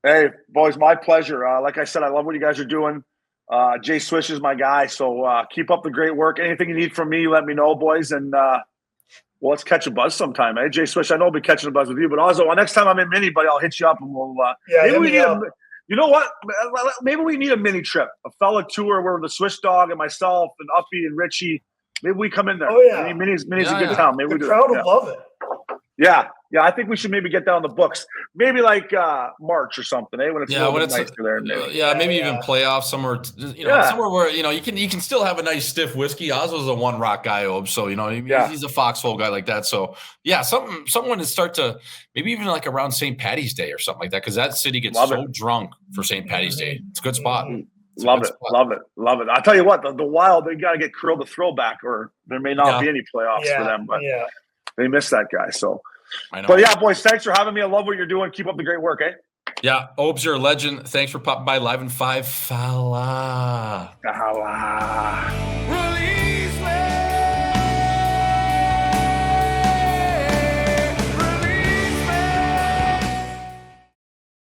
Hey, boys, my pleasure. Like I said, I love what you guys are doing. Jay Swish is my guy, so keep up the great work. Anything you need from me, let me know, boys, and let's catch a buzz sometime, eh? Jay Swish, I know I'll be catching a buzz with you, but also next time I'm in mini, buddy, I'll hit you up and we'll maybe we need you know what? Maybe we need a mini trip, a fella tour where the Swish dog and myself and Uppy and Richie, maybe we come in there. Oh yeah, Mini's a good town. Maybe the we do crowd it. would love it. Yeah. I think we should maybe get down the books. Maybe like March or something, eh? When it's nicer there. Maybe even playoffs somewhere. Somewhere where you can still have a nice stiff whiskey. Ozzo's a one rock guy, so he's a foxhole guy like that. So someone to start to maybe even like around St. Patty's Day or something like that, because that city gets drunk for St. Patty's Day. It's a good spot. Love it. I'll tell you what, the Wild, they got to get Krill to throwback, or there may not be any playoffs for them. But they miss that guy. So. I know. But yeah, boys, thanks for having me. I love what you're doing. Keep up the great work, eh? Yeah, Obes, you're a legend. Thanks for popping by live in 5. Fellaaaaaaaaaa. Fellaaaaaaaaaa.